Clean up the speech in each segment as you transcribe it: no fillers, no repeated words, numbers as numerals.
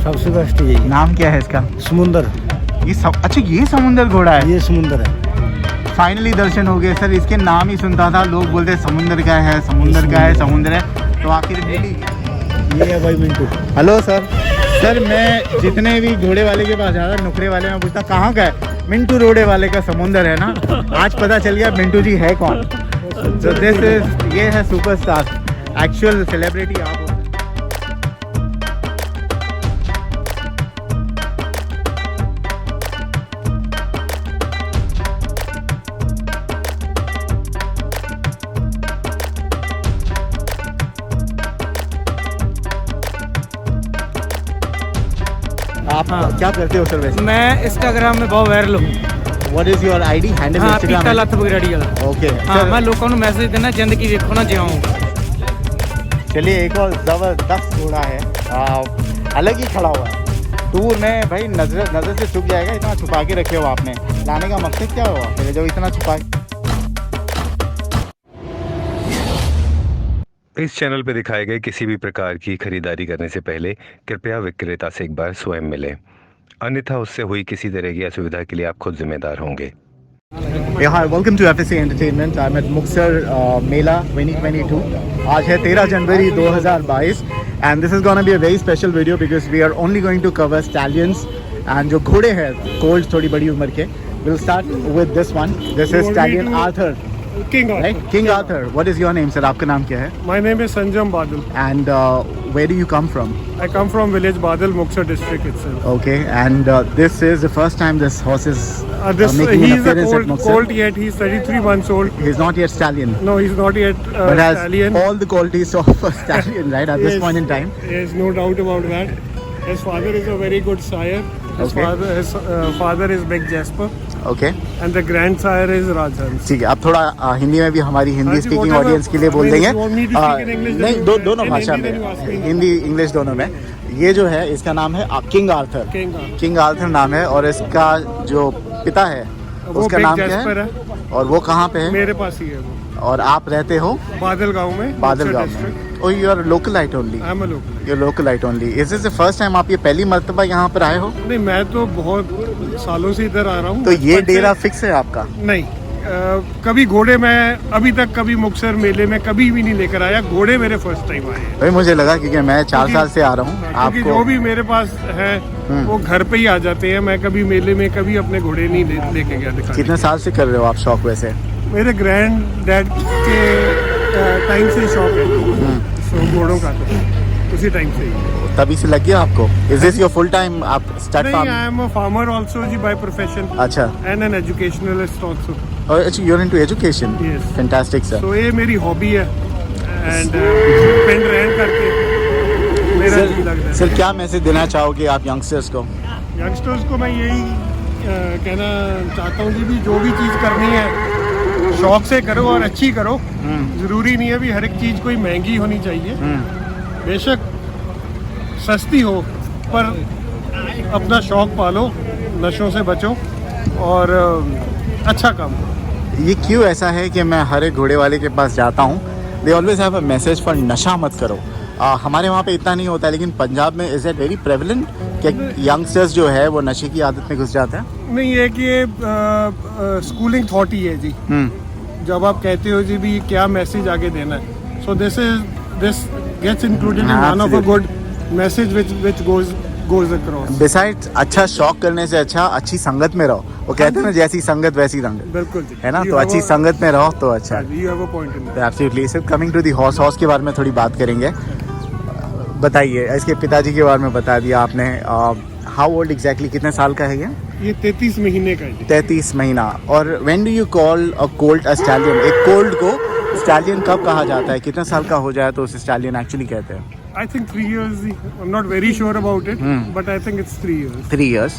सबसे बेस्ट यही। नाम क्या है इसका? समुंदर। अच्छा ये समुंदर घोड़ा है? ये समुंदर है। फाइनली दर्शन हो गए सर। इसके नाम ही सुनता था, लोग बोलते समुंदर का है, समुंदर का है, समुंदर है, तो आखिर मिली। ये है भाई मिंटू। Hello sir. सर मैं जितने भी घोड़े वाले के पास जाता, नुकरे वाले में पूछता कहाँ का है, मिंटू रोडे वाले का समुंदर है ना। आज पता चल गया मिंटू जी है कौन। तो दिस इज, ये है सुपरस्टार, एक्चुअल सेलिब्रिटी आप हो। आप क्या करते हो सर वैसे? मैं इंस्टाग्राम में बहुत वायरल हूँ। What is your ID handle? हाँ, पीता लथ बगराड़ी वाला। ओके हाँ, मैं लोगों को मैसेज देना, जिंदगी देखो ना जियाऊँ। चलिए, एक और ज़बरदस्त घोड़ा है, अलग ही खड़ा हुआ है दूर में भाई, नज़र से छुप जाएगा। इतना छुपा के रखे हो आपने, लाने का मकसद क्या हुआ फिर जो इतना छुपा? इस चैनल पर दिखाए गए किसी भी प्रकार की खरीदारी करने से पहले कृपया विक्रेता से एक बार स्वयं मिलें, अन्यथा उससे हुई किसी तरह की असुविधा के लिए आप खुद जिम्मेदार होंगे। Hi, welcome to FSC Entertainment. I'm at Muxar Mela 2022. आज है 13 जनवरी 2022 and this is gonna be a very special video because we are only going to cover stallions and जो घोड़े हैं colt थोड़ी बड़ी उम्र के. We'll start with this one. This is stallion Arthur. King Arthur. Right? King Arthur. What is your name, sir? आपका नाम क्या है? My name is Sanjam Badal. And where do you come from? I come from village Badal, Muxar district itself. Okay, and this is the first time this horse is making an He's a appearance at Muxar. colt yet. He's 33 months old. He's not yet stallion. No, he's not yet But has stallion. all the qualities of a stallion, right? At this Yes. point in time. Yes, no doubt about that. His father is a very good sire. His Okay. father is Big Jasper, Okay. and the grandsire is Rajhans. ठीक है, आप थोड़ा हिंदी में भी हमारी हिंदी हाँ जी, speaking whatever. Audience के लिए बोल I mean, देंगे। if you want me to speak in English, then नहीं, you- दोनों in भाषा Hindi, then you ask में, me. हिंदी इंग्लिश दोनों में। ये जो है इसका नाम है king Arthur. King Arthur. King Arthur नाम है, और इसका जो पिता है वो उसका Big नाम क्या Jasper है? है। और वो कहाँ पे है? मेरे पास ही है वो। और आप रहते हो बादल गांव में। बादल Muxar गाँव district. में। और you are localite only? I'm a local. You localite only. Is this the first time आप ये पहली मर्तबा यहाँ पर आए हो? नहीं, मैं तो बहुत सालों से इधर आ रहा हूँ। तो ये बचपन से- डेरा फिक्स है आपका? नहीं, कभी घोड़े मैं अभी तक कभी मुक्तसर मेले में कभी भी नहीं लेकर आया। घोड़े मेरे फर्स्ट टाइम आए हैं। भाई मुझे लगा क्योंकि मैं 4 साल से आ रहा हूँ क्योंकि आपको। जो भी मेरे पास है वो घर पे ही आ जाते हैं। मैं कभी मेले में कभी अपने घोड़े नहीं लेके गया दिखाने। कितने साल से कर रहे हो आप शौक वैसे? मेरे ग्रैंड डैड के टाइम से शौक है सो घोड़ों का, तो उसी टाइम से ही। तभी से लग गया आपको? Is this your full time आप स्टड नहीं, farm? I am a farmer also जी बाय प्रोफेशन अच्छा, एंड एन एजुकेशनलिस्ट आल्सो। और अच्छा, you are into education? Yes. Fantastic sir. तो ये मेरी हॉबी है एंड पेन रहन करके मेरा जी लग रहा है। सर क्या मैसेज देना चाहोगे आप यंगस्टर्स को? यंगस्टर्स को मैं यही कहना चाहता हूँ जी, भी जो भी चीज़ करनी है शौक से करो और अच्छी करो। ज़रूरी नहीं है भी हर एक चीज़ कोई महंगी होनी चाहिए। बेशक सस्ती हो, पर अपना शौक पालो, नशों से बचो और अच्छा काम करो। ये क्यों ऐसा है कि मैं हर एक घोड़े वाले के पास जाता हूँ, they always have a message for नशा मत करो। हमारे वहाँ पे इतना नहीं होता, लेकिन पंजाब में इज इट वेरी प्रेवलेंट कि यंगस्टर्स जो है वो नशे की आदत में घुस जाते हैं? नहीं, ये कि ये स्कूलिंग थॉट ही है जी। जब आप कहते हो जी भी क्या मैसेज आगे देना है, so this gets included in one of a good message which goes across. Besides अच्छा शौक करने से अच्छा अच्छी संगत में रहो। वो कहते हैं ना, जैसी संगत वैसी रंगत, बिल्कुल जी, है ना? तो अच्छी संगत में रहो तो अच्छा। You have a point in that. Absolutely sir. Coming to the horse के बारे में थोड़ी बात करेंगे। बताइए, इसके पिताजी के बारे में बता दिया आपने। हाउ ओल्ड एग्जैक्टली, कितने साल का है ये 33 महीने का है। 33 महीना। और when do you call a Colt a stallion? एक कोल्ट को स्टैलियन कब कहा जाता है? कितने साल का हो जाए तो उसे स्टैलियन एक्चुअली कहते हैं? I think 3 years. I'm not very sure about it, but I think it's 3 years. 3 years।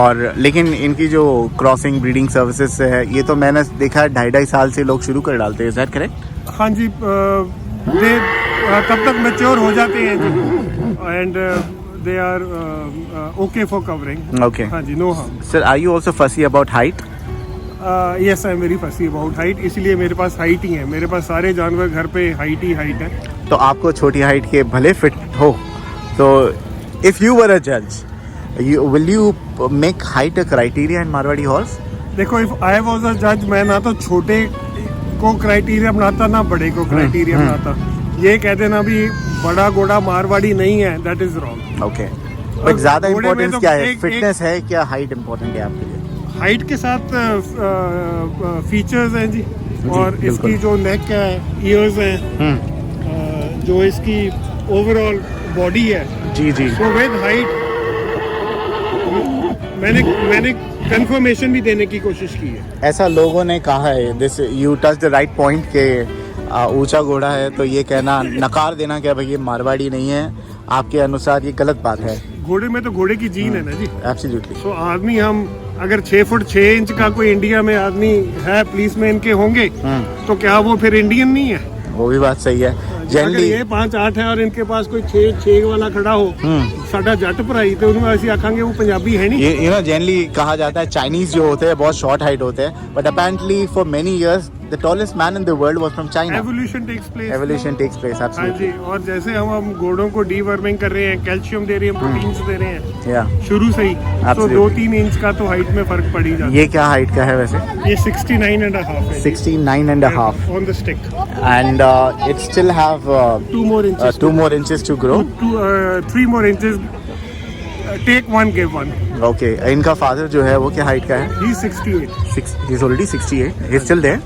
और लेकिन इनकी जो क्रॉसिंग ब्रीडिंग सर्विसेज है, ये तो मैंने देखा है 2.5 साल से लोग शुरू कर डालते हैं। Is that correct? हाँ जी, तब तक मैच्योर हो जाते हैं जी, and they are okay for covering. Okay. हाँ जी, no harm. Sir, are you also fussy about height? Yes, I am very fussy about height, इसलिए मेरे पास हाइट ही है। मेरे पास सारे जानवर घर पे हाइट ही हाइट है। तो आपको छोटी हाइट के भले फिट हो, तो If you were a judge, will you make height a criteria in Marwadi horse? देखो, इफ आई वाज अ जज, मैं ना तो छोटे को क्राइटेरिया बनाता ना बड़े को क्राइटेरिया बनाता। ये कह देना भी बड़ा घोड़ा मारवाड़ी नहीं है, that is wrong. Okay, but ज्यादा घोड़े में इम्पोर्टेंस तो क्या है? एक- फिटनेस है क्या हाइट इम्पोर्टेंट है आपके लिए? हाइट के साथ फीचर्स हैं जी, और बिल्कुल। इसकी जो नेक है, ईयर्स हैं, जो इसकी ओवरऑल बॉडी है, जी जी। सो विद हाइट मैंने कंफर्मेशन भी देने की कोशिश की है। ऐसा लोगों ने कहा है, this you touch the right point के ऊंचा घोड़ा है तो ये कहना, नकार देना क्या भाई ये मारवाड़ी नहीं है, आपके अनुसार ये गलत बात है। घोड़े में तो घोड़े की जीन है ना जी। एब्सोल्युटली। तो आदमी, हम अगर 6 फुट 6 इंच का कोई इंडिया में आदमी है, पुलिस में इनके होंगे, तो क्या वो फिर इंडियन नहीं है? वो भी बात सही है। अगर जनरली ये 5-8 है और इनके पास कोई 6 वाला खड़ा हो, साडा जट भराई, तो उन्होंने ऐसी आखांगे वो पंजाबी है नहीं। यू नो जनरली कहा जाता है चाइनीज जो होते हैं बहुत शॉर्ट हाइट होते हैं, but apparently for many years the tallest man in the world was from China. Evolution takes place. Evolution takes place, हाँ एब्सोल्युटली। जी, और जैसे हम घोड़ों को डीवर्मिंग कर रहे हैं, कैल्शियम दे रहे हैं, प्रोटीन्स दे रहे हैं या शुरू से ही, तो Absolutely. 2-3 इंच का तो हाइट में फर्क पड़ ही जाता ये क्या हाइट का है वैसे? है। ये 69.5 है 69.5 on the stick. and it still have 2 more inches. 2 more inches to grow. 3 more inches. Take one, give one. Okay, इनका फादर जो है वो क्या हाइट का है? He's 68. He's already 68. He's still there.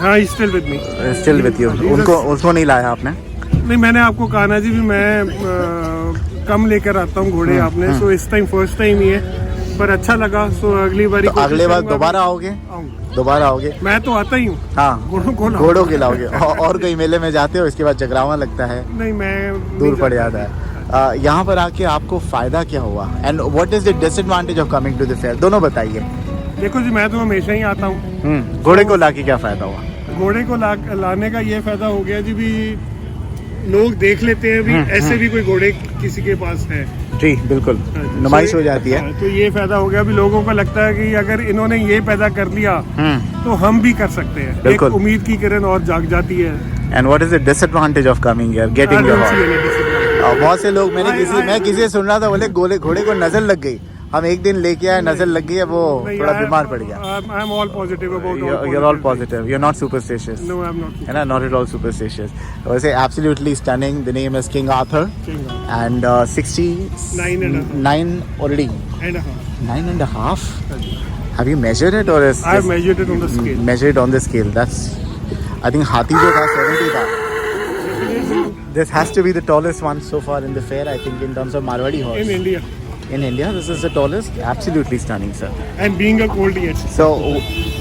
हाँ, he's still with me. Still with you. He's उनको उसको नहीं लाया आपने? नहीं, मैंने आपको कहा ना जी भी मैं कम लेकर आता हूँ घोड़े आपने, सो इस टाइम फर्स्ट टाइम ही है, पर अच्छा लगा, सो अगली बारी तो अगले बार दोबारा आओगे? आऊंगा। दोबारा आओगे? मैं तो आता ही हूँ, हाँ, घोड़ों को लाऊंगा। घोड़ों के लाओगे। और कहीं मेले में जाते हो इसके बाद जगरावा लगता है, नहीं, मैं दूर नहीं पड़ जाता। जाता है। यहाँ पर आके आपको फायदा क्या हुआ? And what is the disadvantage of coming to the fair? दोनों बताइए। देखो जी, मैं तो हमेशा ही आता हूँ। घोड़े को लाके क्या फायदा हुआ? घोड़े को लाने का ये फायदा हो गया जी भी, लोग देख लेते हैं भी ऐसे भी कोई घोड़े किसी के पास है। जी बिल्कुल, नुमाइश हो जाती है। तो ये फायदा हो गया भी, लोगों को लगता है कि अगर इन्होंने ये पैदा कर लिया तो हम भी कर सकते हैं। एक बिल्कुल। उम्मीद की किरण और जाग जाती है। And what is the disadvantage of coming here, getting your horse? बहुत से लोग, मैं किसी से सुन रहा था, बोले घोड़े को नजर लग गई, हम एक दिन लेके आए, नजर लग गई है, वो थोड़ा बीमार पड़ गया। I am all positive about You're all positive. You're not superstitious. No, I am not. है ना, not at all superstitious. वैसे absolutely stunning. The name is King Arthur and 69 already. And हां, 9.5. Have you measured it or is I have measured it on the scale. measured on the scale? That's, I think हाथी जो था 70 था. This has to be the tallest one so far in the fair, I think, in terms of Marwadi horse. In India In India, this is the tallest. Absolutely stunning, sir. And being a cold year. So,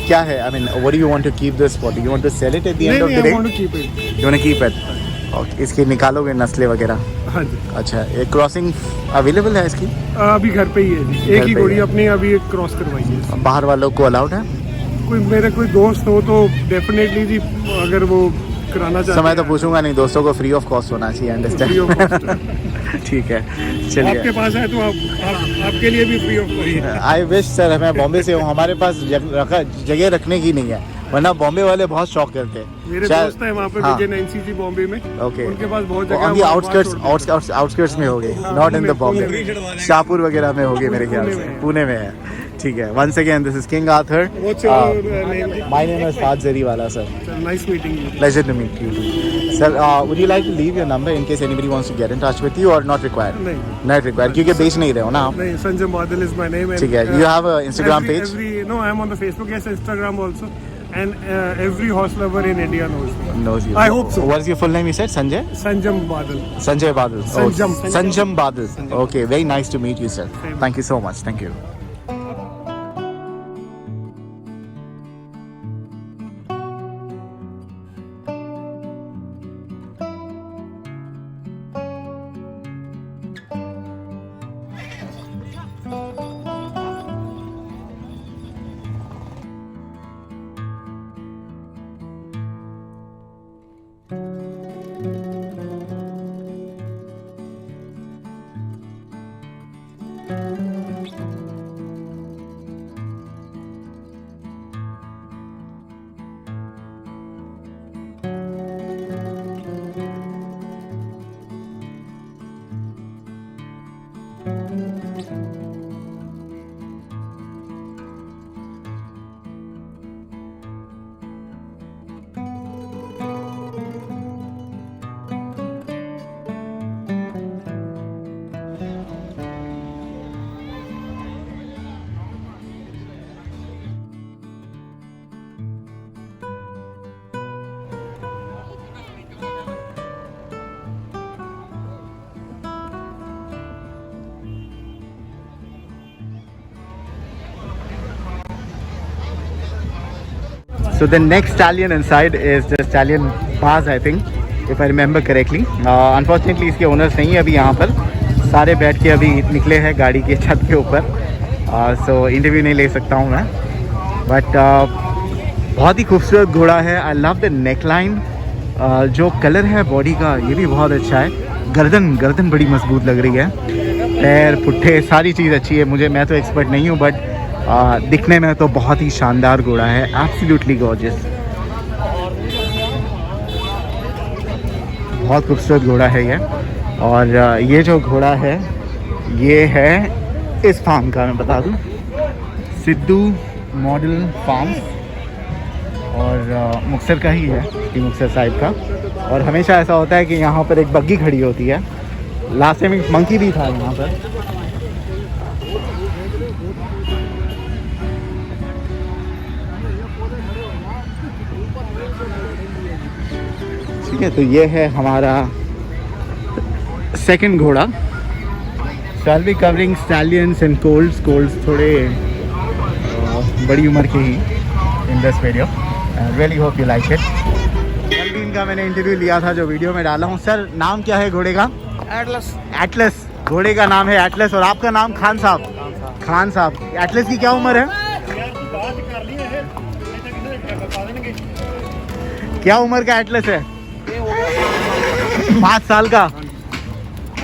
क्या है? I mean, what do you want to keep this for? Do you want to sell it at the end of the I day? Want to keep it. You want to keep it? Okay. इसकी निकालोगे नस्लें वगैरह? हाँ जी, अच्छा, ये crossing available है इसकी? अभी घर पे ही है जी। एक ही पे घोड़ी ही है। अपनी अभी क्रॉस करवाई है। बाहर वालों को अलाउड है? कोई मेरे कोई दोस्त हो तो डेफिनेटली जी, अगर वो कराना चाहते समय तो हैं। पूछूंगा नहीं, दोस्तों को फ्री ऑफ कॉस्ट होना चाहिए, Free of cost अंडरस्टैंड? ठीक है, आपके चलिए। पास है तो आपके लिए भी फ्री ऑफ करिए। आई विश सर, मैं बॉम्बे से हूँ, हमारे पास जगह रखने की नहीं है, वरना बॉम्बे वाले बहुत शौक करते हैं। मेरे शायद- दोस्त है वहाँ पे, हाँ, विजय नैन्सी जी, बॉम्बे में। ओके। उनके पास बहुत वो जगह on the है, outskirts आउटस्कर्ट्स में होगे, not in the Pune Bombay, Shahpur वगैरह में होगे मेरे ख्याल से, पुणे में है। ठीक है, once again this is King Arthur. What's your name? My name is Fahad Jariwala sir. Nice meeting you. Pleasure to meet you. Sir, would you like to leave your number in case anybody wants to get in touch with you or not required? नहीं। Not required, क्योंकि बेच नहीं रहे हो ना आप? नहीं, संजय बादल इज माय नेम। ठीक है, you have a Instagram page? No, I am on the Facebook, yes, Instagram also, and every horse lover in India knows me. Knows you. I hope so. What's your full name? You said Sanjay? Sanjam Badal. Sanjay Badal. Sanjam. Oh, Sanjam Badal. Okay, very nice to meet you, sir. Same. Thank you so much. Thank you. So the next stallion inside is the stallion Baz, I think, if I remember correctly. Unfortunately इसके owners नहीं है अभी यहाँ पर, सारे बैठ के अभी निकले हैं गाड़ी के छत के ऊपर, so इंटरव्यू नहीं ले सकता हूँ मैं, बट बहुत ही खूबसूरत घोड़ा है. आई लव द नेकलाइन, जो कलर है बॉडी का ये भी बहुत अच्छा है. गर्दन बड़ी मजबूत लग रही है, पैर पुट्ठे सारी चीज़ अच्छी है. मैं तो एक्सपर्ट नहीं हूँ, बट दिखने में तो बहुत ही शानदार घोड़ा है. एब्सोल्युटली गॉर्जियस, बहुत खूबसूरत घोड़ा है ये. और ये जो घोड़ा है ये है इस फार्म का, मैं बता दूं, सिद्धू मॉडल फार्म, और मुक्तसर का ही है, मुक्तसर साहिब का. और हमेशा ऐसा होता है कि यहाँ पर एक बग्गी खड़ी होती है. लास्ट टाइम एक मंकी भी था यहाँ पर. ठीक है, तो ये है हमारा सेकंड घोड़ा. So I will be covering stallions and colts थोड़े बड़ी उम्र के ही in this video. Really hope you like it. कल का मैंने इंटरव्यू लिया था जो वीडियो में डाला हूँ. सर नाम क्या है घोड़े का? एटलस. घोड़े का नाम है एटलस. और आपका नाम खान साहब. एटलस की क्या उम्र है? क्या उम्र का एटलस है? 5 साल का.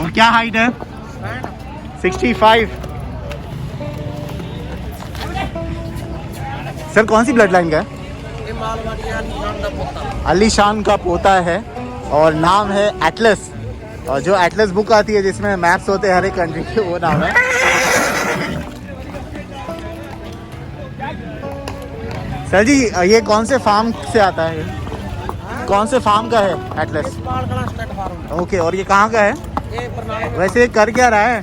और क्या हाइट है? 65. सर कौन सी ब्लड लाइन का है? अली शान का पोता है, और नाम है एटलस. और जो एटलस बुक आती है जिसमें मैप्स होते हैं हर एक कंट्री के, वो नाम है. सर जी ये कौन से फार्म से आता है? कौन से फार्म का है एटलस? ओके. और ये कहाँ का है? वैसे कर क्या रहा है?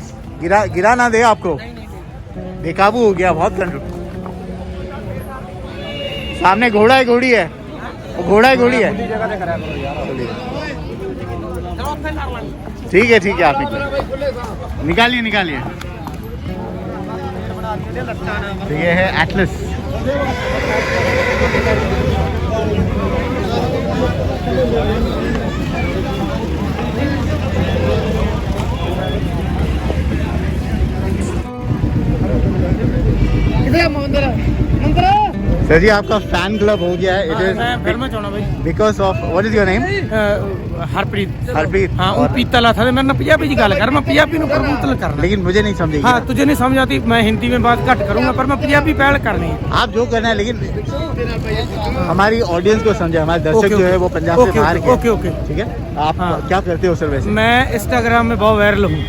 गिरा ना दे आपको? बेकाबू हो गया, बहुत कंट्रोल. सामने घोड़ा है घोड़ी है? वो घोड़ा है घोड़ी है? ठीक है आप निकालिए. तो ये है एटलस. सर जी आपका फैन क्लब हो गया है. It is because of what is your name? Harpreet. हाँ, वो पीतल था मैं पंजाबी की गल कर, मैं पंजाबी नु कबूतल करना. लेकिन मुझे नहीं समझेगी. हाँ, तुझे नहीं समझ आती. मैं हिंदी में बात घट करूंगा, पर मैं पंजाबी पहल करनी है. आप जो करना है, लेकिन हमारी ऑडियंस को समझे. हमारे दर्शक जो है वो पंजाब से बाहर के. ओके. ठीक है. आप क्या करते हो सर वैसे? मैं इंस्टाग्राम में बहुत वायरल हूँ.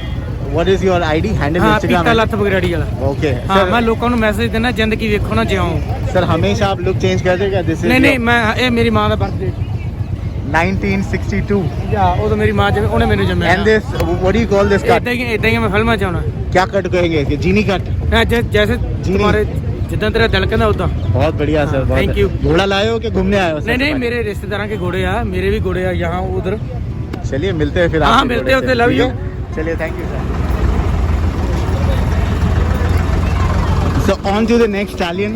What is your ID handle? Instagram? पीतल लथ बगराड़ी वाला. ओके. हाँ, मैं लोगों को मैसेज देना, जिंदगी देखो ना जियो. सर हमेशा आप लुक चेंज कर देगा? नहीं, मैं ये मेरी माँ का बर्थडे 1962. वो तो मेरी माँ जब उन्हें मैंने जमाया. And this, what do you call this cut? इतना ही मैं फिल्म चाहना. क्या कट कहेंगे? जीनी कट? जैसे तुम्हारे जितना तेरा दिल कहना उतना. बहुत बढ़िया सर. Thank you. घोड़ा लाए हो कि घूमने आए हो? नहीं, मेरे रिश्तेदारों के घोड़े हैं, मेरे भी घोड़े हैं यहाँ उधर. चलिए मिलते हैं फिर. हाँ मिलते होते. Love you. चलिए thank you sir. So on to the next stallion.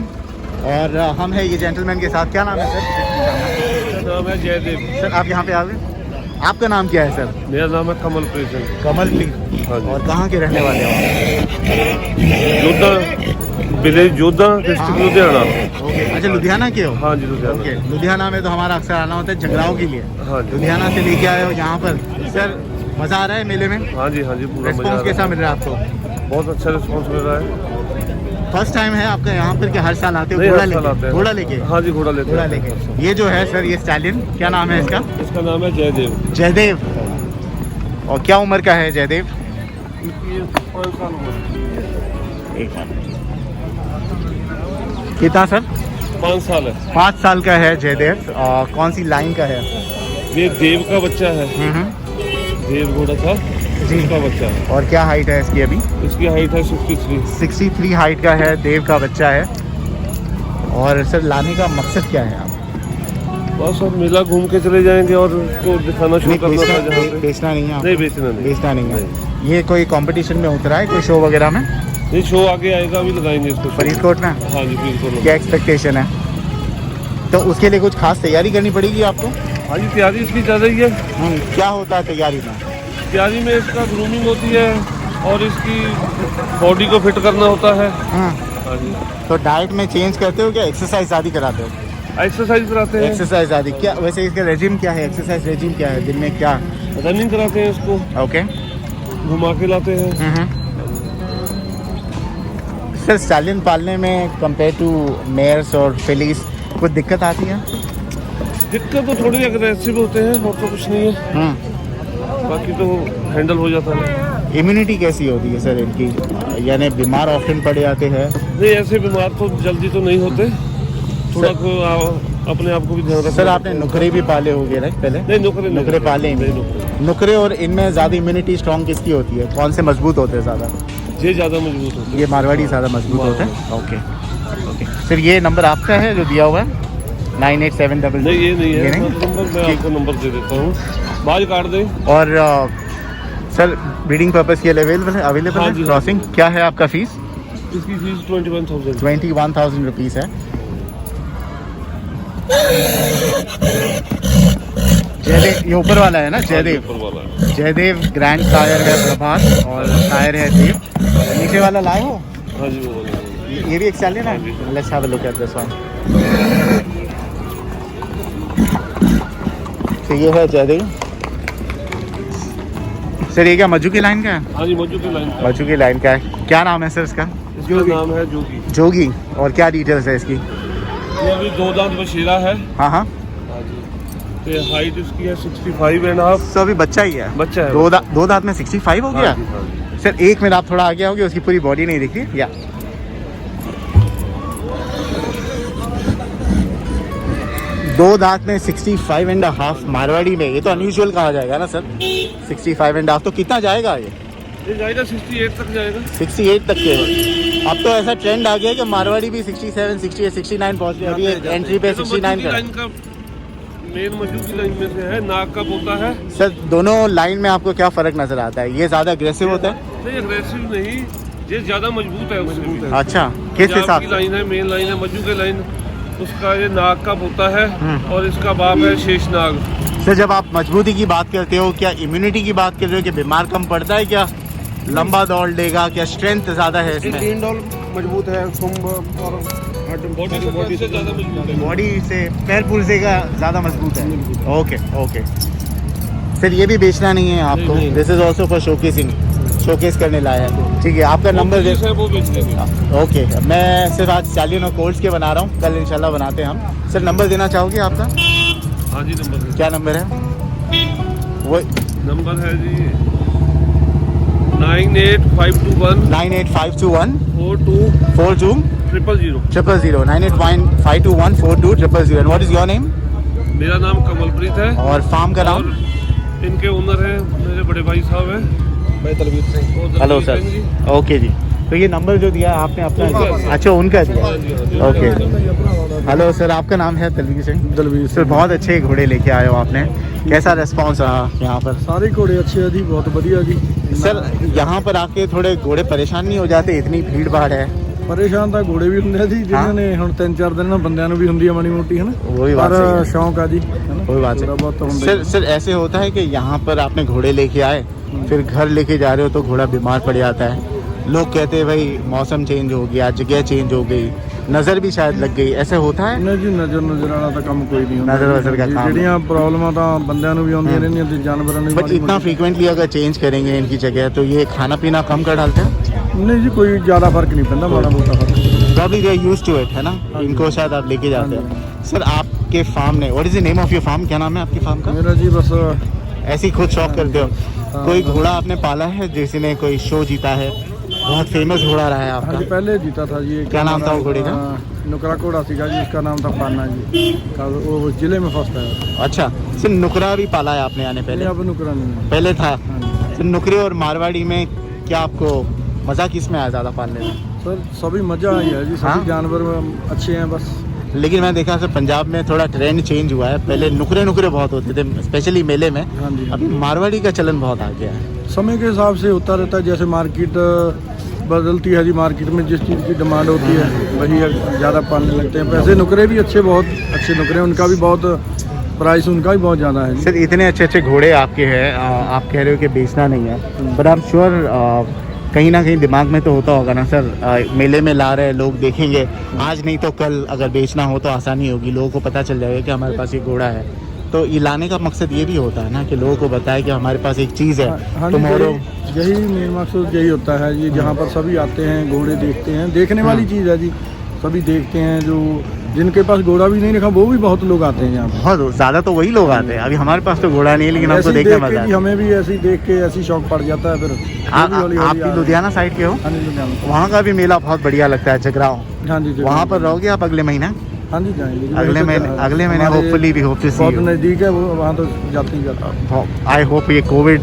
और हम है ये जेंटलमैन के साथ. क्या नाम है सर? नाम है जयदेव. सर आप यहाँ पे आ गए. आपका नाम क्या है सर? मेरा नाम है कमलप्रीत. कमलप्रीत. और कहाँ के रहने वाले हो? Jodha village, Jodha district Ludhiana. अच्छा लुधियाना के हो? हाँ जी लुधियाना. ओके. लुधियाना में तो हमारा अक्सर आना होता है जगराओं के लिए. हाँ जी. लुधियाना से लेके आए हो यहाँ पर. सर मज़ा आ रहा है मेले में? हाँ जी पूरा. रिस्पॉन्स कैसा मिल रहा है आपको? बहुत अच्छा रिस्पॉन्स मिल रहा है. फर्स्ट टाइम है आपका यहाँ पर कि हर साल आते हो? घोड़ा लेके? हाँ जी घोड़ा लेके. ये जो है सर ये स्टैलियन क्या नाम है इसका? इसका नाम है जयदेव. और क्या उम्र का है जयदेव? 5 साल उम्र. कितना सर? 5 साल है. 5 साल का है जयदेव. कौन सी लाइन का है? ये देव का बच्चा है. देव घोड़ा था जी का बच्चा है. और क्या हाइट है इसकी अभी? इसकी हाइट है 63 हाइट का है. देव का बच्चा है. और सर लाने का मकसद क्या है? आप बस अब मेला घूम के चले जाएंगे और उसको दिखाना शुरू करना था. जहाँ पे बेचना नहीं है? नहीं बेचना नहीं है. ये कोई कंपटीशन में उतरा है? कोई शो वगैरह में? नहीं, शो आगे आएगा, अभी लगाएंगे इसको फरीदकोट में. हाँ जी फरीदकोट. क्या एक्सपेक्टेशन है? तो उसके लिए कुछ खास तैयारी करनी पड़ेगी आपको? हाँ जी, तैयारी इसकी चल रही है। क्या होता है तैयारी में? तैयारी में इसका ग्रूमिंग होती है और इसकी बॉडी को फिट करना होता है। हाँ जी। तो डाइट में चेंज करते हो क्या, एक्सरसाइज आदि कराते हो? एक्सरसाइज कराते हैं। एक्सरसाइज आदि क्या, वैसे इसका रेजिम क्या है, एक्सरसाइज रेजिम क्या है, दिन में क्या? रनिंग कराते हैं इसको। ओके। घुमा के लाते हैं। सर स्टालियन पालने में कंपेयर टू मेयर्स और फिलीज कुछ दिक्कत आती है? दिक्कत तो थोड़ी एग्रेसिव होते हैं और तो कुछ नहीं है। बाकी तो हैंडल हो जाता है। इम्यूनिटी कैसी होती है सर इनकी, यानी बीमार ऑप्शन पड़ जाते हैं? नहीं, ऐसे बीमार तो जल्दी तो नहीं होते, थोड़ा अपने आप को भी ध्यान रखना। सर आपने नुकरे भी पाले होंगे राइट पहले? नहीं, नुकरे पाले नहीं। नुकरे और इनमें ज़्यादा इम्यूनिटी स्ट्रॉन्ग किसकी होती है, कौन से मजबूत होते हैं ज़्यादा? ये ज़्यादा मजबूत होते हैं। ये मारवाड़ी ज़्यादा मजबूत होते हैं। ओके ओके सर, ये नंबर आपका है जो दिया हुआ है 9870? नहीं, ये नहीं है नहीं? नंबर, मैं आपको नंबर दे देता हूँ, बाज काट दें। और सर ब्रीडिंग पर्पस के लिए अवेलेबल हाँ है जी, क्रॉसिंग? क्या है आपका फीस? इसकी फीस 21,000। 21,000 रुपीज़ है। जयदेव, ये ऊपर वाला है ना, जयदेव? ऊपर वाला है। जयदेव ग्रैंड सायर है प्रभात और सायर है देव। नीचे वाला लाए हो? हाँ जी, वो वाला। ये भी एक स्टालियन है? Let's have a look at this one. तो ये है जयदेव। सर ये क्या मज्जू की लाइन का है? हाँ जी, मज्जू की लाइन का। मज्जू की लाइन का है। क्या नाम है सर इसका? इसका नाम है जोगी। जोगी। और क्या डिटेल्स है इसकी? ये अभी 2 दांत बछेरा है। हाँ हाँ। तो हाइट इसकी है 65.5। सो अभी बच्चा ही है? बच्चा है। दो दांत में 65 हो गया? सर एक मिनट आप थोड़ा आगे आओगे, उसकी पूरी बॉडी नहीं दिख रही या? दो दांत में 65.5 मारवाड़ी में, ये तो अनयूजुअल कहा जाएगा ना सर? 65.5 तो कितना जाएगा ये जाएगा 68 तक जाएगा। 68 तक के? अब तो ऐसा ट्रेंड आ गया कि मारवाड़ी भी 67, 68, 69 पहुंच गया। अभी एंट्री पे 69 का। मेन मज्जू की लाइन में से है, नाक का पोता है। सर दोनों लाइन में आपको क्या फर्क नजर आता है? ये ज्यादा अग्रेसिव होता है? नहीं, अग्रेसिव नहीं, ये ज्यादा मजबूत है उससे भी। अच्छा, किस हिसाब से? लाइन है, मेन लाइन है मज्जू की लाइन, उसका ये नाक का पोता है और इसका बाप है शेषनाग। सर जब आप मजबूती की बात करते हो, क्या इम्यूनिटी की बात कर रहे हो कि बीमार कम पड़ता है, क्या लंबा दौड़ लेगा, क्या स्ट्रेंथ ज्यादा है इसमें? तीन डॉल मजबूत है, और बॉडी से ज़्यादा मजबूत है। बॉडी से पैर पुर्जे का ज़्यादा मजबूत है। ओके ओके सर, ये भी बेचना नहीं है आपको? This is also for showcasing, showcase करने लाया है। ठीक है, आपका नंबर दे। वो बेच देंगे। ओके, मैं सिर्फ आज स्टालियन और कोल्ड्स के बना रहा हूँ, कल इंशाल्लाह बनाते हैं हम। सर नंबर देना चाहोगे आपका? हाँ जी, नंबर क्या नंबर है? वो नंबर है जी 98521 98521 42 42 000 000 98521 42 000। And what is your name? मेरा नाम कमलप्रीत है। और फार्म का नाम? और इनके ओनर हैं मेरे बड़े भाई साहब हैं, मैं Talveer Singh. Hello sir. Okay जी, तो ये नंबर जो दिया आपने अपना? अच्छा, उनका दिया। ओके, हेलो सर, आपका नाम है? दलवीर सिंह। दलवीर सर बहुत अच्छे घोड़े लेके आए हो आपने, कैसा रिस्पांस रहा यहाँ पर? सारे घोड़े अच्छे हैं जी, बहुत बढ़िया जी। सर यहाँ पर आके थोड़े घोड़े परेशान नहीं हो जाते, इतनी भीड़ भाड़ है? ਪਰੇਸ਼ਾਨ ਤਾਂ ਘੋੜੇ ਵੀ ਹੁੰਦੇ ਆ ਜੀ, ਜਿਨ੍ਹਾਂ ਨੇ ਹੁਣ 3-4 ਦਿਨ ਨਾਲ ਬੰਦਿਆਂ ਨੂੰ ਵੀ ਹੁੰਦੀ ਆ ਮਾੜੀ ਮੋਟੀ, ਹੈ ਨਾ? वही बात पर है, शौक आ जी, वही बात थोड़ा बहुत तो है। होता सर ही। सर ऐसे होता है कि यहाँ पर आपने घोड़े लेके आए, फिर घर लेके जा रहे हो तो घोड़ा बीमार पड़ जाता है, लोग कहते हैं भाई मौसम चेंज हो गया, जगह चेंज हो गई, नज़र भी शायद लग गई, ऐसा होता है? नहीं जी, नजर वाला तो काम कोई नहीं नज़र वज़र का काम ਜਿਹੜੀਆਂ ਪ੍ਰੋਬਲਮਾਂ ਤਾਂ ਬੰਦਿਆਂ ਨੂੰ ਵੀ ਆਉਂਦੀਆਂ ਰਹਿੰਦੀਆਂ ਤੇ ਜਾਨਵਰਾਂ ਨੂੰ ਵੀ बट इतना फ्रीक्वेंटली अगर चेंज करेंगे इनकी जगह तो ये खाना पीना कम कर डालते हैं? नहीं जी, कोई ज़्यादा फर्क नहीं पैंदा, माड़ा मोटा फर्क। Probably they are used to it, है ना? इनको शायद आप लेके जाते हो। सर आपके फार्म ने, what is the name of your farm? क्या नाम है आपकी फार्म का? मेरा जी बस ऐसे ही खुद शौक करते हो? कोई घोड़ा आपने पाला है जिसने कोई शो जीता है, बहुत फेमस घोड़ा रहा है हाँ आपका? जी, पहले जीता था जी। क्या नाम था वो घोड़े का? नुकरा घोड़ा सीगा जी, उसका नाम था पाना जी, वो जिले में फर्स्ट आया। अच्छा सर, नुकरा भी पाला है आपने आने पहले? अब नुकरा नहीं पहले था। हाँ जी। सर नुकरे और मारवाड़ी में क्या आपको मज़ा किस में आया ज़्यादा पालने में? सर सभी मजा आई है जी, हाँ? सभी जानवर अच्छे हैं बस। लेकिन मैं देखा सर पंजाब में थोड़ा ट्रेंड चेंज हुआ है, पहले नुकरे बहुत होते थे स्पेशली मेले में, हाँ जी। अभी मारवाड़ी का चलन बहुत आ गया है। समय के हिसाब से होता रहता है, जैसे मार्केट बदलती है जी, मार्केट में जिस चीज़ की डिमांड होती है वही ज़्यादा पालने लगते हैं। पैसे नुकरे भी अच्छे, बहुत अच्छे नुकरे, उनका भी बहुत प्राइस उनका भी बहुत ज़्यादा है। सर इतने अच्छे अच्छे घोड़े आपके हैं, आप कह रहे हो कि बेचना नहीं है, बट आई एम श्योर कहीं ना कहीं दिमाग में तो होता होगा ना सर, मेले में ला रहे लोग देखेंगे, आज नहीं तो कल अगर बेचना हो तो आसानी होगी, लोगों को पता चल जाएगा कि हमारे पास ये घोड़ा है। तो ये लाने का मकसद ये भी होता है ना कि लोगों को बताए कि हमारे पास एक चीज़ है। हाँ, टुमारो यही मेन मकसद यही होता है जी, जहाँ पर सभी आते हैं घोड़े देखते हैं, देखने वाली चीज़ है जी, सभी देखते हैं। जो जिनके पास घोड़ा भी नहीं रखा वो भी बहुत लोग आते हैं यहाँ पर, बहुत ज़्यादा तो वही लोग आते हैं। अभी हमारे पास तो घोड़ा नहीं है, लेकिन हमको देखने मजा आता है। हमें भी ऐसे ही देख के ऐसी शौक पड़ जाता है। फिर आप भी लुधियाना साइड के हो? हाँ जी, लुधियाना। वहाँ का भी मेला बहुत बढ़िया लगता है, जगराओं। हाँ जी, वहाँ पर रहोगे आप अगले महीना? हाँ जी, जाएंगे अगले महीने होपफुली भी होप टू सी बहुत यू। नज़दीक है वो, वहाँ तो जाते ही जाता। आई होप ये कोविड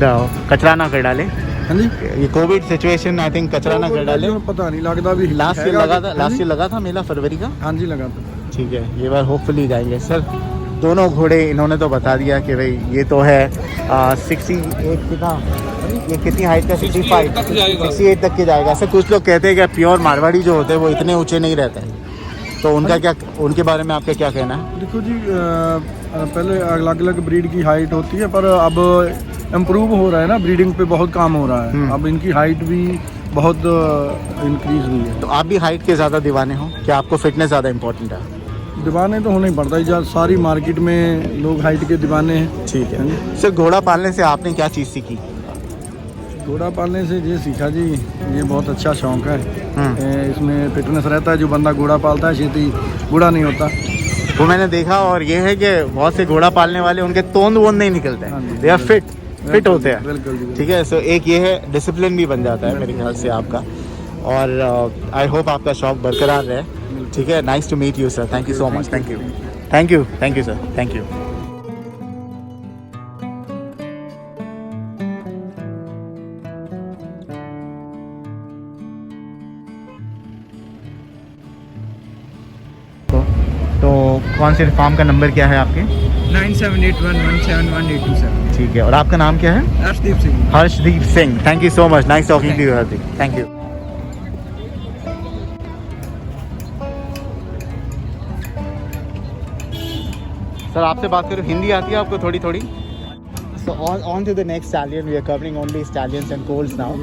कचरा ना कर डाले, हाँ जी, ये कोविड सिचुएशन आई थिंक कचरा ना कर डाले। पता नहीं लगता भी। लास्ट ईयर लगा था मेला फरवरी का। हाँ जी, लगा था। ठीक है, ये बार होपफुली जाएंगे। सर दोनों घोड़े इन्होंने तो बता दिया कि भाई ये तो है 68 कितना, ये कितनी हाइट का? 68 तक के जाएगा। सर कुछ लोग कहते हैं कि प्योर मारवाड़ी जो होते हैं वो इतने ऊंचे नहीं रहते हैं, तो उनका क्या, उनके बारे में आपका क्या कहना है? देखो जी, पहले अलग अलग ब्रीड की हाइट होती है, पर अब इम्प्रूव हो रहा है ना, ब्रीडिंग पे बहुत काम हो रहा है। अब इनकी हाइट भी बहुत इंक्रीज हुई है। तो आप भी हाइट के ज़्यादा दीवाने हो क्या? आपको फिटनेस ज़्यादा इंपॉर्टेंट है? दीवाने तो होना ही पड़ता है, जहाँ सारी मार्केट में लोग हाइट के दीवाने हैं। ठीक है। सर घोड़ा पालने से आपने क्या चीज़ सीखी? घोड़ा पालने से ये सीखा जी, ये बहुत अच्छा शौक है। इसमें फिटनेस रहता है, जो बंदा घोड़ा पालता है छेती बूढ़ा नहीं होता। वो मैंने देखा, और ये है कि बहुत से घोड़ा पालने वाले उनके तोंद वोंद नहीं निकलते हैं, दे आर फिट होते हैं। बिल्कुल जी, ठीक है। सो एक ये है, डिसिप्लिन भी बन जाता है मेरे ख्याल से आपका, और आई होप आपका शौक बरकरार रहे। ठीक है। Nice to meet you sir, thank you so much. Thank you sir, thank you. तो कौन से फार्म का नंबर क्या है आपके? 9781171827। ठीक है। और आपका नाम क्या है? Harshdeep Singh. Harshdeep Singh. Thank you so much, nice talking to you Harshdeep, thank you. Sir आपसे बात करूँ, हिंदी आती है आपको थोड़ी थोड़ी? So on to the next stallion, we are covering only stallions and colts now.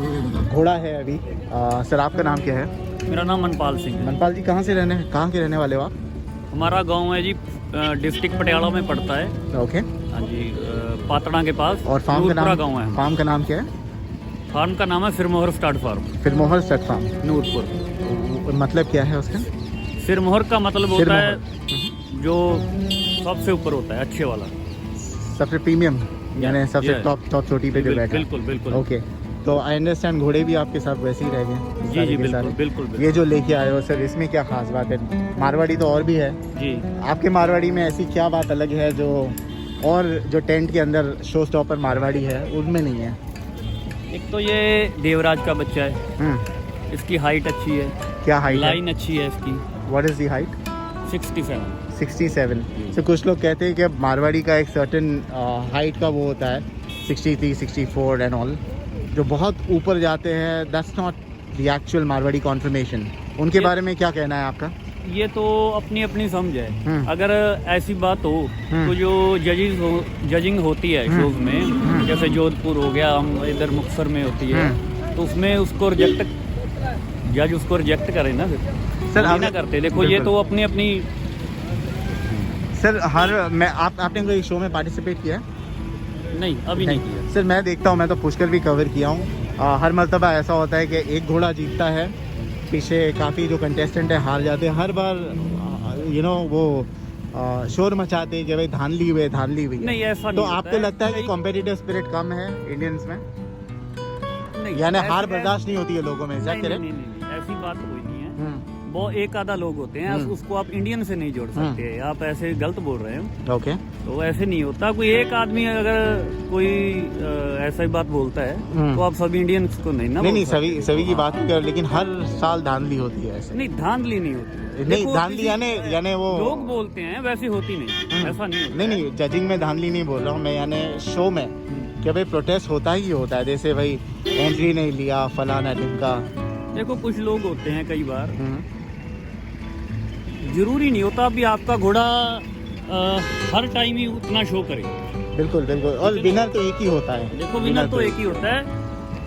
घोड़ा है अभी। सर आपका नाम क्या है? मेरा नाम मनपाल सिंह है। मनपाल जी, कहाँ के रहने वाले हो आप? हमारा गांव है जी, डिस्ट्रिक्ट पटियाला में पड़ता है। ओके। हाँ जी, पातड़ा के पास। और फार्म का नाम? गाँव है। फार्म का नाम क्या है? फार्म का नाम है Sirmohar start farm, Sirmohar stud farm, Noorpur. मतलब क्या है उसका? सिरमोहर का मतलब होता है जो सबसे ऊपर होता है, अच्छे वाला, सबसे प्रीमियम, यानी सबसे टॉप चोटी पे जो बैठा है। बिल्कुल बिल्कुल। ओके। तो आई अंडरस्टैंड घोड़े भी आपके साथ वैसे ही रह गए? जी जी, बिल्कुल। ये जो लेके आए हो सर, इसमें क्या खास बात है? मारवाड़ी तो और भी है जी। आपके मारवाड़ी में, ऐसी क्या बात अलग है जो और जो टेंट के अंदर शो स्टॉपर मारवाड़ी है उनमें नहीं है? एक तो ये देवराज का बच्चा है, इसकी हाइट अच्छी है। क्या हाइट है? लाइन अच्छी है इसकी। What is the height? 67। तो कुछ लोग कहते हैं कि मारवाड़ी का एक सर्टेन हाइट का वो होता है, 63, 64 एंड ऑल, जो बहुत ऊपर जाते हैं। That's not the actual Marwari conformation. उनके बारे में क्या कहना है आपका? ये तो अपनी अपनी समझ है। अगर ऐसी बात हो तो जो जजिंग होती है शोज में, जैसे जोधपुर हो गया, हम इधर मुक्तसर में होती है, तो उसमें उसको जज उसको रिजेक्ट करे ना, फिर सर नहीं ना करते। देखो ये तो अपनी अपनी। सर आपने कोई शो में पार्टिसिपेट किया है? नहीं, अभी नहीं किया। सर मैं देखता हूँ, मैं तो पुष्कर भी कवर किया हूँ। हर मर्तबा ऐसा होता है कि एक घोड़ा जीतता है, पीछे काफ़ी जो कंटेस्टेंट है हार जाते हैं। हर बार वो शोर मचाते हैं कि भाई धांधली हुई। नहीं, ऐसा नहीं तो होता आपको है। लगता है कि कॉम्पिटिटिव स्पिरिट कम है इंडियंस में? नहीं, यानी हार ऐसी- बर्दाश्त नहीं होती है लोगों में, ऐसा नहीं, करें? नहीं, ऐसी बात कोई नहीं है। वो एक आधा लोग होते हैं, उसको आप इंडियन से नहीं जोड़ सकते। आप ऐसे गलत बोल रहे हैं। ओके। तो ऐसे नहीं होता। कोई एक आदमी अगर कोई ऐसा ही बात बोलता है तो आप सभी इंडियंस को नहीं ना नहीं बोल सकते। सभी की बात नहीं कर, लेकिन हर साल धांधली होती है ऐसे? नहीं, धांधली नहीं होती। नहीं, देखो, धांधली यानी वो लोग बोलते हैं, वैसी होती नहीं, ऐसा नहीं होता। नहीं, जजिंग में धांधली नहीं बोल रहा हूँ मैं, यानी शो में कि भाई प्रोटेस्ट होता ही होता है, जैसे भाई एंट्री नहीं लिया फलाना ढिमका, देखो कुछ लोग होते हैं कई बार, जरूरी नहीं होता भी आपका घोड़ा हर टाइम ही उतना शो करे। बिल्कुल बिल्कुल, और विनर तो एक ही होता है। देखो विनर तो एक ही होता है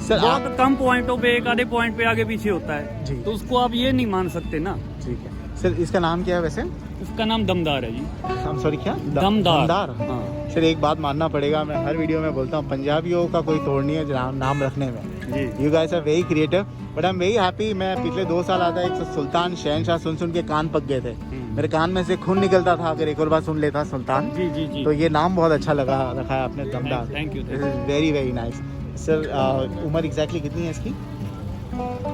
सर। बहुत कम पॉइंटों पे, एक आधे पॉइंट पे आगे पीछे होता है जी। तो उसको आप ये नहीं मान सकते ना। ठीक है सर, इसका नाम क्या है वैसे? उसका नाम दमदार है जी। हम सॉरी क्या? दमदार। हाँ। सर एक बात मानना पड़ेगा, मैं हर वीडियो में बोलता हूँ, पंजाबियों का कोई तोड़ नहीं है नाम रखने में। जी। You guys are very creative, but I am very happy. मैं पिछले 2 साल आता एक सुल्तान शहनशाह सुन के कान पक गए थे, मेरे कान में से खून निकलता था अगर एक और बार सुन लेता सुल्तान। जी जी जी। तो ये नाम बहुत अच्छा लगा रखा है आपने, दमदार। Thank you. This is very very nice. Sir उम्र एग्जैक्टली कितनी है इसकी?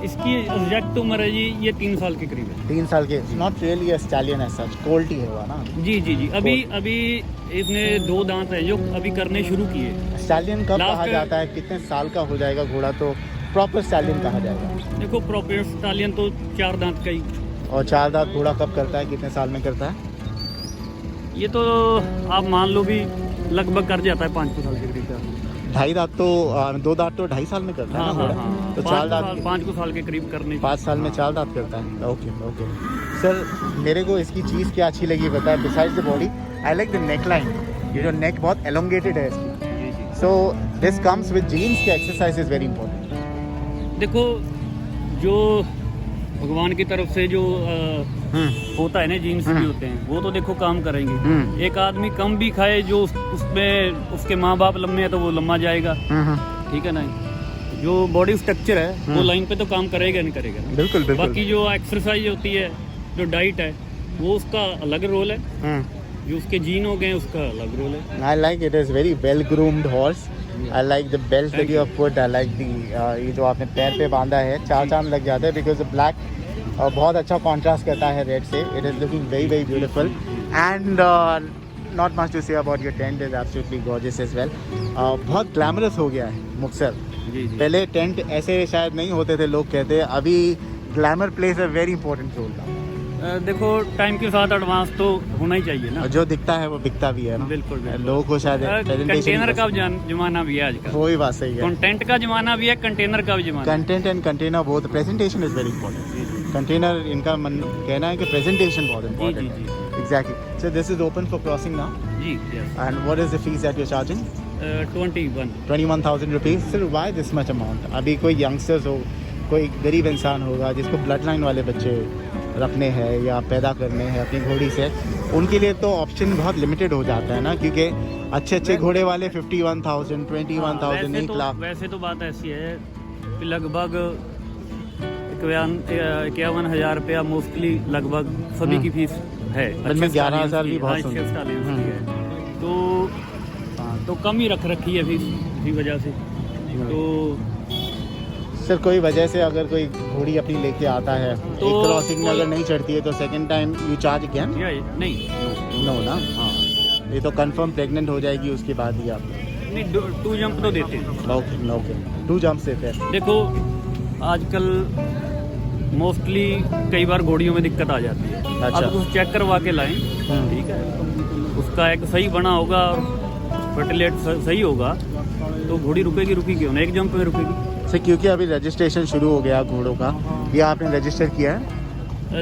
इसकी एग्जैक्ट उम्र है जी, ये 3 साल के करीब है। 3 साल के। Not really a stallion as such, कोल्टी होगा ना? जी जी जी। अभी इसने 2 दांत है जो अभी करने शुरू किए। स्टैलियन कब Last- कहा जाता है, कितने साल का हो जाएगा घोड़ा तो प्रॉपर स्टैलियन कहा जाएगा? देखो प्रॉपर स्टालियन तो 4 दांत का ही। और 4 दांत घोड़ा कब करता है, कितने साल में करता है? ये तो आप मान लो भी लगभग कर जाता है 5 साल के करीब का। 2.5 दांत तो 2 दांत तो 2.5 साल में करता है हाँ ना हाँ घोड़ा? हाँ। तो 4 दांत 5 साल के करीब करने। 5 साल में 4 दांत करता है। ओके ओके सर, मेरे को इसकी चीज़ क्या अच्छी लगी बताया? Besides the body I like the neck line, ये जो नेक बहुत एलोंगेटेड है इसकी। जी जी। So this comes with genes की एक्सरसाइज इज वेरी इंपॉर्टेंट। देखो जो भगवान की तरफ से जो होता है ना, जीन्स भी होते हैं, वो तो देखो काम करेंगे। एक आदमी कम भी खाए, जो उसमें उसके माँ बाप लम्बे हैं तो वो लम्बा जाएगा। ठीक है ना? जो बॉडी स्ट्रक्चर है वो लाइन पे तो काम करेगा नहीं करेगा। बिल्कुल बिल्कुल। बाकी जो एक्सरसाइज होती है, जो डाइट है, वो उसका अलग रोल है। जो उसके जीन हो गए उसका अलग रोल है। I like it is very well groomed horse. I like the belt that you have put. I like the ये जो आपने पैर पे बांधा है, 4 चांद लग जाते हैं because the black बहुत अच्छा कॉन्ट्रास्ट करता है रेड से। It is looking very very beautiful and not much to say about your tent is absolutely gorgeous as well. बहुत ग्लैमरस हो गया है मुक्तसर। जी जी। पहले टेंट ऐसे शायद नहीं होते थे, लोग कहते हैं, अभी glamour plays a very important role. देखो टाइम के साथ एडवांस तो होना ही चाहिए ना। जो दिखता है वो बिकता भी है ना। बिल्कुल बिल्कुल। लोगों को शायद कंटेनर का जमाना भी है आजकल। वही बात सही है। कंटेंट का जमाना भी है, कंटेनर का भी जमाना। Content and container both, presentation is very important. Container इनका मन कहना है कि प्रेजेंटेशन बहुत जी इंपॉर्टेंट जी है। जी exactly. So this is open for crossing now जी। Yes. And what is the fee that you are charging? 21,000 rupees. Sir why this much amount? अभी कोई यंगस्टर्स हो, कोई गरीब इंसान होगा जिसको ब्लड लाइन वाले बच्चे रखने हैं या पैदा करने हैं अपनी घोड़ी से, उनके लिए तो ऑप्शन बहुत लिमिटेड हो जाता है ना, क्योंकि अच्छे अच्छे घोड़े वाले 51,000 21,000 1 लाख। वैसे तो बात ऐसी है कि लगभग 51,000 रुपया मोस्टली लगभग सभी की फीस है। में 11,000 भी बहुत अच्छे सुंदर। स्टालियंस की है। तो कम ही रख रखी है फीस इसी वजह से। तो सर कोई वजह से अगर कोई घोड़ी अपनी लेके आता है, तो एक क्रॉसिंग में अगर नहीं चढ़ती है तो second time you charge again? नहीं नो ना। हाँ ये तो कंफर्म प्रेग्नेंट हो जाएगी उसके बाद ही आप? नहीं, 2 जंप तो देते हैं। ओके ओके, 2 जंप से फिर? देखो आजकल मोस्टली कई बार घोड़ियों में दिक्कत आ जाती है। अच्छा। आप कुछ चेक करवा के लाएं, ठीक है? उसका एक सही बना होगा और फर्टिलेट सही होगा तो घोड़ी रुकेगी क्यों ना, 1 जंप में रुकेगी। सर क्योंकि अभी रजिस्ट्रेशन शुरू हो गया घोड़ों का, ये आपने रजिस्टर किया है?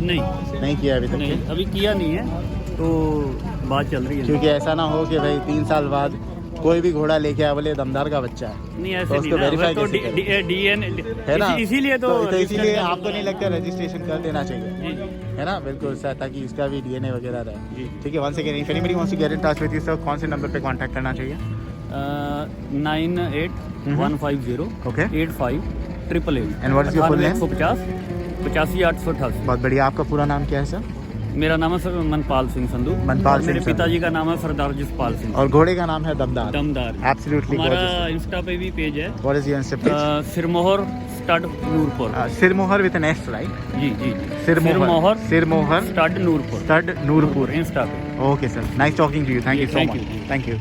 नहीं किया अभी तक? नहीं, अभी किया नहीं है, तो बात चल रही है। क्योंकि ऐसा ना हो कि भाई 3 साल बाद कोई भी घोड़ा लेके आया बोले दमदार का बच्चा है, नहीं ऐसे तो नहीं उसको ना, वेरीफाई तो कैसे करें? डीएनए है ना? इसीलिए तो इसीलिए आपको नहीं लगता रजिस्ट्रेशन कर देना चाहिए? जी जी है ना? बिल्कुल सर, ताकि इसका भी डीएनए वगैरह रहे। जी। ठीक है, once again if anybody wants to get in touch with you sir, कौन से नंबर पे कांटेक्ट करना चाहिए? 9815085888। Okay. And what is your full name? 858888। बहुत बढ़िया। आपका पूरा नाम क्या है सर? मेरा नाम है सर मनपाल सिंह संधू। मनपाल और मेरे सिंह संधू। पिताजी का नाम है सरदार जसपाल सिंह। और घोड़े का नाम है दमदार? दमदार। एब्सोल्युटली हमारा गॉर्जियस। इंस्टा पे भी पेज है, what is your insta page? Sirmohar stud Noorpur. Sirmohar with an S, right? जी जी। Sirmohar stud Noorpur. Stud Noorpur. Insta पे। Okay sir, nice talking to you. Thank you so Thank much. you. Thank you.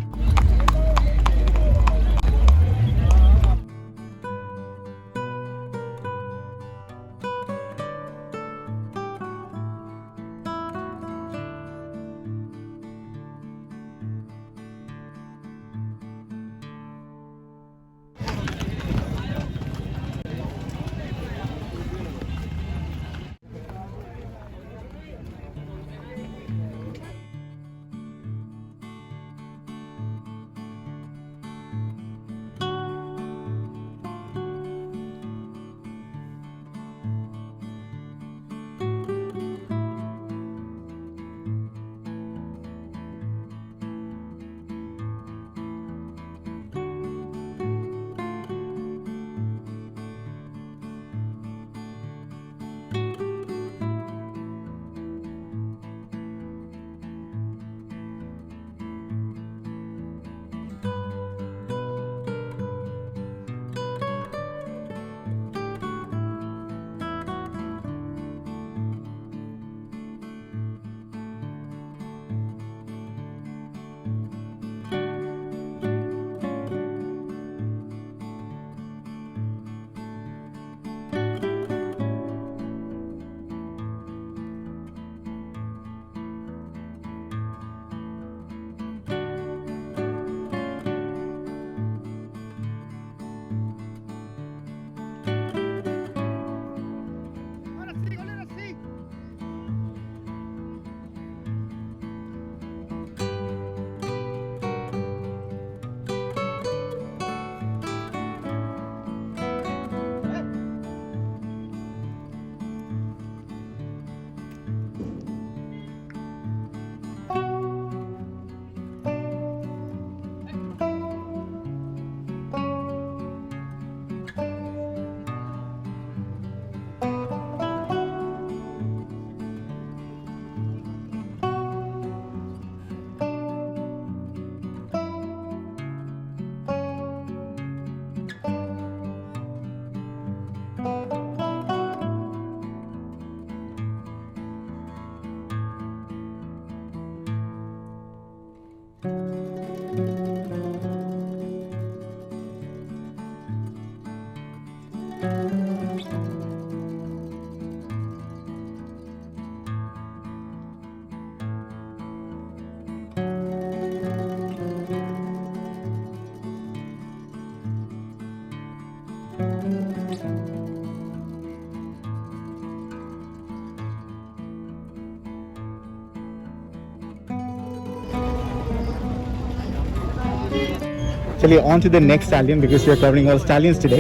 चलिए on to the next stallion because we are covering all stallions today.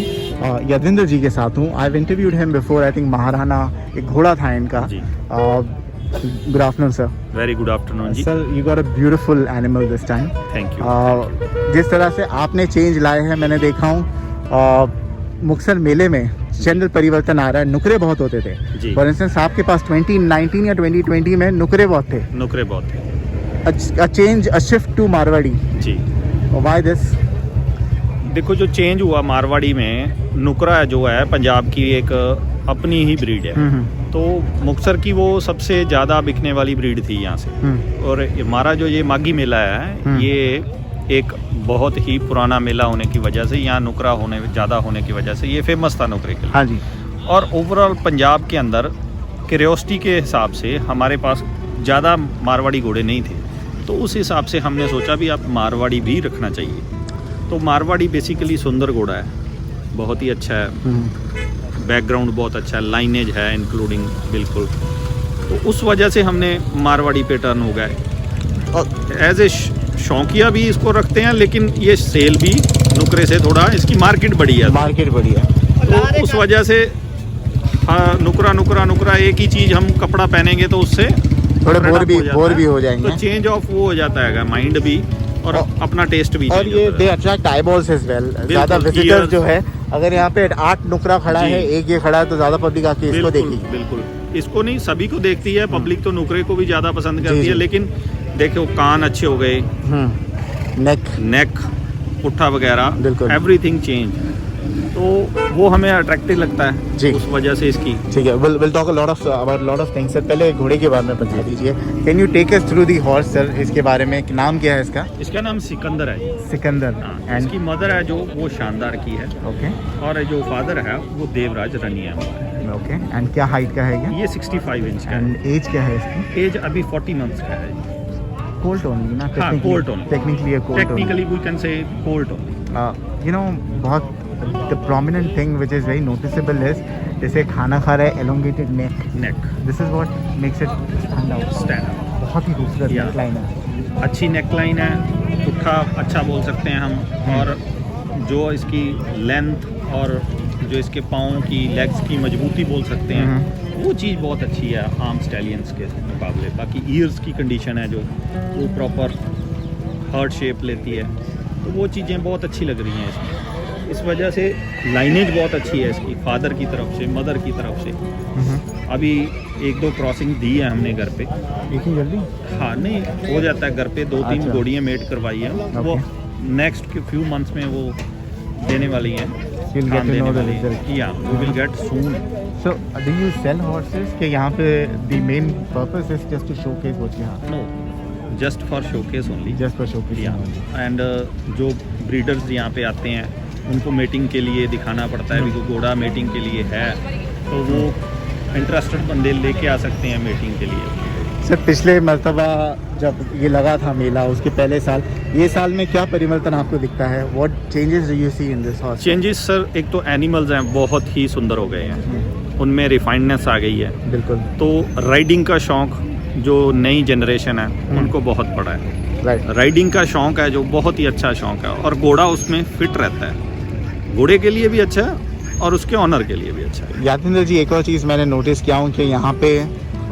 Yadendra ji के साथ हूँ। I have interviewed him before, I think Maharana एक घोड़ा था इनका। जी। Good afternoon sir. Very good afternoon जी। Sir you got a beautiful animal this time. Thank you. जिस तरह से आपने चेंज लाए हैं मैंने देखा हूँ मुक्तसर मेले में जनरल परिवर्तन आ रहा है। नुकरे बहुत होते थे, जी। फॉर इंस्टेंस आपके पास 2019 या 2020 में नुकरे बहुत थे। नुकरे बहुत थे A change, a shift to Marwari. Ji. Why this? देखो जो चेंज हुआ मारवाड़ी में, नुकरा जो है पंजाब की एक अपनी ही ब्रीड है। तो मुक्तसर की वो सबसे ज़्यादा बिकने वाली ब्रीड थी यहाँ से। और हमारा जो ये माघी मेला है ये एक बहुत ही पुराना मेला होने की वजह से, यहाँ नुकरा होने ज़्यादा होने की वजह से ये फेमस था नुकरे के लिए। हाँ जी। और ओवरऑल पंजाब के अंदर क्यूरियोसिटी के हिसाब से हमारे पास ज़्यादा मारवाड़ी घोड़े नहीं थे, तो उस हिसाब से हमने सोचा भी आप मारवाड़ी भी रखना चाहिए। तो मारवाड़ी बेसिकली सुंदर घोड़ा है, बहुत ही अच्छा है, बैकग्राउंड बहुत अच्छा है, लाइनेज है इंक्लूडिंग बिल्कुल। तो उस वजह से हमने मारवाड़ी पे टर्न हो गए। और एज ए शौकिया भी इसको रखते हैं, लेकिन ये सेल भी नुकरे से थोड़ा इसकी मार्केट बड़ी है। मार्केट बढ़िया। तो उस वजह से हाँ, नुकरा नुकरा नुकरा एक ही चीज़ हम कपड़ा पहनेंगे तो उससे थोड़े बोर भी हो जाएंगे। तो चेंज ऑफ वो हो जाता है माइंड भी और अपना टेस्ट भी। और ये they attract eyeballs as well. ज्यादा विजिटर जो है, अगर यहाँ पे 8 नुकरा खड़ा है, एक ये खड़ा है, तो ज्यादा पब्लिक आके इसको देखेगी। बिल्कुल, इसको नहीं सभी को देखती है पब्लिक, तो नुकरे को भी ज्यादा पसंद जी, करती जी। है। लेकिन देखो कान अच्छे हो गए, नेक पुट्ठा वगैरह, बिल्कुल। एवरीथिंग चेंज, तो वो हमें अट्रैक्टिव लगता है जी। उस वजह से इसकी। ठीक है, we'll talk a lot of things सर। पहले घोड़े के बारे में बता दीजिए। Can you take us through the horse sir? इसके बारे में नाम क्या है इसका? इसका नाम सिकंदर है। सिकंदर। हाँ, एंड इसकी मदर है जो वो शानदार की है, ओके और जो फादर है वो देवराज रनिया है। ओके। एंड क्या हाइट का है ये 65 इंच का है। एंड एज क्या है इसकी? एज अभी 40 मंथ्स का है। कोल्ट ओनली ना? हाँ, colt only। टेक्निकली ये colt technically we can say colt only. You know बहुत the prominent thing which is very noticeable is जैसे खाना खा रहा है, elongated neck. This is what makes it stand out. बहुत ही खूबसूरत Yeah। नेकलाइन है। अच्छी नेकलाइन है, पुट्ठा अच्छा बोल सकते हैं हम। और जो इसकी लेंथ और जो इसके पाँव की लेग्स की मजबूती बोल सकते हैं, वो चीज़ बहुत अच्छी है आम स्टैलियंस के मुकाबले। बाकी ईयर्स की कंडीशन है जो वो प्रॉपर हार्ट शेप लेती है, तो वो चीज़ें बहुत अच्छी लग रही हैं इसमें। इस वजह से लाइनेज बहुत अच्छी है इसकी, फादर की तरफ से, मदर की तरफ से। अभी 1-2 क्रॉसिंग दी है हमने घर पे। इतनी जल्दी? हाँ, नहीं हो जाता है घर पे। 2-3 अच्छा। घोड़ियाँ मेट करवाई हैं, वो नेक्स्ट के फ्यू मंथ्स में वो देने वाली हैं। You'll get काम to देने know the वाली हैं। result. Yeah, we will get soon. So do you sell horses? कि यहाँ पे the main purpose is just to showcase what you have? No, just for showcase only. Just for showcasing Yeah. only. And जो breeders यहाँ पे आते हैं उनको mating के लिए दिखाना पड़ता है कि घोड़ा मेटिंग के लिए है, तो वो इंटरेस्टेड बंदे लेके आ सकते हैं मेटिंग के लिए। सर पिछले मर्तबा जब ये लगा था मेला, उसके पहले साल, ये साल में क्या परिवर्तन आपको दिखता है? What changes do you see in this horse? Changes sir, एक तो एनिमल्स हैं बहुत ही सुंदर हो गए हैं, उनमें रिफाइंडनेस आ गई है। बिल्कुल। तो राइडिंग का शौक जो नई जनरेशन है उनको बहुत बड़ा है। राइट। राइडिंग का शौक है जो बहुत ही अच्छा शौक है, और घोड़ा उसमें फिट रहता है। घोड़े के लिए भी अच्छा है और उसके ऑनर के लिए भी अच्छा है। यादेंद्र जी, एक और चीज़ मैंने नोटिस किया हूँ कि यहाँ पे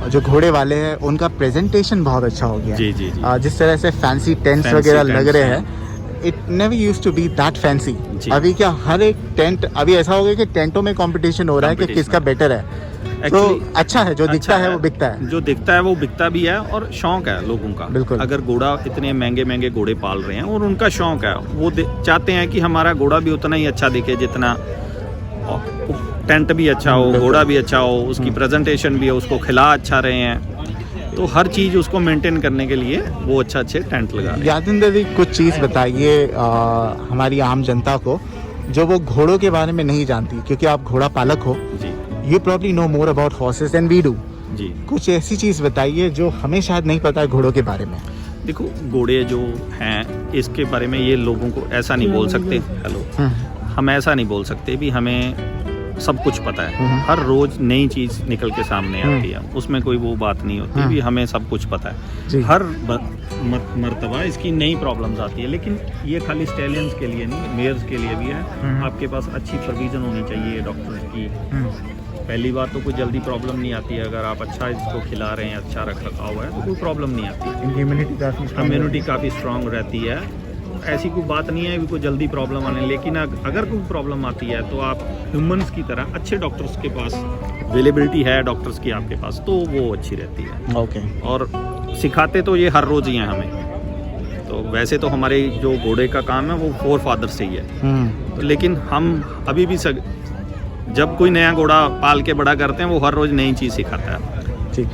जो घोड़े वाले हैं उनका प्रेजेंटेशन बहुत अच्छा हो गया है। जी जी जी। जिस तरह से फैंसी टेंट्स Fancy वगैरह लग tents रहे हैं। हैं, it never used to be that fancy. जी। अभी क्या हर एक टेंट, अभी ऐसा हो गया कि टेंटों में कंपटीशन हो रहा है कि Competition किसका है। बेटर है। तो Actually, अच्छा है, जो दिखता है वो बिकता है। जो दिखता है वो बिकता भी है, और शौक है लोगों का। बिल्कुल। अगर घोड़ा इतने महंगे महंगे घोड़े पाल रहे हैं और उनका शौक है, वो चाहते हैं कि हमारा घोड़ा भी उतना ही अच्छा दिखे जितना टेंट भी अच्छा हो, बिल्कुल। घोड़ा भी अच्छा हो, उसकी प्रेजेंटेशन भी हो, उसको खिला अच्छा रहे हैं, तो हर चीज़ उसको मेंटेन करने के लिए वो अच्छे टेंट लगा रहे हैं। यादेंद्र जी, कुछ चीज़ बताइए हमारी आम जनता को जो वो घोड़ों के बारे में नहीं जानती, क्योंकि आप घोड़ा पालक हो। जी you probably know more about horses than we do. जी। कुछ ऐसी चीज़ बताइए जो हमें शायद नहीं पता है घोड़ों के बारे में। देखो, घोड़े जो हैं इसके बारे में ये लोगों को ऐसा नहीं बोल सकते, हेलो, हम ऐसा नहीं बोल सकते भी हमें सब कुछ पता है, हर रोज नई चीज निकल के सामने आती है, उसमें कोई वो बात नहीं होती भी हमें सब कुछ पता जी। है। हर मर्तबा इसकी नई प्रॉब्लम्स आती है, लेकिन ये खाली स्टैलियंस के लिए नहीं, मेयर्स के लिए भी है। आपके पास अच्छी प्रोविजन होनी चाहिए डॉक्टर्स की। पहली बार तो कोई जल्दी प्रॉब्लम नहीं आती है, अगर आप अच्छा इसको खिला रहे हैं, अच्छा रख रखा हुआ है तो कोई प्रॉब्लम नहीं आती। इम्यूनिटी काफ़ी स्ट्रांग रहती है, ऐसी कोई बात नहीं है कि कोई जल्दी प्रॉब्लम आने, लेकिन अगर कोई प्रॉब्लम आती है तो आप ह्यूमंस की तरह अच्छे डॉक्टर्स के पास अवेलेबिलिटी है डॉक्टर्स की आपके पास, तो वो अच्छी रहती है। ओके। और सिखाते तो ये हर रोज़ ही हैं हमें, तो वैसे तो हमारे जो घोड़े का काम है वो फोर फादर से ही है, तो लेकिन हम अभी भी जब कोई नया घोड़ा पाल के बड़ा करते हैं वो हर रोज़ नई चीज़ सिखाता है। ठीक।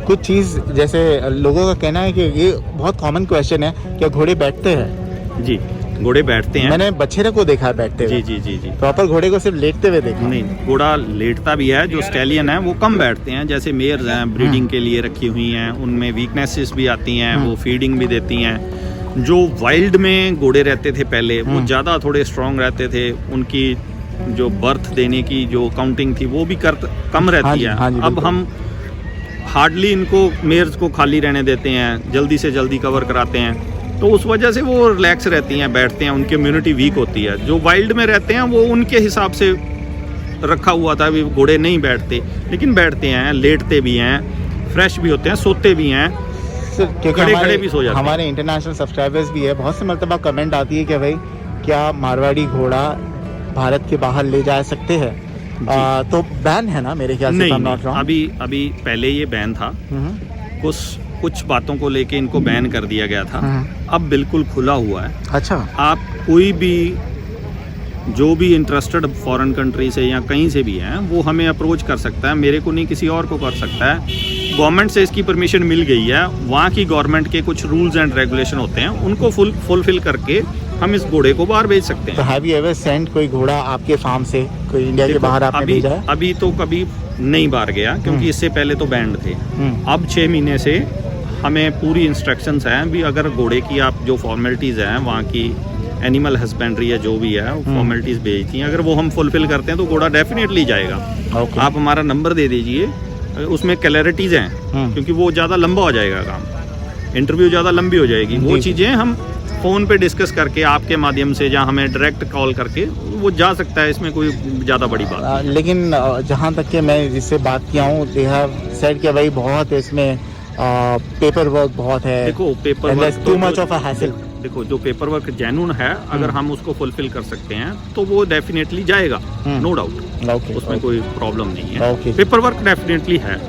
कुछ चीज़ जैसे लोगों का कहना है कि ये बहुत कॉमन क्वेश्चन है, क्या घोड़े बैठते हैं? जी, घोड़े बैठते हैं। मैंने बछेरे को देखा है बैठते हुए। जी जी जी जी। प्रॉपर घोड़े को सिर्फ लेटते हुए देखा। नहीं, घोड़ा लेटता भी है। जो स्टैलियन है वो कम बैठते हैं, जैसे मेयर्स हैं ब्रीडिंग के लिए रखी हुई हैं, उनमें वीकनेसेस भी आती हैं, वो फीडिंग भी देती हैं। जो वाइल्ड में घोड़े रहते थे पहले वो ज़्यादा थोड़े स्ट्रॉन्ग रहते थे, उनकी जो बर्थ देने की जो काउंटिंग थी वो भी कम रहती है। अब हम हार्डली इनको मेयर्स को खाली रहने देते हैं, जल्दी से जल्दी कवर कराते हैं, तो उस वजह से वो रिलैक्स रहती हैं, बैठते हैं, उनकी इम्यूनिटी वीक होती है। जो वाइल्ड में रहते हैं वो उनके हिसाब से रखा हुआ था, भी घोड़े नहीं बैठते, लेकिन बैठते हैं, लेटते भी हैं, फ्रेश भी होते हैं, सोते भी हैं, क्योंकि खड़े भी सो जाते हैं। हमारे इंटरनेशनल सब्सक्राइबर्स भी है, बहुत से मरतबा कमेंट आती है कि भाई क्या मारवाड़ी घोड़ा भारत के बाहर ले जा सकते हैं? तो बैन है ना मेरे ख्याल से? नहीं, अभी पहले ये बैन था, कुछ बातों को लेके इनको बैन कर दिया गया था, अब बिल्कुल खुला हुआ है। अच्छा। आप कोई भी जो भी इंटरेस्टेड फॉरेन कंट्री से या कहीं से भी हैं वो हमें अप्रोच कर सकता है, मेरे को नहीं किसी और को कर सकता है। गवर्नमेंट से इसकी परमिशन मिल गई है, वहाँ की गवर्नमेंट के कुछ रूल्स एंड रेगुलेशन होते हैं, उनको फुलफिल करके हम इस घोड़े को बाहर भेज सकते हैं। तो हैव यू एवर सेंट कोई घोड़ा आपके फार्म से कोई इंडिया के बाहर आपने भेजा है? अभी तो कभी नहीं बाहर गया, क्योंकि इससे पहले तो बैंड थे। अब 6 महीने से हमें पूरी इंस्ट्रक्शंस हैं भी, अगर घोड़े की आप जो फॉर्मेलिटीज़ हैं वहाँ की एनिमल हस्बेंडरी या जो भी है वो फॉर्मेलिटीज़ भेजती हैं, अगर वो हम फुलफिल करते हैं तो घोड़ा डेफिनेटली जाएगा। आप हमारा नंबर दे दीजिए, उसमें क्लैरिटीज़ हैं, क्योंकि वो ज़्यादा लंबा हो जाएगा काम, इंटरव्यू ज़्यादा लंबी हो जाएगी, वो चीज़ें हम फ़ोन पे डिस्कस करके आपके माध्यम से या हमें डायरेक्ट कॉल करके वो जा सकता है, इसमें कोई ज़्यादा बड़ी बात लेकिन जहाँ तक कि मैं जिससे बात किया हूँ, दे हैव सेड कि भाई बहुत इसमें पेपर वर्क बहुत है। देखो paper work too much of a hassle. देखो जो पेपर वर्क जेन्युइन है, अगर हम उसको फुलफिल कर सकते हैं तो वो डेफिनेटली जाएगा, नो डाउट, उसमें कोई प्रॉब्लम नहीं है। पेपर वर्क डेफिनेटली है,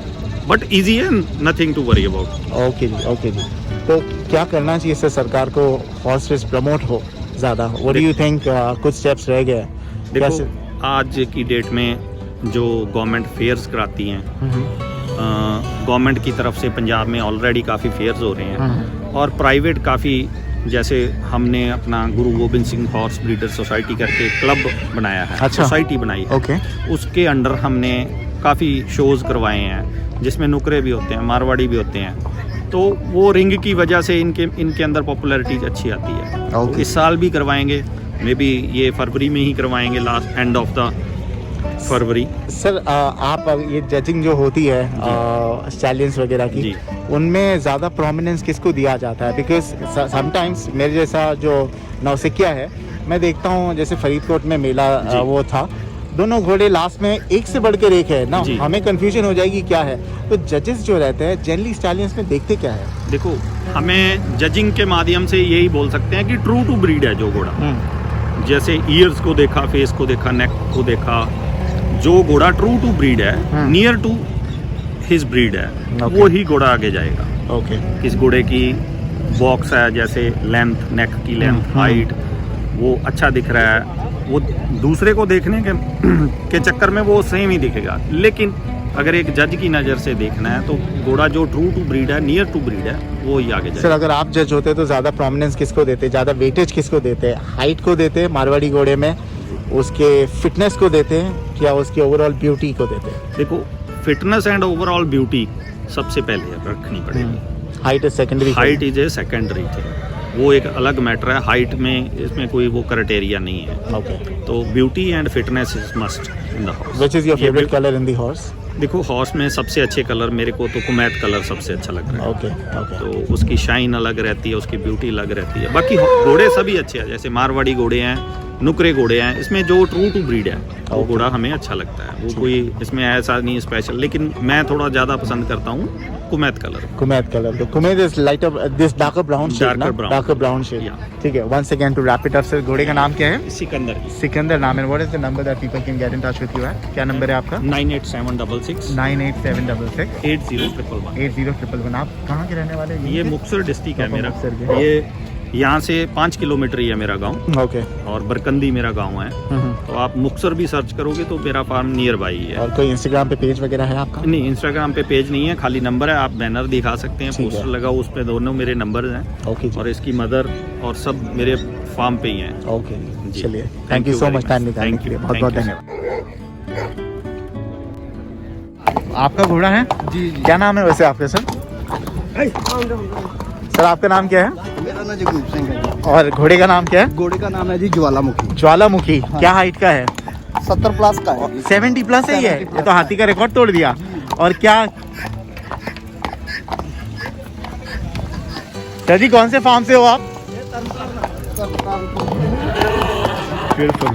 बट इजी है, nothing to worry about. Okay जी। तो क्या करना चाहिए इससे सरकार को हॉर्स रेस प्रमोट हो ज़्यादा? व्हाट डू यू थिंक कुछ स्टेप्स रह गए? देखो आज की डेट में जो गवर्नमेंट फेयर्स कराती हैं, गवर्नमेंट की तरफ से पंजाब में ऑलरेडी काफ़ी फेयर्स हो रहे हैं, और प्राइवेट काफ़ी, जैसे हमने अपना Guru Gobind Singh horse breeder society करके क्लब बनाया है, अच्छा। सोसाइटी बनाई है, उसके अंडर हमने काफ़ी शोज़ करवाए हैं जिसमें नुकरे भी होते हैं, मारवाड़ी भी होते हैं, तो वो रिंग की वजह से इनके अंदर पॉपुलैरिटी अच्छी आती है। तो इस साल भी करवाएंगे, मे बी ये फरवरी में ही करवाएंगे, last end of the February. Sir आप ये जजिंग जो होती है स्टैलियंस वगैरह की, उनमें ज़्यादा प्रोमिनेंस किसको दिया जाता है? बिकॉज समटाइम्स मेरे जैसा जो नौसिखिया है, मैं देखता हूँ जैसे फरीदकोट में मेला वो था, दोनों घोड़े लास्ट में एक से बढ़कर एक है ना, हमें कंफ्यूजन हो जाएगी क्या है। तो जजेस जो रहते हैं जनरली स्टैलियंस में देखते क्या है? देखो हमें जजिंग के माध्यम से यही बोल सकते हैं कि ट्रू टू ब्रीड है जो घोड़ा, जैसे ईयर्स को देखा, फेस को देखा, नेक को देखा, जो घोड़ा ट्रू टू ब्रीड है, नियर टू हिज ब्रीड है, वो ही घोड़ा आगे जाएगा। किस घोड़े की बॉक्स है, जैसे लेंथ, नेक की लेंथ, हाइट, वो अच्छा दिख रहा है, वो दूसरे को देखने के चक्कर में वो सेम ही दिखेगा, लेकिन अगर एक जज की नज़र से देखना है तो घोड़ा जो ट्रू टू ब्रीड है, नियर टू ब्रीड है, वो ही आगे जाएगा। सर अगर आप जज होते तो ज़्यादा प्रोमिनेंस किसको देते, ज़्यादा वेटेज किसको देते? हाइट को देते मारवाड़ी घोड़े में, उसके फिटनेस को देते हैं, या उसकी ओवरऑल ब्यूटी को देते हैं? देखो फिटनेस एंड ओवरऑल ब्यूटी सबसे पहले रखनी पड़ेगी, height is secondary. Height is a secondary thing. वो एक अलग मैटर है। हाइट में इसमें कोई वो क्राइटेरिया नहीं है। ओके, तो beauty and fitness is must in the horse. Which is your favourite colour in the horse? देखो हॉर्स में सबसे अच्छे कलर मेरे को तो कुमैत कलर सबसे अच्छा लग रहा है। ओके ओके, तो उसकी शाइन अलग रहती है, उसकी ब्यूटी अलग रहती है। बाकी घोड़े सभी अच्छे हैं, जैसे मारवाड़ी घोड़े हैं, नुकरे घोड़े हैं, इसमें जो ट्रू टू ब्रीड है वो घोड़ा हमें अच्छा लगता है। वो कोई इसमें ऐसा नहीं स्पेशल, लेकिन मैं थोड़ा ज़्यादा पसंद करता हूँ कुमैत कलर। कुमैत कलर, तो कुमैत is lighter, this darker brown shade, Darker brown. Darker brown shade. Yeah. ठीक है, once again to wrap it up sir, घोड़े का नाम क्या है? सिकंदर सिकंदर नाम है। What is the number that people can get in touch with you at? क्या नंबर है आपका? 98766 98766 80111। 80111। आप कहाँ के रहने वाले हैं? ये मुक्तसर डिस्ट्रिक्ट है मेरा। मुक्तसर के। ये यहाँ से 5 किलोमीटर ही है मेरा गांव, ओके, और बरकंदी मेरा गांव है। तो आप मुक्तसर भी सर्च करोगे तो मेरा फार्म नियर बाई है। और कोई इंस्टाग्राम पे पेज वगैरह है आपका? नहीं, इंस्टाग्राम पे पेज नहीं है, खाली नंबर है। आप बैनर दिखा सकते हैं, ठीक है। पोस्टर लगा, उस पे दोनों मेरे नंबर हैं। ओके जी, और इसकी मदर और सब मेरे फार्म पे ही हैं। ओके जी। चलिए, thank you so very much time much. निकालने Thank के लिए, you. बहुत बहुत Thank you, धन्यवाद। आपका घोड़ा है? जी क्या नाम है वैसे आपका सर? सर आपका नाम क्या है? मेरा नाम जगरूप सिंह है। और घोड़े का नाम क्या है? घोड़े का नाम है जी ज्वालामुखी। ज्वालामुखी। क्या हाइट का है? 70 प्लस का है। 70 प्लस है ये? ये तो हाथी का रिकॉर्ड तोड़ दिया। और क्या सर जी, कौन से फार्म से हो आप? बिल्कुल।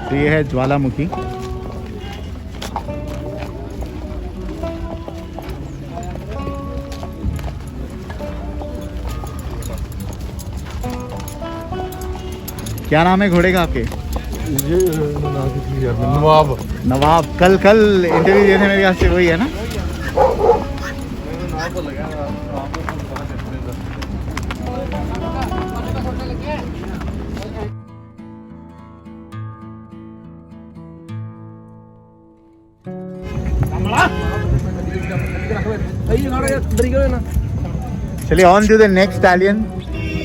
तो ये है ज्वालामुखी। क्या नाम है घोड़े का आपके? नवाब। नवाब। कल इंटरव्यू देने मेरे ख्याल से वही है ना? चलिए on to the next stallion.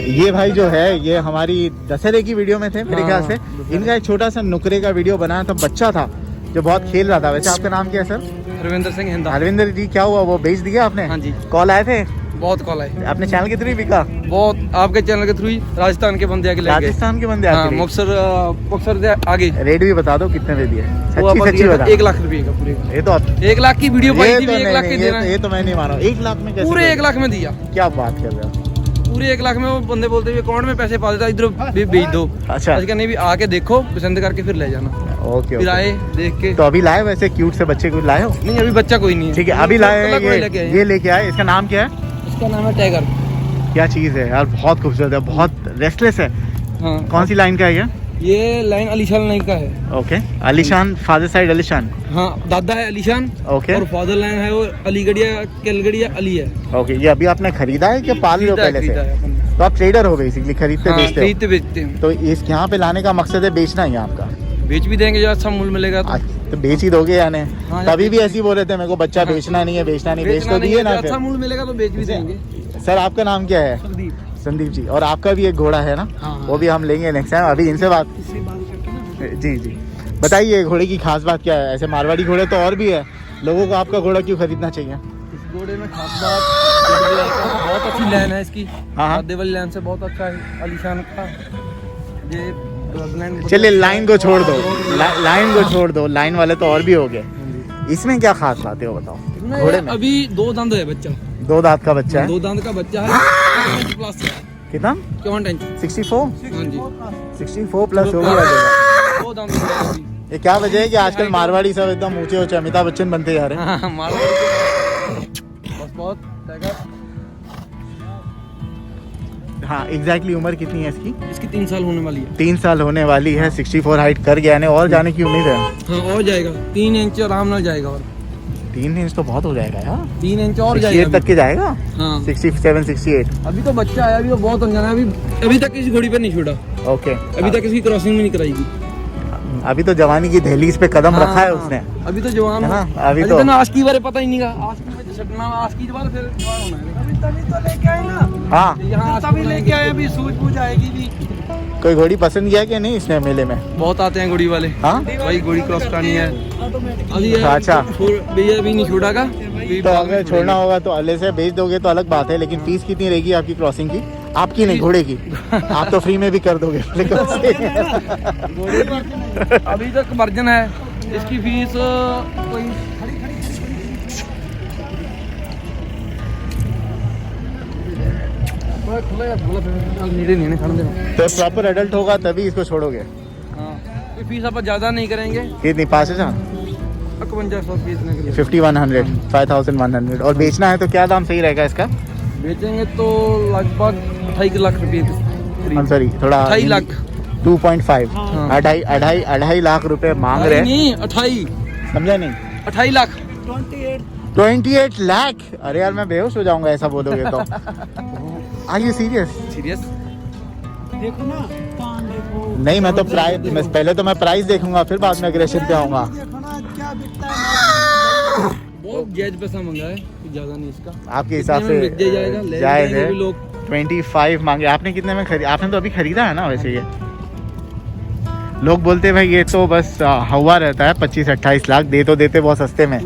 ये भाई जो है, ये हमारी दशहरे की वीडियो में थे मेरे ख्याल से। इनका एक छोटा सा नुकरे का वीडियो बनाया था, बच्चा था जो बहुत खेल रहा था। वैसे आपका नाम क्या है सर? रविंद्र सिंह हिंदा। हरविंदर जी, क्या हुआ, वो बेच दिया आपने? हाँ जी। कॉल आए थे? बहुत कॉल आए, अपने चैनल के थ्रू ही बिका? बहुत। आपके चैनल के थ्रू ही राजस्थान के बंदे आके ले गए। राजस्थान के बंदे हाँ, आते हैं? मुक्तसर से आगे। रेट भी बता दो कितने में दिए? वो सच्ची अपन सच्ची दिया बता। था 1 लाख रुपए का पूरे का। ये तो आप 1 लाख की वीडियो पाई थी, 1 लाख की देना है। ये तो मैं नहीं माना। 1 लाख में कैसे? पूरे 1 लाख में दिया। क्या बात कर रहे हो? पूरे 1 लाख में वो बंदे बोलते हैं अकाउंट में पैसे पा देता, इधर भी भेज दो। अच्छा। आज नहीं भी आके देखो, पसंद करके फिर ले जाना। ओके फिर आए देख के। तो अभी लाए वैसे क्यूट से बच्चे को लाए हो? नहीं, अभी बच्चा कोई नहीं है। ठीक है, अभी लाए कल कोई लेके आए। ये लेके आए। इसका नाम क्या है? इसका नाम है टाइगर। क्या चीज़ है यार, बहुत खूबसूरत है, बहुत रेस्टलेस है। हाँ। कौन सी लाइन का है ये लाइन अलीशान लाइन का है। ओके, अलीशान, फादर साइड अलीशान। हाँ, दादा है अलीशान। ओके। और फादर लाइन है वो अलीगढ़िया केलगढ़िया अली है। ओके, ये अभी आपने खरीदा है कि पाल रहे हो पहले खरीदा है से? अपन ने। तो आप ट्रेडर हो बेसिकली, खरीदते हाँ, बेचते हो? खरीदते बेचते हैं। तो इस यहाँ पे लाने का मकसद है बेचना ही आपका? बेच भी देंगे जो अच्छा मूल्य मिलेगा तो। तो बेच ही दोगे यानी? हाँ, तभी भी ऐसे ही बोल रहे थे मेरे को बच्चा हाँ। बेचना नहीं है, बेचना नहीं, बेच बेचना तो नहीं दिए है, ना जो अच्छा फिर। मूल्य मिलेगा तो बेच भी देंगे। सर आपका नाम क्या है? संदीप। संदीप जी। और आपका भी एक घोड़ा है ना? हाँ। वो भी हम लेंगे नेक्स्ट टाइम। अभी इनसे बात। जी जी, बताइए घोड़े की खास बात क्या है? ऐसे मारवाड़ी घोड़े तो और भी है, लोगों को आपका घोड़ा क्यों खरीदना चाहिए? इस घोड़े में खास बात बहुत अच्छी लाइन है इसकी। हाँ। सादे वाली लाइन से बहुत अच्छा है अलीशान का ये ब्लड। चलिए लाइन को छोड़ दो, लाइन को छोड़ दो, लाइन वाले तो और भी हो गए। इसमें क्या खास बात है वो बताओ? घोड़े में अभी 2 दांत है बच्चा। 2 दांत का बच्चा है? 2 दांत का बच्चा है। प्लस कितना? 54 इंच। 64? हाँ जी, 64 प्लस हो गया। 2 दांत है अभी। ये क्या वजह है कि आजकल मारवाड़ी सब एकदम ऊंचे ऊंचे अमिताभ बच्चन बनते जा रहे हैं? हाँ, मारवाड़ी बस बहुत टाइगर। हाँ एग्जैक्टली। उम्र कितनी है इसकी? इसकी 3 साल होने वाली है। 3 साल होने वाली है। 64 हाइट कर गया है, और जाने की उम्मीद है? हाँ, और जाएगा 3 इंच आराम ਨਾਲ जाएगा। और 3 इंच तो बहुत हो जाएगा यार। 3 इंच और 68 जाएगा तक के जाएगा? हाँ। 67 68। अभी तो बच्चा है, अभी तो बहुत अनजाना है। अभी तक किसी घोड़ी पे नहीं छोड़ा। ओके। अभी तक इसकी क्रॉसिंग भी नहीं कराएगी। अभी तो जवानी की दहलीज पे कदम रखा है उसने। अभी तो जवान है ना? अभी अभी तो ना आस्की बारे पता ही नहीं का। आस्की में छटना, आस्की के बाद फिर जवान होना है। अभी तभी तो लेके आए ना। हाँ यहाँ तभी लेके आए, अभी सूझ बूझ आएगी भी। कोई घोड़ी पसंद किया कि नहीं इसने मेले में? बहुत आते हैं घोड़ी वाले। हाँ भाई घोड़ी क्रॉस करानी है अभी अच्छा। भैया अभी नहीं छोड़ा का। तो अगर छोड़ना होगा तो अलग से बेच दोगे तो अलग बात है, लेकिन फीस कितनी रहेगी आपकी क्रॉसिंग की? आपकी नहीं, घोड़े की। आप तो फ्री में भी कर दोगे। घोड़े की अभी तक वर्जन है, इसकी फीस कोई तो प्रॉपर एडल्ट होगा तभी इसको छोड़ोगे? फीस आप ज्यादा नहीं करेंगे। कितनी? 5,000? 5100 फीस के लिए 5100, 5100। और बेचना है तो क्या दाम सही रहेगा इसका? बेचेंगे तो लगभग 2.5 लाख रुपए। सॉरी थोड़ा 2.5 लाख 2.5 अढ़ाई लाख रुपए मांग रहे हैं। नहीं 28 समझा नहीं? 28 लाख 28 लाख? अरे यार मैं बेहोश हो जाऊंगा ऐसा बोलोगे तो। Are you serious? सीरियस देखो ना, कान देखो। नहीं मैं तो प्राइस, पहले तो मैं प्राइस देखूंगा फिर बाद में एग्रेशन पे आऊंगा। देखो ना क्या बिकता है। बहुत जायज पैसा मांगा है, ज्यादा नहीं इसका। आपके हिसाब कितने में से बिक जाएगा? ले जायज जाएंगे है। भी लोग। 25 मांगे आपने। कितने में खरीदा? आपने तो अभी खरीदा है ना वैसे? ये लोग बोलते हैं भाई ये तो बस हवा रहता है, 25-28 लाख दे तो देते बहुत सस्ते में।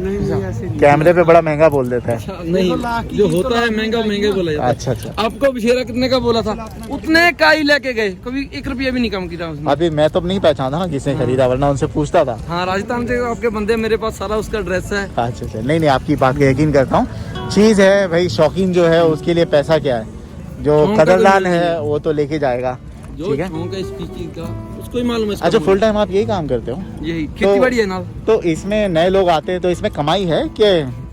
कैमरे पे बड़ा महंगा बोल देता है। नहीं जो होता है महंगा महंगा बोला जाता है। अच्छा अच्छा। आपको बिछेरा कितने का बोला था? उतने का ही लेके गए, कभी 1 रुपया भी नहीं कम किया उसने। अभी मैं तो नहीं पहचाना ना किसने खरीदा, वरना उनसे पूछता था। हाँ राजस्थान से आपके बंदे, मेरे पास सारा उसका ड्रेस है। अच्छा अच्छा। नहीं नहीं आपकी बात का यकीन करता हूँ। चीज है भाई, शौकीन जो है उसके लिए पैसा क्या है, जो शौक का तो कदरदान नहीं है वो तो लेके जाएगा। जो ठीक है। शौक है इसकी चीज का उसको ही मालूम है। अच्छा फुल टाइम आप यही काम करते हो? यही खेती बाड़ी है ना। तो इसमें नए लोग आते हैं तो इसमें कमाई है कि?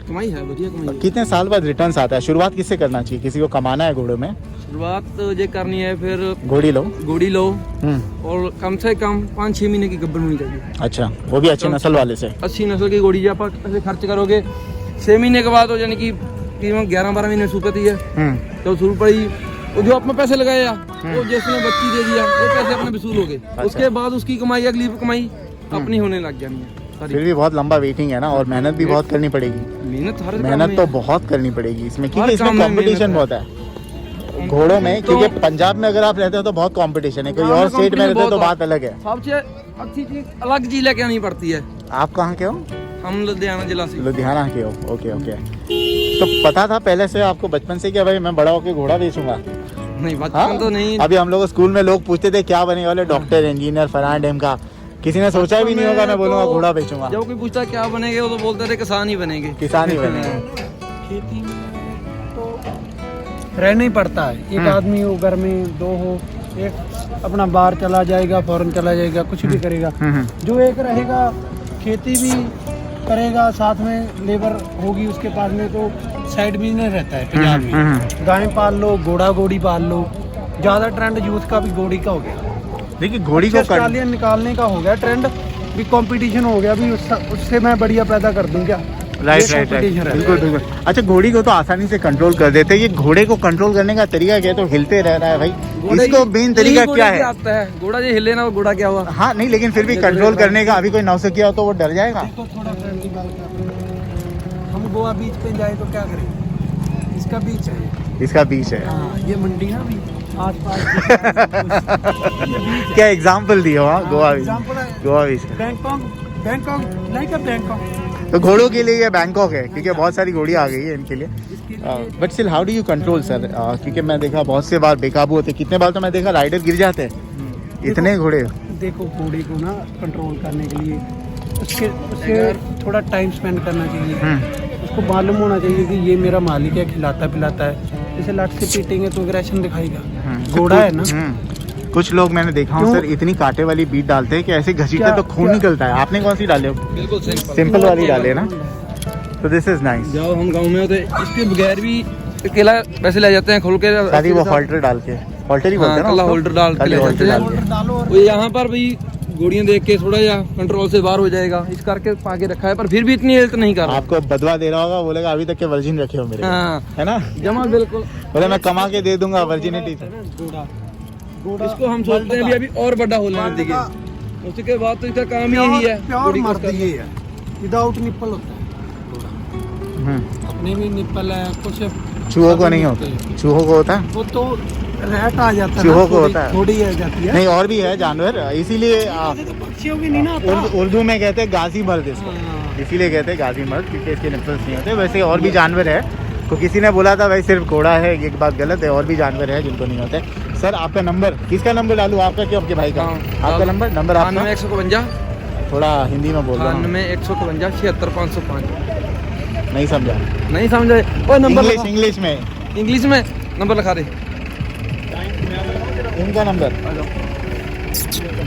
कमाई है, बढ़िया कमाई है। कितने साल बाद रिटर्न आता है? शुरुआत किससे करना चाहिए? किसी को कमाना है घोड़ों में, शुरुआत ये करनी है, फिर घोड़ी लो। घोड़ी लो और कम से कम 5-6 महीने की गब्बर होनी चाहिए। अच्छा वो भी अच्छे नस्ल वाले से? अच्छी नस्ल की घोड़ी जब आप ऐसे खर्च करोगे 6 महीने के बाद, यानी कि 11-12 महीने सूखती है तो शुरू पड़ी। वो जो आपने पैसे लगाया वो जिसने बच्ची दे दिया वो पैसे अपने वसूल हो गए। उसके बाद उसकी कमाई, अगली कमाई अपनी होने लग जानी है। फिर भी बहुत लंबा वेटिंग है ना, और मेहनत भी बहुत करनी पड़ेगी। मेहनत तो बहुत करनी पड़ेगी इसमें, क्योंकि इसमें कंपटीशन बहुत है घोड़ों में। क्योंकि पंजाब में अगर आप रहते हो तो बहुत कंपटीशन है, कोई और स्टेट में रहते हो तो बात अलग है। सबसे अच्छी चीज अलग चीज लेके आनी पड़ती है। आप कहाँ के हो? हम लुधियाना जिला से। लुधियाना के हो? Okay okay. तो पता था पहले से आपको बचपन से कि भाई मैं बड़ा होकर घोड़ा बेचूंगा? नहीं बचपन हाँ? तो नहीं। अभी हम लोग स्कूल में लोग पूछते थे क्या बने वाले, डॉक्टर, इंजीनियर, फलाना डेम का। किसी ने सोचा भी नहीं होगा मैं बोलूंगा घोड़ा बेचूंगा। जब कोई पूछता क्या बनेंगे वो तो बोलते थे किसान ही बनेंगे। किसान ही बनेंगे। खेती में तो रहना ही पड़ता है। एक आदमी हो, घर में 2 हो, एक अपना बाहर चला जाएगा, फौरन चला जाएगा, कुछ भी करेगा। जो एक रहेगा खेती भी करेगा, साथ में लेबर होगी उसके पास में, तो साइड बिजनेस रहता है पंजाब में। गाय पाल लो, घोड़ा घोड़ी पाल लो। ज़्यादा ट्रेंड यूथ का भी घोड़ी का हो गया। देखिए घोड़ी को स्टालियन निकालने का हो गया ट्रेंड, भी कंपटीशन हो गया भी, उससे मैं बढ़िया पैदा कर दूं क्या? राइट राइट बिल्कुल बिल्कुल। अच्छा घोड़ी को तो आसानी से कंट्रोल कर देते हैं, ये घोड़े को कंट्रोल करने का तरीका क्या है? तो हिलते रह रहा है भाई, इसको मेन तरीका क्या है? आता है घोड़ा जो हिले ना, वो घोड़ा क्या हुआ? हाँ नहीं लेकिन फिर भी कंट्रोल करने का, अभी कोई नौसिखिया हो तो वो डर जाएगा। थोड़ा फ्रेंडली बात कर, हम गोवा बीच पे जाए तो क्या करें? इसका बीच है, इसका बीच है। हाँ ये मंडी ना भी आस-पास। क्या एग्जाम्पल दिया वहाँ गोवा बीच? गोवा बीच बैंकॉक लाइक अ बैंकॉक। तो घोड़ों के लिए ये बैंकॉक है, क्योंकि बहुत सारी घोड़ी आ गई है इनके लिए। But still how do you control sir? क्योंकि मैं देखा बहुत से बार बेकाबू होते, कितने बार तो मैं देखा राइडर गिर जाते हैं, इतने घोड़े। देखो घोड़े को ना कंट्रोल करने के लिए उसके थोड़ा टाइम स्पेंड करना चाहिए। उसको मालूम होना चाहिए कि ये मेरा मालिक है, खिलाता पिलाता है। जैसे लाठ से पीटेंगे तो एग्रेशन दिखाएगा। घोड़ा है ना। कुछ लोग मैंने देखा हूँ सर इतनी कांटे वाली बीट डालते हैं कि ऐसे घसीटते तो खून निकलता है। आपने कौन सी डाले हो? बिल्कुल सिंपल वाली डाले ना, तो दिस इज नाइस। जाओ हम गांव में होते इसके बगैर भी अकेला पैसे ले जाते हैं खोल के। सारी वो हॉल्टर डाल के, हॉल्टर ही बोलते हैं ना, होल्डर डाल के ले जाते हैं। वो यहाँ पर भी घोड़ियाँ देख के थोड़ा या कंट्रोल से बाहर हो जाएगा, इस करके पाके रखा है, पर फिर भी इतनी हेल्थ नहीं कर रहा। आपको बदवा दे रहा होगा, बोलेगा अभी तक के वर्जिन रखे हो मेरे, है ना? जमा बिल्कुल बोले मैं कमा के दे दूंगा वर्जिनिटी। इसको हम सोचते हैं अभी और बड़ा होने देंगे, उसके बाद तो इसका काम ही यही है। प्योर मर्द ये है, विदाउट निप्पल होता है। अपने भी निप्पल है, कुछ चूहों को नहीं होता, चूहों को होता है। वो तो रैट आ जाता है चूहों ना, को होता है। थोड़ी आ जाती है। नहीं और भी है जानवर, इसीलिए तो पक्षियों की नहीं ना आता। उर्दू में कहते हैं गाजी मर्द इसको, इसीलिए कहते हैं गाजी मर्द क्योंकि इसके निपल्स नहीं होते। वैसे और भी जानवर है, तो किसी ने बोला था भाई सिर्फ घोड़ा है, ये बात गलत है, और भी जानवर है जिनको नहीं होते। सर आपका नंबर, किसका नंबर डालूँ, आपका क्यों आपके भाई का? आपका नंबर आपका 9152 थोड़ा हिंदी में बोल रहा हूँ, 9152 76505। नहीं समझा। नहीं समझे? ओ नंबर इंग्लिश में इंग्लिश में नंबर लिखा दे इनका नंबर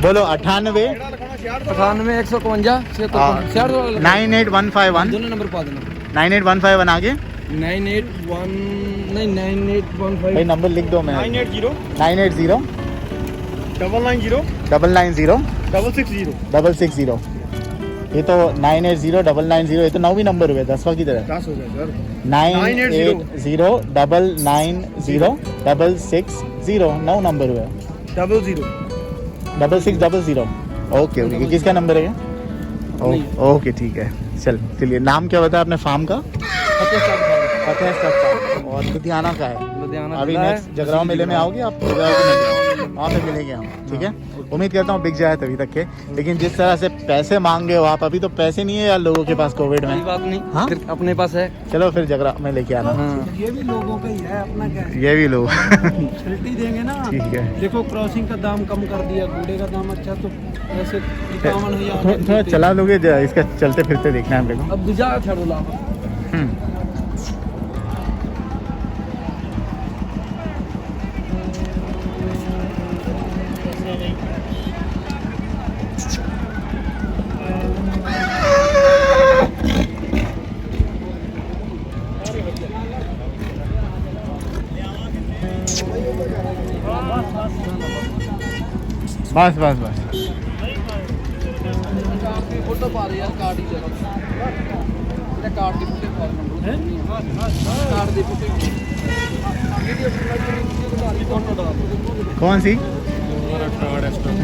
बोलो 98 9151 765 98151 दोनों नंबर पा देना। 98151 आगे 981 नहीं 9815 भाई नंबर लिख दो। मैं 980 980 990 990 660 660। ये तो 980 990, ये तो 9वीं नंबर हुए, 10वां की तरह। 10 हो गया सर। 980 990 660, 9 नंबर हुए। 00 6600। ओके ओके, किसका नंबर है ये? ओके ठीक है, चलिए। नाम क्या बताया आपने फार्म का? फतेह स्टफ। और लुधियाना का है। अभी नेक्स्ट जगराव मेले में आओगे आप? वहाँ पे मिलेंगे हम, ठीक है। उम्मीद करता हूँ बिक जाए तभी तक के। लेकिन जिस तरह से पैसे मांगे हो आप, अभी तो पैसे नहीं है यार लोगों के पास कोविड में। बात नहीं, हाँ? फिर अपने पास है। चलो फिर जगराव में लेके आना। ये भी लोगों का ही है, अपना क्या है। ये भी लो फैसिलिटी देंगे ना। ठीक है। देखो क्रॉसिंग का दाम कम कर दिया, घोड़े का दाम अच्छा, तो ऐसे 51,000 थोड़ा चला लोगे, इसका चलते फिरते देखना है मेरे को। अब दूजा छड़ो ला बस बस बस। फोटो पा रहे यार, कार्ड ही चलो तेरा कार्ड की फोटो पा रहे हैं, कार्ड की फोटो कौन सी?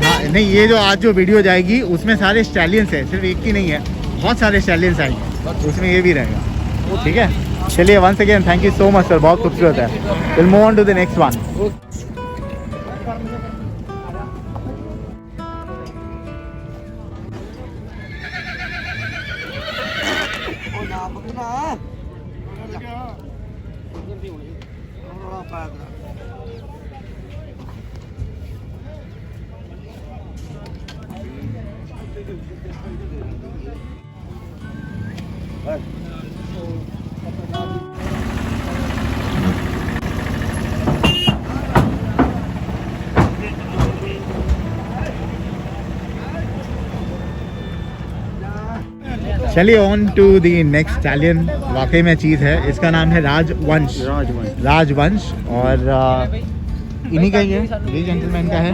हाँ नहीं, ये जो आज जो वीडियो जाएगी उसमें सारे स्टैलियंस है, सिर्फ एक ही नहीं है, बहुत सारे स्टैलियंस आएंगे, उसमें ये भी रहेगा, ठीक है। चलिए once again thank you so much sir, बहुत खूबसूरत है। Will move on to the next one. चलिए on to the next stallion. वाकई में चीज़ है, इसका नाम है राजवंश। राजवंश और इन्हीं का ही है, ये जेंटलमैन का है।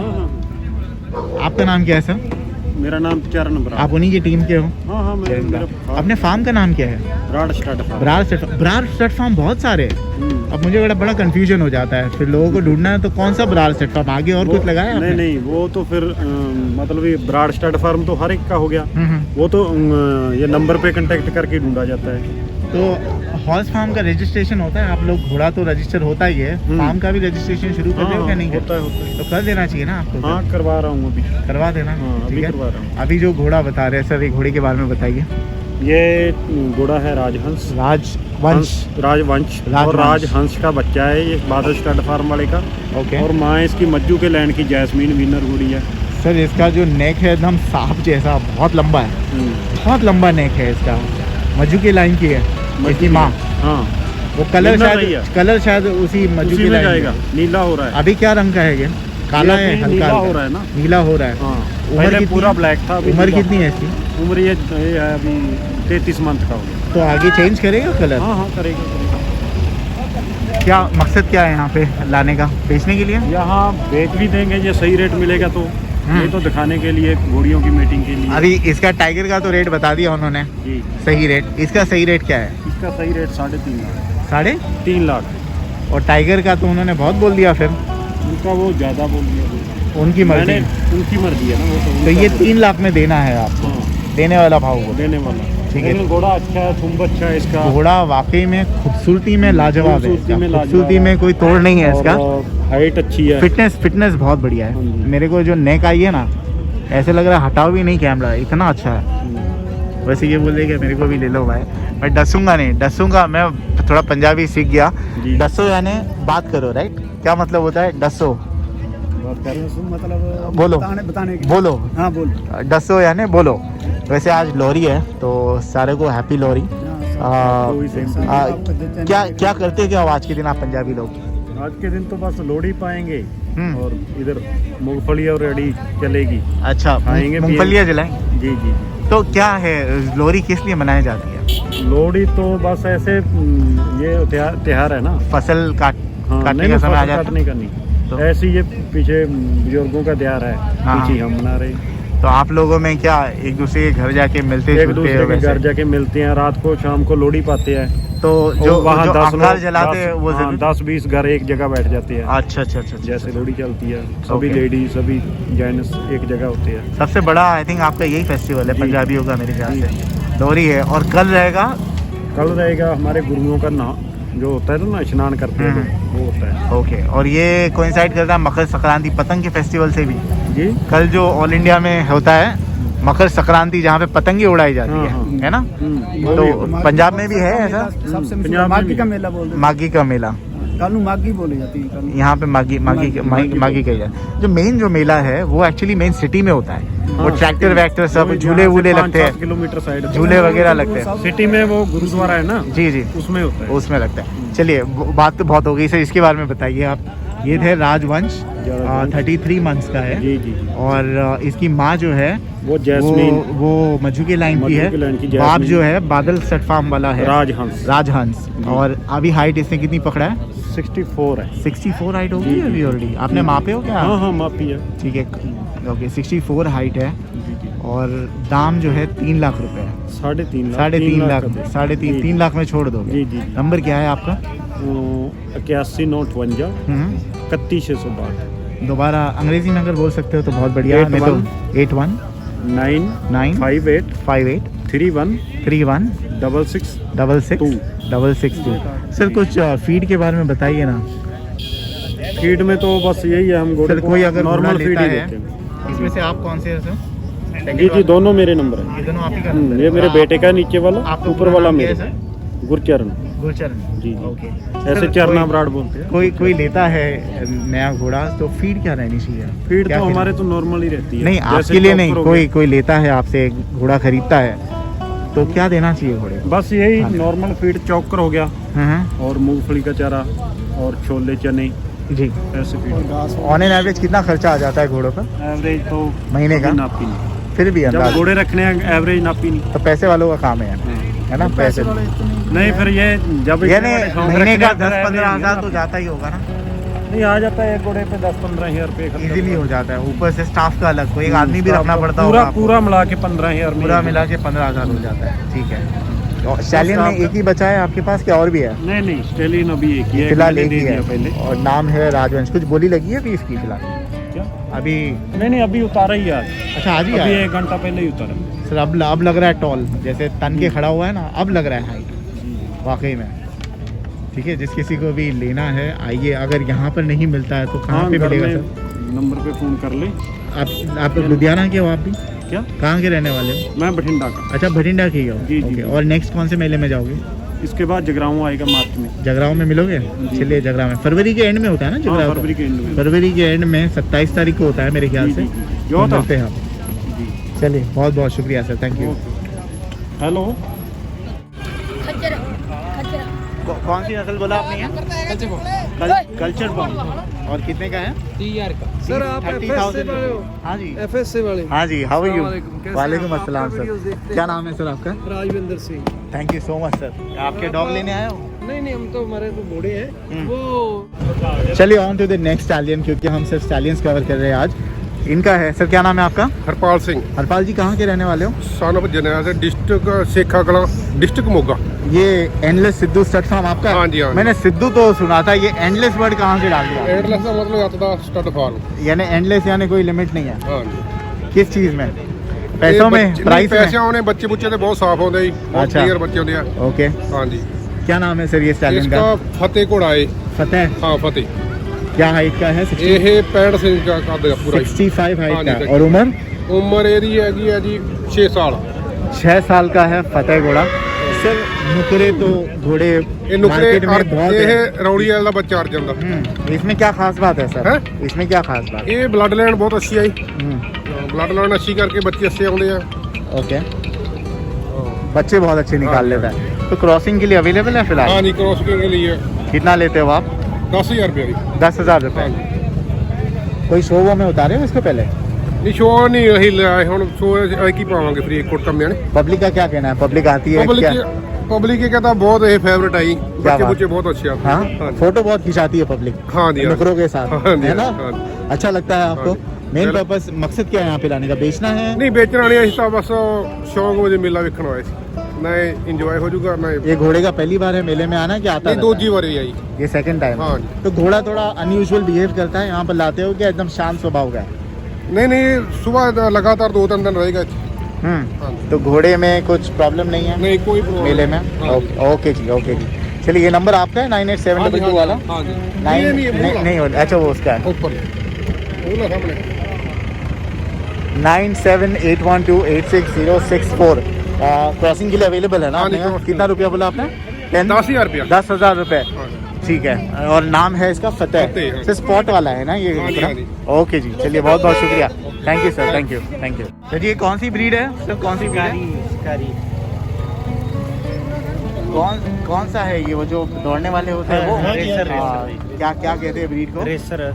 आपका नाम क्या है सर? मेरा नाम चरण ब्रार। आप उन्हीं की टीम के हो? हाँ हाँ, अपने फार्म का नाम क्या है? Brar stud farm. Brar stud farm बहुत सारे हैं। अब मुझे बड़ा कंफ्यूजन हो जाता है, फिर लोगों को ढूंढना है तो कौन सा ब्रार स्टड फार्म, आगे और कुछ लगाया आपने? नहीं, वो तो फिर मतलब ये ब्रार स्टड फार्म तो हर एक का हो गया। वो तो ये नंबर पे कांटेक्ट करके ढूंढा जाता है। तो हॉर्स फार्म का रजिस्ट्रेशन होता है? आप लोग घोड़ा तो रजिस्टर होता ही है, फार्म का भी रजिस्ट्रेशन शुरू कर रहे हो क्या? नहीं होता है। तो कर देना चाहिए ना आपको। हाँ करवा रहा हूँ, अभी करवा देना। अभी ठीक है, करवा रहा हूँ। अभी जो घोड़ा बता रहे हैं सर, ये घोड़े के बारे में बताइए। ये घोड़ा है राजहंस। राजवंश और राजहंस का बच्चा है ये, बादल स्टड फार्म वाले का। ओके। और माँ इसकी मज्जू के लैंड की जैस्मीन विनर घोड़ी है। सर इसका जो नेक है एकदम सांप जैसा, बहुत लंबा है, बहुत लंबा नेक है इसका, मज्जू की लाइन की है इसकी माँ। हाँ, वो कलर शायद उसी मज्जू की लाइन जाएगा। नीला हो रहा है अभी। क्या रंग का है ये? काला है, हल्का नीला हो रहा है ना। नीला हो रहा है। हाँ, उम्र पहले कितनी? पूरा ब्लैक था। उम्र कितनी है इसकी? उम्र ये है अभी 33 मंथ का हो गया। तो आगे चेंज करेगा कलर? हाँ करेगा। क्या मकसद क्या है यहाँ पे लाने का? बेचने के लिए? यहाँ बेच भी देंगे, ये सही रेट मिलेगा तो। ये तो दिखाने के लिए, घोड़ियों की मीटिंग के लिए। अभी इसका टाइगर का तो रेट बता दिया उन्होंने, जी। सही रेट। इसका सही रेट क्या है? इसका सही रेट 3.5 लाख। 3.5 लाख। और टाइगर का तो उन्होंने बहुत बोल दिया फिर। उनका वो ज़्यादा बोल दिया। उनकी मर्जी। उनकी मर्जी है ना वो तो ये 3 लाख में देना है आपको? हाँ। देने वाला भाव वो? देने वाला। ठीक है। लेकिन घोड़ा अच्छा है, थुम्ब अच्छा है इसका। घोड़ा वाकई में खूबसूरती में लाजवाब है, खूबसूरती में लाजवाब खूबसूरती में कोई तोड़ नहीं है इसका। हाइट अच्छी है। फिटनेस बहुत बढ़िया है। मेरे को जो नेक आई है ना, ऐसे लग रहा है हटाओ भी नहीं कैमरा, इतना अच्छा है। वैसे ये बोल रहे कि मेरे को भी ले लो भाई, मैं डसूंगा नहीं, डसूंगा मैं थोड़ा पंजाबी सीख गया। डसो यानी बात करो, राइट? क्या मतलब होता है डसो? मतलब बोलो, बताने की। बोलो। हाँ बोल। डसो यानी बोलो। वैसे आज लोहरी है तो सारे को हैप्पी लोहरी। क्या करते क्या हो आज के दिन आप पंजाबी लोग? आज के दिन तो बस लोहड़ी पाएंगे और इधर मूंगफली और रेडी चलेगी। अच्छा, खाएंगे, मूंगफलियाँ जलाएंगे। जी जी। तो क्या है लोहरी, किस लिए मनाई जाती है? लोहड़ी तो बस ऐसे ये त्योहार है ना, फसल काटने नहीं का समय आ जाता काटने का नहीं, तो ऐसे ये पीछे बुजुर्गों का त्योहार है, पीछे हम मना रहे। तो आप लोगों में क्या एक दूसरे के घर जाके मिलते एक दूसरे के घर जाके मिलते हैं, रात को शाम को लोहड़ी पाते हैं। तो जो वहाँ 10 अंगार जलाते हैं वो 10-20 घर एक जगह बैठ जाते हैं। अच्छा। जैसे लोहड़ी चलती है, सभी लेडीज सभी जेंट्स एक जगह होते हैं। सबसे बड़ा आई थिंक आपका यही फेस्टिवल है पंजाबियों का मेरे ख्याल से, लोहरी है। और कल रहेगा हमारे गुरुओं का ना जो होता है ना, स्नान करते हैं वो होता है। ओके। और ये कोइंसाइड करता है मकर संक्रांति पतंग के फेस्टिवल से भी। जी, कल जो ऑल इंडिया में होता है मकर संक्रांति, जहाँ पे पतंगे उड़ाई जाती है ना, तो पंजाब में भी है ऐसा? सबसे मागी का मेला बोल रहे हैं। मागी का मेला, कालू मागी बोली जाती है। यहाँ पे मागी कही जाती है। जो मेला है वो एक्चुअली मेन सिटी में होता है। वो ट्रैक्टर वैक्टर सब झूले वूले लगते हैं, किलोमीटर साइड झूले वगैरह लगते हैं। सिटी में वो गुरुद्वारा है ना, जी उसमें होता है, उसमें लगता है। चलिए बात तो बहुत हो गई सर, इसके बारे में बताइए आप। ये थे राजवंश, 33 मंथ्स का है। जी। और इसकी माँ जो है वो जैस्मीन, वो मज्जू के लाइन की है। बाप जो है बादल सेट फार्म वाला है, राजहंस। और अभी हाइट इसने कितनी पकड़ा है? 64 है। 64 हाइट होगी अभी ऑलरेडी? आपने मापे हो क्या? हाँ मापी है। ठीक है, ओके। 64 हाइट है। और दाम जो है 3 लाख रुपए है। 3.5 लाख, 3 लाख में छोड़ दोगे? जी। नंबर क्या है आपका? 8159 31 दोबारा अंग्रेजी में अगर बोल सकते हो तो बहुत बढ़िया। 81 9 58 31 6662। सर कुछ फीड के बारे में बताइए ना। फीड में तो बस यही है, हम सर कोई अगर नॉर्मल फीड ही है देते हैं। इसमें से आप कौन से हैं सर? जी दोनों मेरे नंबर है। ये दोनों आप ही का? ये मेरे बेटे का नीचे वाला, ऊपर वाला मेरे। सर गुरचरण जी। ओके। ऐसे चरना ब्राड बोलते हैं। कोई लेता है नया घोड़ा तो फीड क्या रहनी चाहिए? फीड तो हमारे तो नॉर्मल ही रहती है। नहीं आपके लिए नहीं, कोई लेता है आपसे घोड़ा खरीदता है तो क्या देना चाहिए घोड़े? बस यही नॉर्मल फीड, चौकर हो गया और मूंगफली का चारा और छोले चने जी, ऐसे फीड। ऑन एन एवरेज कितना खर्चा आ जाता है घोड़ों का एवरेज तो महीने का? नापी नहीं, फिर भी जब अंदाज घोड़े रखने हैं एवरेज नापी नहीं। तो पैसे वालों का काम है ना? पैसे नहीं, फिर ये जब यानी महीने का 10-15 हज़ार तो जाता ही होगा ना? नहीं, आ जाता है एक घोड़े पे 10-15 हज़ार रुपये इजीली हो जाता है। ऊपर से स्टाफ का अलग, कोई एक आदमी भी रखना पड़ता होगा। पूरा मिला के 15,000, पूरा मिला के 15,000 हो जाता है। ठीक है। और स्टैलियन में एक ही बचा है आपके पास क्या और भी है? नहीं, स्टैलियन अभी एक ही है, फिलहाल एक ही है पहले। और नाम है राजवंश। कुछ बोली लगी है अभी इसकी फिलहाल? क्या? अभी नहीं, अभी उतारा ही आज। अच्छा, आज ही अभी आया? 1 घंटा पहले ही उतारा। सर अब लग रहा है टॉल, जैसे तन के खड़ा हुआ है ना, अब लग रहा है हाइट वाकई में। ठीक है, जिस किसी को भी लेना है आइए। अगर यहाँ पर नहीं मिलता है तो कहाँ पे मिलेगा सर? नंबर पे फ़ोन कर ले। आप लुधियाना के हो आप भी? क्या? कहाँ के रहने वाले हो? मैं बठिंडा का। अच्छा, बठिंडा के ही हो? जी। और नेक्स्ट कौन से मेले में जाओगे? इसके बाद जगराऊँ आएगा मार्च में। जगराऊँ में मिलोगे? चलिए, जगराऊँ में फरवरी के एंड में होता है ना जगराऊँ? फरवरी के एंड में। फरवरी के एंड में 27 तारीख को होता है मेरे ख्याल से। जो था। मिलते हैं हम। चलिए, बहुत बहुत शुक्रिया सर, थैंक यू। हेलो, कौन सी नस्ल बोला आपने यहाँ? Culture bond. और कितने का है? 30,000 का। सर आप 30,000। हाँ जी, FSA वाले? हाँ जी। How are you? कैसे वालेकुम हैं? अस्सलाम आपका वीडियोस सर। देखते हैं। क्या नाम है सर आपका? Rajvinder Singh. Thank you so much sir. आपके डॉग लेने आए हो? नहीं, हम तो हमारे तो घोड़े हैं वो। चलिए on to the next stallion, क्योंकि हम सिर्फ स्टैलियंस कवर कर रहे हैं आज। इनका है सर, क्या नाम है आपका? हरपाल सिंह, हरपाल जी कहाँ के रहने वाले हो? सानप जनेल से, डिस्ट्रिक्ट सेखा कला, डिस्ट्रिक्ट मोगा। ये एंडलेस सिद्धू स्टड फार्म आपका? हाँ जी, हाँ जी। मैंने सिद्धू तो सुना था, ये एंडलेस वर्ड कहाँ से डाल दिया? एयरलेस का मतलब आता था स्टड फार्म। यानी एंडलेस यानी कोई लिमिट नहीं है? हाँ जी। किस चीज़ में? पैसों में, प्राइस में? ਪੈਸਿਆਂ ਉਹਨੇ ਬੱਚੇ ਬੁੱਚੇ ਤੇ ਬਹੁਤ ਸਾਫ਼ ਆਉਂਦੇ ਜੀ, ਬਹੁਤ ਅੱਛਾ। ਕਲੀਅਰ ਬੱਚੇ ਹੁੰਦੇ ਆ। ओके, ਹਾਂਜੀ क्या नाम है सर ये स्टैलियन इसका का? ਫਤਿਹ ਘੋੜਾ ਹੈ। फतेह, हाँ फतेह, क्या हाइट का है? 60, ਇਹ 65 इंच का ਕੱਦ ਆ ਪੂਰਾ ਜੀ। 65 हाइट हाँ जी, का। और उम्र? ਉਮਰ ਇਹਦੀ ਹੈਗੀ ਆ ਜੀ 6 ਸਾਲ। 6 साल का है फतेह घोड़ा। सर नुकरे तो घोड़े ਇਹ ਨੁਕਰੇ मार्केट में बहुत है। ਇਹ ਰੌਲੀ ਵਾਲਾ ਦਾ ਬੱਚਾ ਅੜ ਜਾਂਦਾ। इसमें क्या खास बात है सर? हैं? इसमें क्या खास बात? ਇਹ ਬਲੱਡ ਲਾਈਨ ਬਹੁਤ ਅੱਛੀ ਆ ਜੀ, हम्म, ਬਲੱਡ ਲਾਈਨ ਅੱਛੀ ਕਰਕੇ ਬੱਚੇ ਅੱਛੇ ਆਉਂਦੇ ਆ। ओके, बच्चे बहुत अच्छे निकाल लेता है। तो क्रॉसिंग के लिए अवेलेबल है फिलहाल? हाँ जी, क्रॉस के लिए कितना लेते हो आप? 10,000 रुपये जी। 10,000 रुपए। कोई शो वो में उतारे हो इसको पहले? ਨਹੀਂ ਸ਼ੋਅ ਨਹੀਂ ਅਸੀਂ ਲਿਆ ਹੁਣ, ਸ਼ੋਅ ਕੀ ਪਾਵਾਂਗੇ ਫਰੀ ਕੋਟ ਕੰਮਿਆਂ ਨੇ। पब्लिक का क्या कहना है? पब्लिक आती है क्या? ਪਬਲਿਕ ਇਹ ਕਹਿੰਦਾ ਬਹੁਤ ਇਹ ਫੇਵਰਟ ਆਈ, ਬੱਚੇ बात? ਬੁੱਚੇ ਬਹੁਤ ਅੱਛੇ ਆ। हाँ, हाँ जी। फोटो बहुत खिंचाती है पब्लिक हाँ जी, हाँ। नुकरों के साथ, हाँ जी, है ना? हाँ जी। अच्छा लगता है आपको? हाँ मेन चलो। पर्पस, मकसद क्या है यहाँ पे लाने का? बेचना है? ਨਹੀਂ ਵੇਚਣਾ ਨਹੀਂ, ਅਸੀਂ ਤਾਂ ਬਸ ਸ਼ੌਂਕ ਵਜੇ ਮੇਲਾ ਵੇਖਣ ਆਏ ਸੀ, ਨਾ ਇੰਜੋਏ ਹੋ ਜਾਊਗਾ ਨਾ। ये घोड़े का पहली बार है मेले में आना, क्या आता ਨਹੀਂ है? ਦੂਜੀ ਵਾਰੀ ਆਈ। ये सेकंड टाइम? हाँ जी। तो घोड़ा थोड़ा अनयूजुअल बिहेव करता है, यहाँ पर लाते हो क्या एकदम शांत स्वभाव का है? ਨਹੀਂ ਨਹੀਂ ਸੁਬਾਹ ਲਗਾਤਾਰ 2-3 ਦਿਨ ਰਹੇਗਾ ਇੱਥੇ। हाँ जी। तो घोड़े में कुछ प्रॉब्लम नहीं है नहीं कोई प्रॉब्लम मेले में? हाँ जी। ओके जी, ओके जी। चलिए, ये नंबर आपका है 9872 वाला? हाँ जी। नाइन नहीं नहीं हो, अच्छा वो उसका है। ऊपर वो ना सामने 9781286064। क्रॉसिंग के लिए अवेलेबल है ना? हाँ जी, आपने? crossing। कितना रुपया बोला आपने? 10,000 रुपया। 10,000 रुपए। हाँ जी। ठीक है, और नाम है इसका फतेह। फतेह, हाँ। सर स्पॉट वाला है ना ये? हाँ जी, पूरा? हाँ जी। ओके जी, चलिए बहुत बहुत शुक्रिया। Thank you sir, thank you, thank you. Sir ये कौन सी ब्रीड है सर? कौन सी ब्रीड है? कौन सा है ये? वो जो दौड़ने वाले होते हैं वो? रेसर, हाँ, क्या क्या कहते हैं ब्रीड को? रेसर,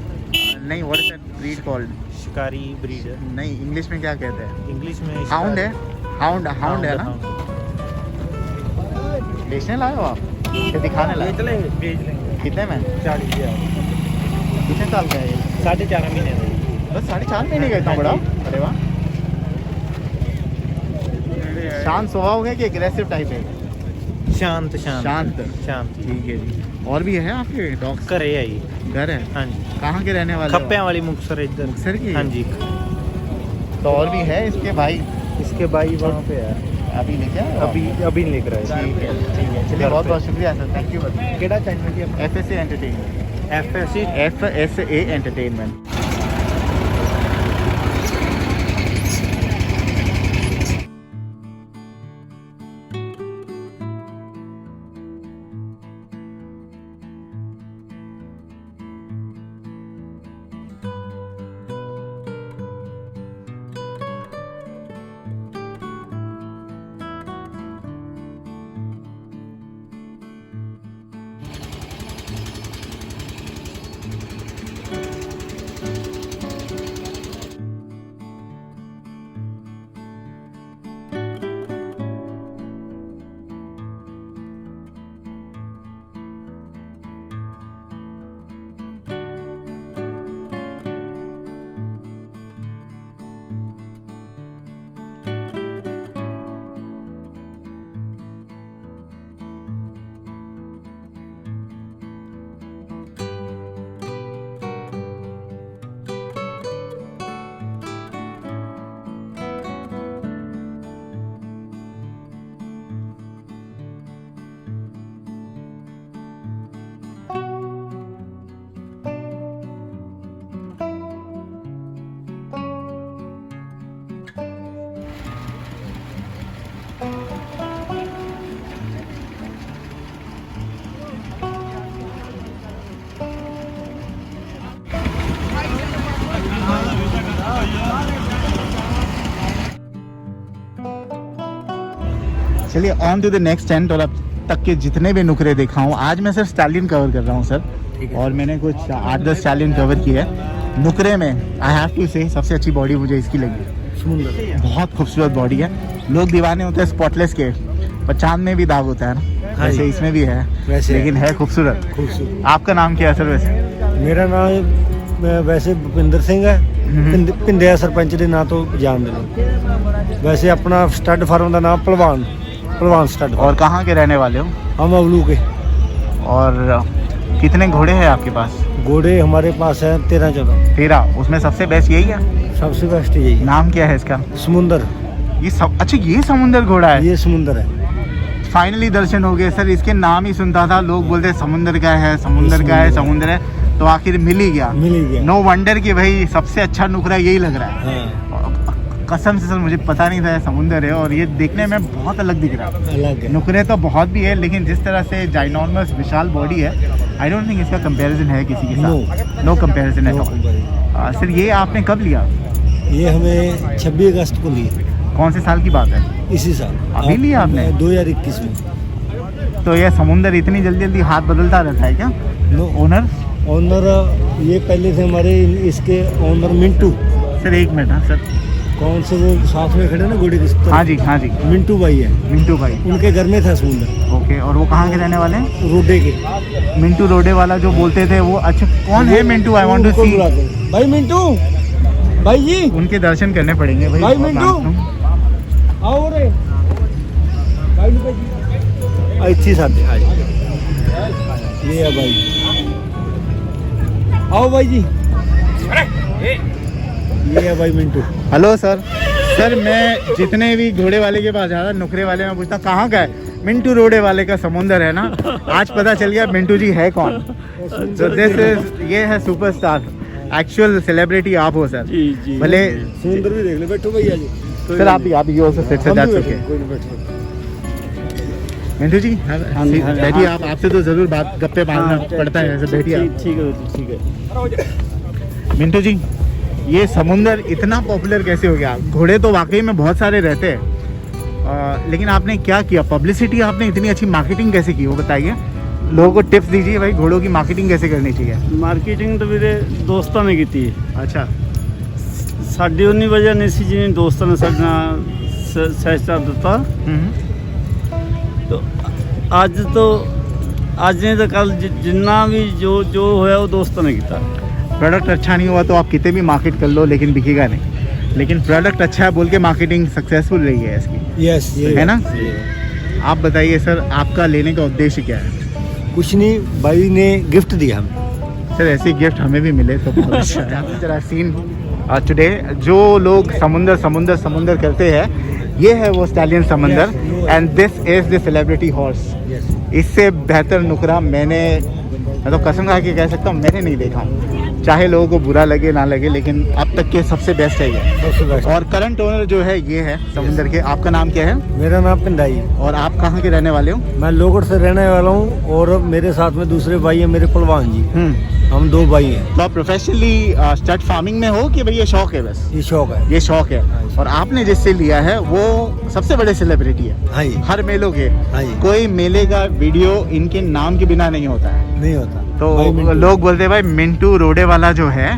नहीं, व्हाट इज ब्रीड कॉल्ड? शिकारी ब्रीड है। नहीं, इंग्लिश में क्या कहते हैं? इंग्लिश में हाउंड है? हाउंड हाउंड है ना? बेचने लाए हो आप या दिखाने लाए? बेच लेंगे, बेच लेंगे। कितने में? 40,000। कितने साल का है ये? 4.5 महीने का। बस 4.5 महीने का इतना बड़ा? अरे वाह, शांत स्वभाव है कि एग्रेसिव टाइप है? शांत शांत शांत। शांत। ठीक है जी। और भी है आपके डॉग्स? घरे है ये। घर है? हाँ जी। कहाँ के रहने वाले हो? खप्पियां वाली मुक्तसर इधर। मुक्तसर की? हाँ जी। तो और भी है इसके भाई? इसके भाई वहाँ पे है, अभी लेके आए हो आप? अभी नहीं लेकर आए। ठीक है, ठीक है, चलिए बहुत बहुत शुक्रिया सर, थैंक यू। केड़ा चैनल की FSA एंटरटेनमेंट। FSA entertainment. चलिए on to the next tent. और अब तक के जितने भी नुकरे देखा हूँ, आज मैं सिर्फ स्टालियन कवर कर रहा हूँ सर, और मैंने कुछ 8-10 स्टालियन कवर किए हैं। नुकरे में आई हैव टू से सबसे अच्छी बॉडी मुझे इसकी लगी, समुंदर, बहुत खूबसूरत बॉडी है। लोग दीवाने होते हैं स्पॉटलेस के, पर चांद में भी दाग होता है ना, वैसे इसमें भी है, लेकिन है खूबसूरत। आपका नाम क्या है सर वैसे? मेरा नाम वैसे भुपिंदर सिंह है, भिंडिया सरपंच के नाम तो जानते हैं। वैसे अपना स्टड फार्म का नाम पलवान स्टड। और कहाँ के रहने वाले हो? हम अवलू के। और कितने घोड़े हैं आपके पास? घोड़े हमारे पास है 13-14। 13? उसमें सबसे बेस्ट यही है? सबसे बेस्ट यही है। नाम क्या है इसका? समुंदर। ये सब अच्छा, ये समुंदर घोड़ा है। ये समुंदर है। फाइनली दर्शन हो गए सर। इसके नाम ही सुनता था, लोग बोलते समुंदर का है, समुंदर का है, समुंदर है, तो आखिर मिल ही गया। मिल ही गया। नो वंडर कि भाई सबसे अच्छा नुकरा यही लग रहा है। हाँ। कसम से सर मुझे पता नहीं था ये समुंदर है, और ये देखने में बहुत अलग दिख रहा है। अलग है। नुकरे तो बहुत भी है, लेकिन जिस तरह से जाइनॉर्मस विशाल बॉडी है, आई डोंट थिंक इसका कंपैरिजन है किसी के साथ। नो कंपैरिजन है। सर ये आपने कब लिया? ये हमें 26 अगस्त को लिए। कौन से साल की बात है? इसी साल। अभी लिया आपने? 2021 में। तो ये समुंदर इतनी जल्दी जल्दी हाथ बदलता रहता है क्या? नो। ओनर ये पहले से हमारे इसके ओनर मिंटू। सर एक मिनट। हाँ सर। कौन से वो साथ में खड़े ना घोड़े के तरफ? हाँ जी, हाँ जी। मिंटू भाई है। मिंटू भाई। उनके घर में था समुंदर। ओके, और वो कहाँ के रहने वाले हैं? रोडे के। मिंटू रोडे वाला जो बोलते थे वो। अच्छा, कौन है मिंटू? आई वांट टू उनको सी। बुलाते हैं। भाई मिंटू, भाई जी उनके दर्शन करने पड़ेंगे भाई। भाई मिंटू, आओ रे भाई। अच्छी साथी ये है भाई। आओ भाई जी। ये है भाई मिंटू। Hello sir. सर मैं जितने भी घोड़े वाले के पास जाता, नुकरे वाले में पूछता कहाँ का है, मिंटू रोडे वाले का समुंदर है ना। आज पता चल गया मिंटू जी है कौन। तो दिस इज, ये है सुपरस्टार, एक्चुअल सेलिब्रिटी आप हो सर। भले समुंदर भी देख ले। बैठो भैया जी। सर आप ही हो सर, से जा चुके। कोई नहीं, बैठो। मिंटू जी बैठिए। आप आपसे तो जरूर बात गप्पे मारना पड़ता है, ऐसे बैठिए आप। ठीक है। मिंटू जी, ये समुंदर इतना पॉपुलर कैसे हो गया? घोड़े तो वाकई में बहुत सारे रहते हैं, लेकिन आपने क्या किया? पब्लिसिटी आपने इतनी अच्छी मार्केटिंग कैसे की, वो बताइए। लोगों को टिप्स दीजिए भाई, घोड़ों की मार्केटिंग कैसे करनी चाहिए। मार्केटिंग तो मेरे दोस्तों ने की थी। अच्छा। साड़ी उन्नी वजह नहीं सी जिन्हें दोस्तों ने सहजता दिता। तो आज नहीं तो कल जिन्ना भी जो होया वो दोस्तों ने किया। प्रोडक्ट अच्छा नहीं हुआ तो आप कितने भी मार्केट कर लो, लेकिन बिकेगा नहीं। लेकिन प्रोडक्ट अच्छा है बोल के मार्केटिंग सक्सेसफुल रही है इसकी। यस, है ना। आप बताइए सर, आपका लेने का उद्देश्य क्या है? कुछ नहीं, भाई ने गिफ्ट दिया हमें। सर ऐसे गिफ्ट हमें भी मिले तो बहुत अच्छा है। जरा सीन टुडे जो लोग समुंदर समुंदर समुंदर करते हैं, ये है वो स्टैलियन समंदर, and this is the celebrity horse. इससे बेहतर नुकरा मैं तो कसम खा के कह सकता हूँ मैंने नहीं देखा हूँ। चाहे लोगों को बुरा लगे ना लगे, लेकिन अब तक के सबसे बेस्ट है ये। और करंट ओनर जो है ये है समुंदर के। आपका नाम क्या है? मेरा नाम पिंडाई है। और आप कहाँ के रहने वाले हो? मैं लोगड़ से रहने वाला हूँ, और मेरे साथ में दूसरे भाई हैं मेरे पहलवान जी। हम 2 भाई हैं। तो आप प्रोफेशनली स्टड फार्मिंग में हो कि भाई ये शौक है? बस ये शौक है। ये शौक है। और आपने जिससे लिया है वो सबसे बड़े सेलिब्रिटी है। हाँ जी। हर मेलों के। हाँ जी। कोई मेले का वीडियो इनके नाम के बिना नहीं होता है। नहीं होता। तो लोग बोलते हैं भाई मिंटू रोडे वाला जो है,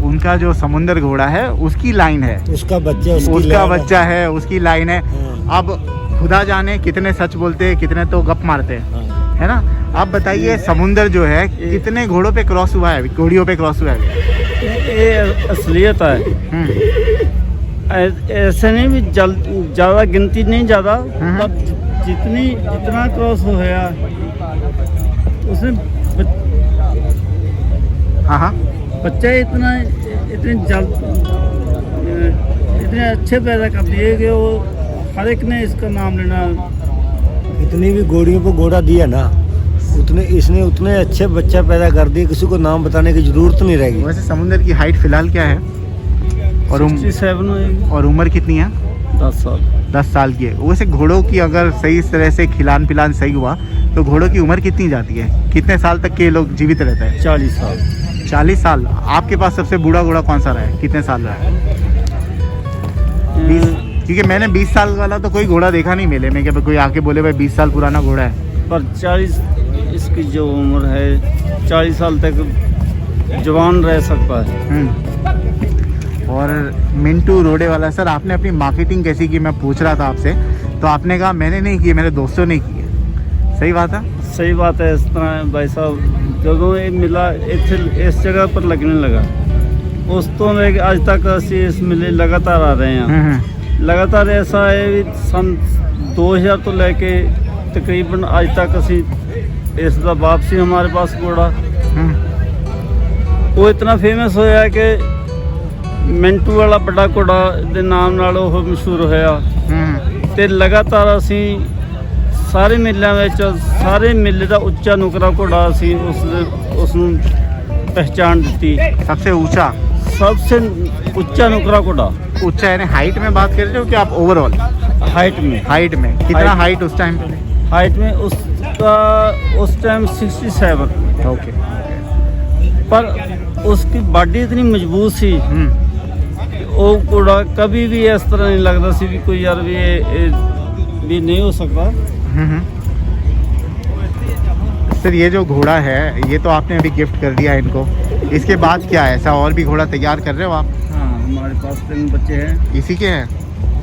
उनका जो समुंदर घोड़ा है उसकी लाइन है, उसका बच्चा है, उसकी लाइन है। अब खुदा जाने कितने सच बोलते हैं, कितने तो गप मारते हैं, है ना। आप बताइए समुंदर जो है कितने घोड़ों पे क्रॉस हुआ है, घोड़ियों पे क्रॉस हुआ है? ये असलियत है। ऐसे नहीं भी ज़्यादा गिनती नहीं ज़्यादा, पर जितना क्रॉस हो गया उसमें हाँ बच्चा इतने अच्छे पैदा कर दिए कि वो हर एक ने इसका नाम लेना। इतनी भी घोड़ियों को घोड़ा दिया ना, इसने उतने अच्छे बच्चा पैदा कर दिए, किसी को नाम बताने की जरूरत नहीं रहेगी। वैसे समुंदर की हाइट फिलहाल क्या है? और 67 और उम्र कितनी है? 10 साल। 10 साल की है। वैसे घोड़ों की अगर सही तरह से खिलान पिलान सही हुआ तो घोड़ों की उम्र कितनी जाती है? कितने साल तक के लोग जीवित रहते हैं? 40 साल। 40 साल। आपके पास सबसे बूढ़ा घोड़ा कौन सा रहा है? कितने साल रहा है? 20? क्योंकि मैंने 20 साल वाला तो कोई घोड़ा देखा नहीं मेले में कि कोई आके बोले भाई 20 साल पुराना घोड़ा है। पर 40 इसकी जो उम्र है, 40 साल तक जवान रह सकता है। और मिंटू रोडे वाला सर, आपने अपनी मार्केटिंग कैसी की? मैं पूछ रहा था आपसे, तो आपने कहा मैंने नहीं की, मेरे दोस्तों ने की है। सही बात है? सही बात है। इस तरह भाई साहब जो ये मिला इस जगह पर लगने लगा, उस तो मैं आज तक असी इस मिले लगातार आ रहे हैं। लगातार ऐसा है सन 2000 तो लेके तकरीबन आज तक असी इसका वापसी हमारे पास घोड़ा वो इतना फेमस होया कि मिंटू वाला बड़ा घोड़ा दे नाम नाल ਉਹ ਮਸ਼ਹੂਰ ਹੋਇਆ। ਤੇ ਲਗਾਤਾਰ ਅਸੀਂ ਸਾਰੇ ਮੇਲਿਆਂ ਵਿੱਚ ਸਾਰੇ ਮੇਲੇ ਦਾ ਉੱਚਾ ਨੁਕਰਾ ਘੋੜਾ ਅਸੀਂ ਉਸ ਨੂੰ ਪਹਿਚਾਣ ਦਿੱਤੀ। सबसे ऊंचा सबसे ऊंचा नुकरा घोड़ा ऊंचा यानी हाइट में बात कर रहे हो कि आप ओवरऑल हाइट में कितना हाइट उस टाइम पे? हाइट में उसका उस टाइम 67 ओके पर उसकी बॉडी इतनी मजबूत सी वो घोड़ा कभी भी इस तरह नहीं लगता सी भी कोई यार भी ये भी नहीं हो सकता। सर ये जो घोड़ा है ये तो आपने अभी गिफ्ट कर दिया इनको, इसके बाद क्या है? ऐसा और भी घोड़ा तैयार कर रहे हो आप? हाँ हमारे पास 3 बच्चे हैं। इसी के हैं?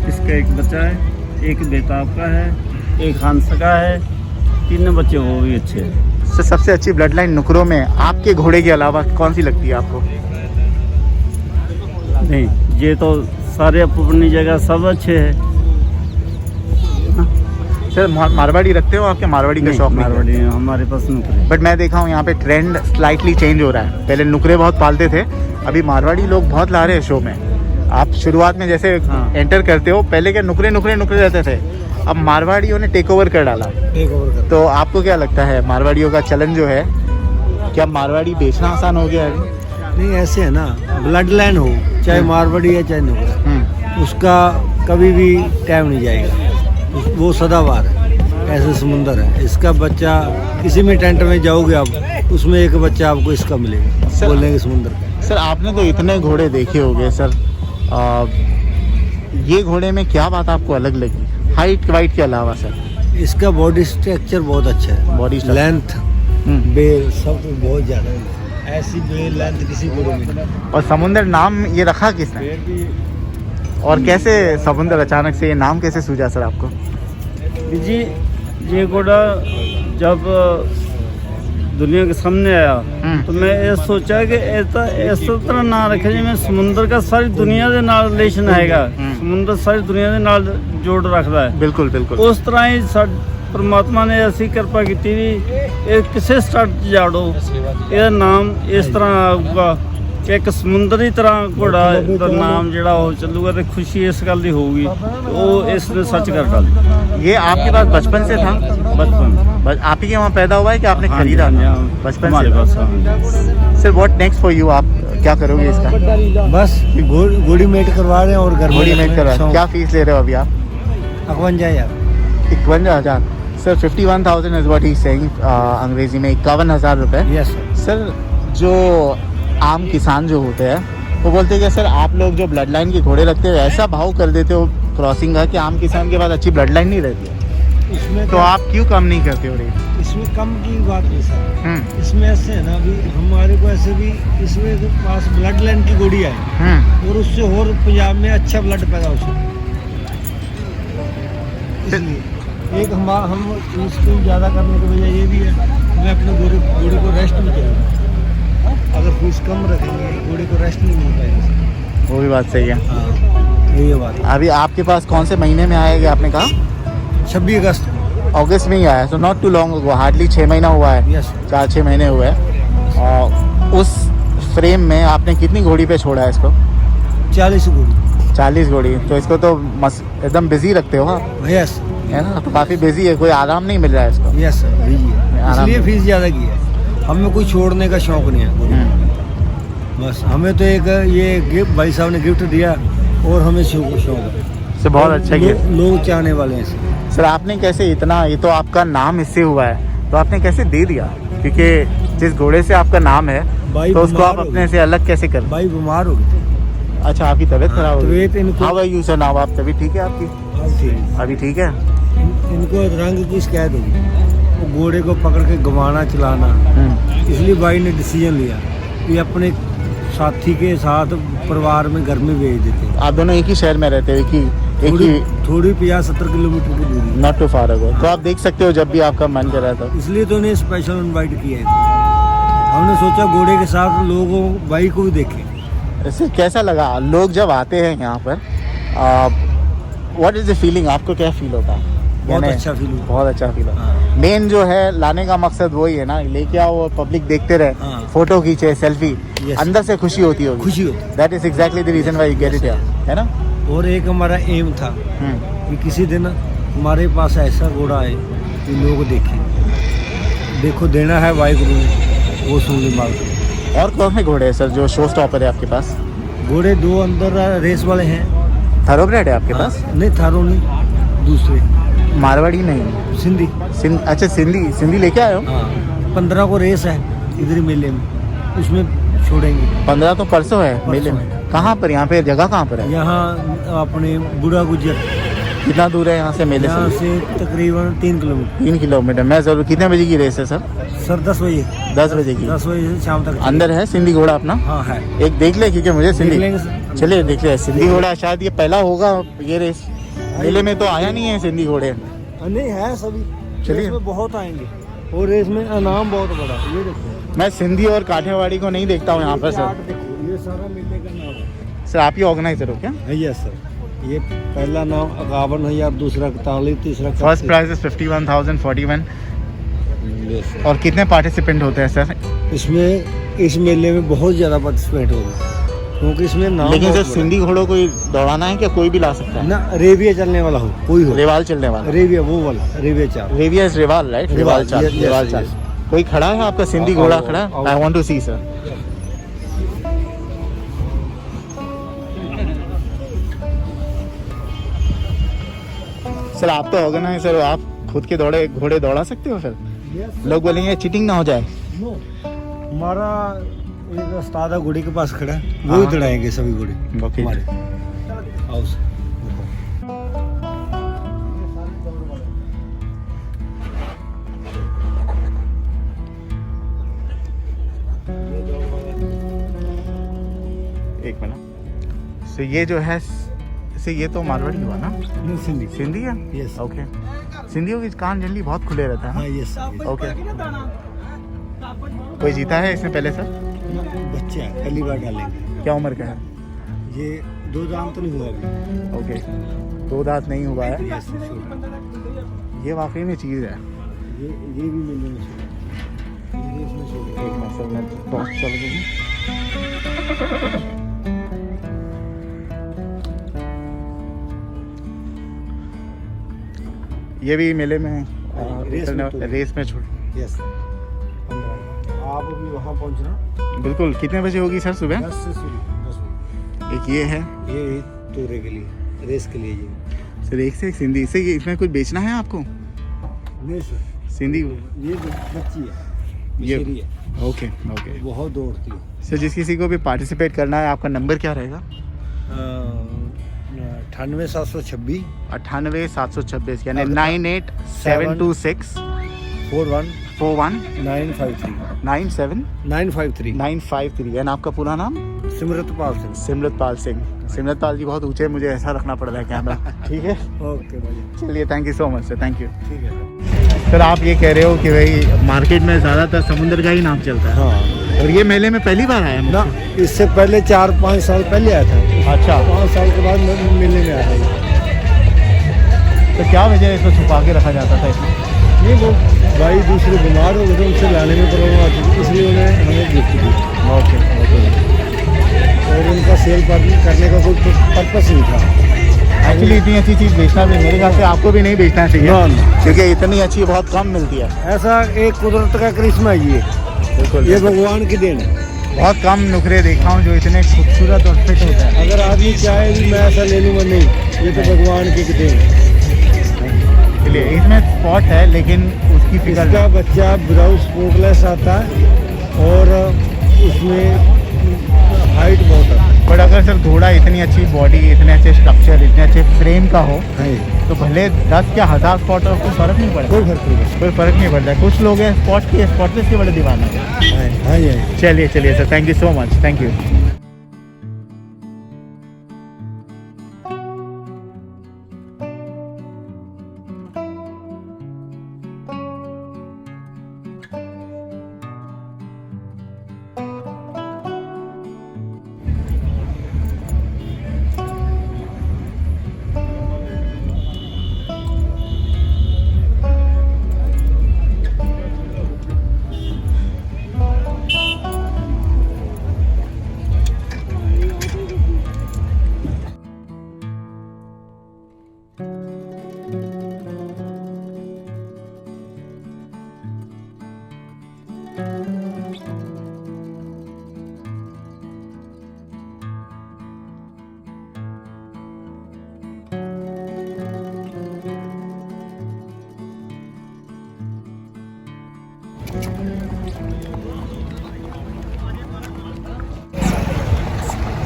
इसका एक बच्चा है, एक बेताब का है, एक हंस का है, 3 बच्चे वो भी अच्छे हैं। सर सबसे अच्छी ब्लड लाइन नुकरों में आपके घोड़े के अलावा कौन सी लगती है आपको? नहीं ये तो सारे अपनी जगह सब अच्छे हैं। सर मारवाड़ी रखते हो? आपके मारवाड़ी का शौक? मारवाड़ी है, हमारे पास नुकरे। बट मैं देखा हूँ यहाँ पे ट्रेंड स्लाइटली चेंज हो रहा है। पहले नुकरे बहुत पालते थे, अभी मारवाड़ी लोग बहुत ला रहे हैं शो में। आप शुरुआत में जैसे एंटर करते हो पहले क्या नुकरे रहते थे, अब मारवाड़ियों ने टेक ओवर कर डाला। तो आपको क्या लगता है मारवाड़ियों का चलन जो है, क्या मारवाड़ी बेचना आसान हो गया है अभी? नहीं ऐसे है ना, ब्लड लाइन हो चाहे मारवाड़ी है चाहे नुकरा, उसका कभी भी टाइम नहीं जाएगा, वो सदाबहार है, ऐसे समुंदर है। इसका बच्चा किसी में टेंट में जाओगे आप, उसमें एक बच्चा आपको इसका मिलेगा, बोलेंगे समुंदर का। सर आपने तो इतने घोड़े देखे होंगे सर, ये घोड़े में क्या बात आपको अलग लगी हाइट वाइट के अलावा? सर इसका बॉडी स्ट्रक्चर बहुत अच्छा है, बॉडी लेंथ बेल सब बहुत ज़्यादा है, ऐसी बेल लेंथ किसी घोड़े में नहीं। और समुंदर नाम ये रखा किसने, और कैसे समुंदर अचानक से ये नाम कैसे सूझा सर आपको? जी ये घोड़ा जब दुनिया के सामने आया तो मैं ये सोचा कि इस तरह ना रखे जिवें समुंदर का सारी दुनिया के नाल रिलेशन हैगा, समुंदर सारी दुनिया के नाल जोड़ रखता है। बिल्कुल बिल्कुल उस तरह ही परमात्मा ने ऐसी कृपा की भी ये किसे स्टार्ट जाड़ो ये नाम इस तरह आऊगा कि एक समुंदर की तरह घोड़ा का नाम ਜਿਹੜਾ ਉਹ ਚੱਲੂਗਾ ਤੇ ਖੁਸ਼ੀ ਇਸ ਗੱਲ ਦੀ ਹੋਊਗੀ ਉਹ ਇਸ ਨੇ सच कर डाली। ये आपके पास बचपन से था? बचपन आप ही के वहाँ पैदा हुआ है कि आपने खरीदा? बचपन हमारे पास sir what next for you, आप क्या करोगे इसका? बस घोड़ी मेट करवा रहे हैं और घर घोड़ी मेट करवा, क्या फीस ले रहे हो अभी आप? 51,000 sir 51,000 is what he saying, अंग्रेजी में 51,000 रुपए। यस सर जो आम किसान जो होते हैं वो बोलते हैं कि सर आप लोग जो ब्लड लाइन के घोड़े रखते हो ऐसा भाव कर देते हो क्रॉसिंग का कि आम किसान के पास अच्छी ब्लड लाइन नहीं रहती है, इसमें तो आप क्यों कम नहीं करते हो रेट? इसमें कम की बात नहीं सर, इसमें ऐसे है ना अभी हमारे को ऐसे भी इसमें के पास ब्लड लाइन की घोड़ी है और उससे और पंजाब में अच्छा ब्लड पैदा हो सकता, इसलिए एक हम इसको ज़्यादा करने की वजह ये भी है मैं अपने घोड़े को रेस्ट भी करूँगा, अगर फीस कम रखेंगे घोड़े को रेस्ट नहीं मिल पाएगा। वो भी बात सही है। हाँ ये बात अभी आपके पास कौन से महीने में आएगा आपने कहा? 26 अगस्त अगस्त में ही आया, so not too long, hardly 6 महीना हुआ है। यस 4-6 महीने हुए हैं। और उस फ्रेम में आपने कितनी घोड़ी पे छोड़ा है इसको? 40 घोड़ी 40 घोड़ी, तो इसको तो एकदम बिजी रखते हो आप, यस है ना? तो काफ़ी बिजी है, कोई आराम नहीं मिल रहा है इसको। यस सर इसलिए फीस ज़्यादा की है, हमें कोई छोड़ने का शौक नहीं है, बस हमें तो एक ये गिफ्ट भाई साहब ने गिफ्ट दिया और हमें शौक है, सर बहुत अच्छा गिफ्ट। लोग चाहने वाले हैं इसे। सर आपने कैसे इतना, ये तो आपका नाम इससे हुआ है, तो आपने कैसे दे दिया? क्योंकि जिस घोड़े से आपका नाम है तो उसको आप अपने से अलग कैसे कर? भाई बीमार हो गए थे। अच्छा आपकी तबीयत खराब हो तबीयत गई? इनको how are you sir now? आप तबीयत ठीक है आपकी? अभी ठीक है? इनको रंग की शिकायत होगी, वो घोड़े को पकड़ के घुमाना चलाना, इसलिए भाई ने डिसीजन लिया कि अपने साथी के साथ परिवार में घर में भेज देते। आप दोनों एक ही शहर में रहते हो? थोड़ी 50-70 किलोमीटर की दूरी, नॉट टू फार अगो, तो आप देख सकते हो जब भी आपका मन करे तो। इसलिए तो उन्हें स्पेशल इनवाइट किया है, हमने सोचा घोड़े के साथ लोगों भाई को भी देखें। ऐसे कैसा लगा लोग जब आते हैं यहाँ पर, व्हाट इज द फीलिंग, आपको क्या फील होता है? बहुत अच्छा फील हुआ, बहुत अच्छा फील होता है। मेन जो है लाने का मकसद वही है ना, लेके आओ और पब्लिक देखते रहे, फोटो खींचे, सेल्फी, अंदर से खुशी होती होगी। खुशी होती, that is exactly the reason why you get it here, है ना? और एक हमारा एम था कि किसी दिन हमारे पास ऐसा घोड़ा है कि लोग देखें। देखो देना है वाहिगुरु ने, वो सुन ले माल। और कौन से घोड़े हैं सर जो शो स्टॉपर है आपके पास? घोड़े 2 अंदर रेस वाले हैं। थारोब्रेड है आपके पास? नहीं थारो नहीं, दूसरे मारवाड़ी नहीं, सिंधी। अच्छा सिंधी लेके आए हो? हाँ 15 को रेस है इधर मेले में, उसमें छोड़ेंगे। 15 तो परसों है मेले में। कहाँ पर? यहाँ पे जगह कहाँ पर है? यहाँ अपने बूढ़ा गुजर, कितना दूर है यहाँ से मेले यहाँ से? से तकरीबन 3 किलोमीटर। 3 किलोमीटर। मैं जरूर। कितने बजे की रेस है सर? सर 10 बजे। 10 बजे की। 10 बजे से शाम तक। अंदर है सिंधी घोड़ा अपना? हाँ है। एक देख ले, क्योंकि मुझे सिंधी। देख लेंगे। चलिए देख ले। सिंधी घोड़ा शायद ये पहला होगा ये रेस। मेले में तो आया नहीं है सिंधी घोड़े। नहीं है सभी। चलिए। रेस में बहुत आएंगे और रेस में इनाम बहुत बड़ा। ये देखो मैं सिंधी और काठियावाड़ी को नहीं देखता हूँ यहाँ पर सर। देखो ये सारा मेले का नाम है। सर आप ही ऑर्गेनाइजर हो क्या? Yes sir. ये पहला नाम 51,000, दूसरा 41, तीसरा first prize is 51,041। Yes, sir। और कितने पार्टिसिपेंट होते हैं सर? इसमें इस मेले में बहुत ज़्यादा पार्टिसिपेट होगा क्योंकि इसमें नाम लेकिन सर बहुत बड़ा सिंधी घोड़ों को दौड़ाना है क्या कोई भी ला सकता है। है? ना रेविया चलने वाला हो कोई हो। रेवाल चलने वाला? रेविया वो वाला रेविया 4। रेविया इज रेवाल राइट? रेवाल चाल। yes, रेवाल yes, चाल। yes। कोई खड़ा है आपका सिंधी आओ, घोड़ा आओ, खड़ा? आओ। I want to see sir. Sir आप तो ऑर्गेनाइजर हो, आप खुद के घोड़े दौड़ा सकते हो? फिर लोग बोलेंगे चीटिंग ना हो जाए। नो हमारा एक उस्ताद है घोड़े के पास खड़ा है, वो ही दौड़ाएंगे सभी घोड़े ओके। हमारे। आओ सर। एक मिनट। सो ये जो है ये तो मारवाड़ी हुआ ना? नहीं सिंधी। सिंधी है? Yes। ओके। सिंधियों की कान जनरली बहुत खुले रहता है हाँ यस। ना? ओके। कोई जीता है इसमें पहले सर? बच्चे हैं पहली बार डालेंगे। क्या उम्र का है? ये 2 दाम तो नहीं हुआ अभी। ओके। 2 दांत नहीं हुआ है। Yes sure। ये वाकई में चीज़ है। ये भी मिलने में छोड़। ये इसमें छोड़। एक मिनट सर, मैं टॉस चल गई। ये भी मेले में रेस में छोड़। यस। आप अभी वहाँ पहुँचना। बिल्कुल। कितने बजे होगी सर सुबह? 10 से शुरू। 10 बजे। एक ये है। ये तोरे के लिए रेस के लिए ये। सर एक से एक सिंधी से इसमें कुछ बेचना है आपको? नहीं सर सिंधी ये बच्ची है ये बछेरी है। Okay okay. बहुत दौड़ती है। सर जिस किसी को भी पार्टिसिपेट करना है आपका नंबर क्या रहेगा? 98,726 98,726 यानी 98,726 41 41 953 97 953 953। एंड आपका पूरा नाम? सिमरतपाल सिंह। सिमरतपाल सिंह। सिमरतपाल जी बहुत ऊंचे, मुझे ऐसा रखना पड़ रहा है कैमरा। ठीक है ओके भाई चलिए thank you so much sir. Thank you. ठीक है सर आप ये कह रहे हो कि भाई मार्केट में ज़्यादातर समुद्र का ही नाम चलता है। हाँ और ये मेले में पहली बार आया ना, इससे पहले 4-5 साल पहले आया था। अच्छा। 5 साल के बाद मेले में आया था। तो क्या वजह है इसको छुपा के रखा जाता था इसमें? ये वो भाई दूसरे बीमार हो गए थे, उनसे लाने में प्रॉब्लम आती थी, इसलिए उन्हें हमें गिफ्ट दी। Okay okay. और उनका सेल करने का कोई पर्पस नहीं था। एक्चुअली इतनी अच्छी चीज़ बेचना भी मेरे ख्याल से आपको भी नहीं बेचना चाहिए। ना। क्योंकि इतनी अच्छी बहुत कम मिलती है। ऐसा एक कुदरत का करिश्मा है ये। बिल्कुल। ये भगवान की देन है। बहुत कम नुकरे देखा हूँ जो इतने खूबसूरत और फिट होते हैं। अगर आदमी चाहे भी मैं ऐसा ले लूँगा, नहीं, ये तो भगवान की देन है। चलिए इसमें स्पॉट है लेकिन उसकी फिगर इसका बच्चा ब्राउज स्पोर्टलेस आता है और उसमें हाइट बहुत है। बट अगर सर घोड़ा इतनी अच्छी बॉडी, इतने अच्छे स्ट्रक्चर, इतने अच्छे फ्रेम का हो तो भले 10 या 1000 स्पॉट हो कोई फर्क नहीं पड़ता। कोई फर्क नहीं। कोई फर्क नहीं पड़ता। कुछ लोग हैं स्पॉटलेस के बड़े दीवाना है। हाँ जी। चलिए sir thank you so much. Thank you.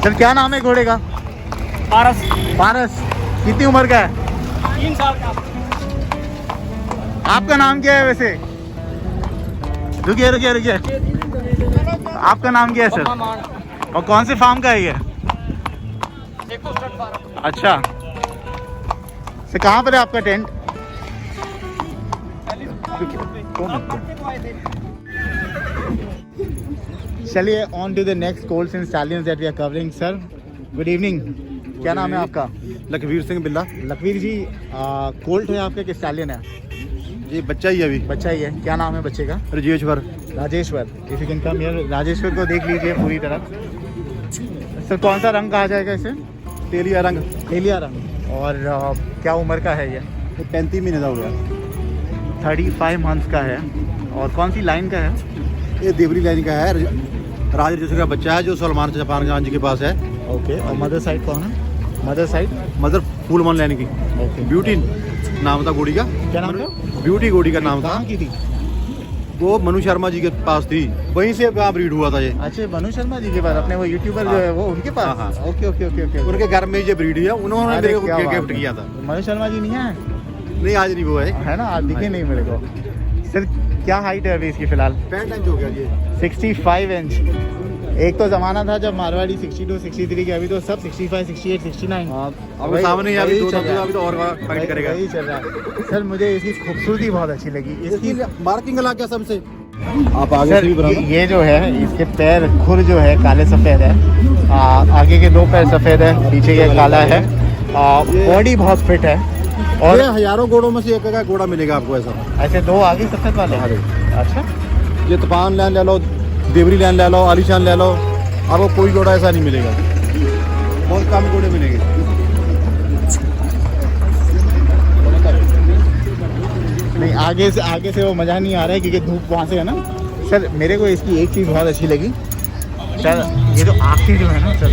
Sir क्या नाम है घोड़े का? पारस। पारस। कितनी उम्र का है? 3 साल का। आपका नाम क्या है वैसे? रुकिए रुकिए रुकिए, आपका नाम क्या है सर? और कौन से फार्म का है ये? अच्छा सर, कहाँ पर है आपका टेंट? चलिए on to the next colts and stallions that we are covering. Sir good evening, क्या नाम है आपका? लखवीर सिंह बिल्ला। लखवीर जी, कोल्ट है आपका कि स्टैलियन है? ये बच्चा ही है अभी। बच्चा ही है। क्या नाम है बच्चे का? Rajeshwar. Rajeshwar. If you can come here, Rajeshwar को देख लीजिए पूरी तरह। सर कौन सा रंग कहा जाएगा इसे? तेलिया रंग। तेलिया रंग। और क्या उम्र का है ये? 35 महीने का हो गया। 35 मंथ्स का है। और कौन सी लाइन का है? ये देवरी लाइन का है, राज राजेश्वर का बच्चा है जो सलमान जापान खान जी के पास है। ओके। और मदर साइड कौन है? मदर साइड मदर फूलमान लाइन की। ओके। ब्यूटी नाम था घोड़ी का। क्या नाम था? ब्यूटी घोड़ी का नाम था। कहाँ की थी? वो मनु शर्मा जी के पास थी, वहीं से वहाँ ब्रीड हुआ था ये। अच्छा, मनु शर्मा जी के पास, अपने वो यूट्यूबर जो है वो उनके पास? हाँ। Okay okay okay okay. उनके घर में ये ब्रीड है, उन्होंने मेरे को गिफ्ट किया था। मनु शर्मा जी नहीं है? नहीं आज नहीं वो है ना, आज दिखे नहीं मेरे को। सर क्या हाइट है अभी इसकी फिलहाल? 65 इंच हो गया ये। 65 इंच। एक तो जमाना था जब मारवाड़ी 62 63 के, अभी तो सब 65 68 69। अब सामने अभी अभी तो और फाइट करेगा। वही चल रहा है। सर मुझे इसकी खूबसूरती बहुत अच्छी लगी। इसकी मार्किंग लगा क्या सबसे? आप आगे सर से भी बनाओ। ये जो है इसके पैर खुर जो है काले सफ़ेद है, आगे के 2 पैर सफ़ेद है, पीछे ये काला है, बॉडी बहुत फिट है। और ये हजारों घोड़ों में से एक का घोड़ा मिलेगा आपको ऐसा। ऐसे 2 आगे सफ़ेद वाले? अच्छा। ये तूफान लैंड ले लो, देवरी लैंड ले लो, आलीशान ले लो, आपको कोई घोड़ा ऐसा नहीं मिलेगा। बहुत कम घोड़े मिलेंगे। नहीं, आगे से वो मज़ा नहीं आ रहा है क्योंकि धूप वहाँ से है ना। सर मेरे को इसकी एक चीज़ बहुत अच्छी लगी सर, ये जो आँखें जो है ना सर,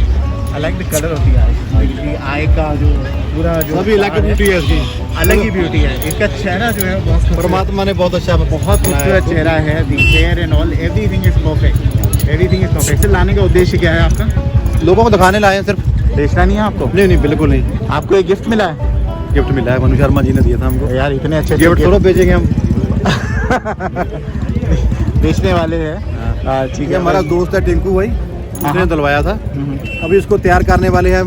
अलग द कलर होती है इसकी आई का, जो पूरा जो सभी अलग की ब्यूटी है इसकी, अलग ही ब्यूटी है। इसका चेहरा जो है बहुत परमात्मा ने बहुत अच्छा बहुत खूबसूरत चेहरा है। The hair and all everything is perfect, everything is perfect. Sir लाने का उद्देश्य क्या है आपका? लोगों को दिखाने लाए हैं, सिर्फ बेचना नहीं है आपको? नहीं बिल्कुल नहीं। आपको एक गिफ्ट मिला है? गिफ्ट मिला है, मनु शर्मा जी ने दिया था हमको। यार इतने अच्छे गिफ्ट थोड़ा बेचेंगे हम। बेचने वाले हैं। ठीक है। हमारा दोस्त है टिंकू भाई, उसने दिलवाया था। अभी इसको तैयार करने वाले हैं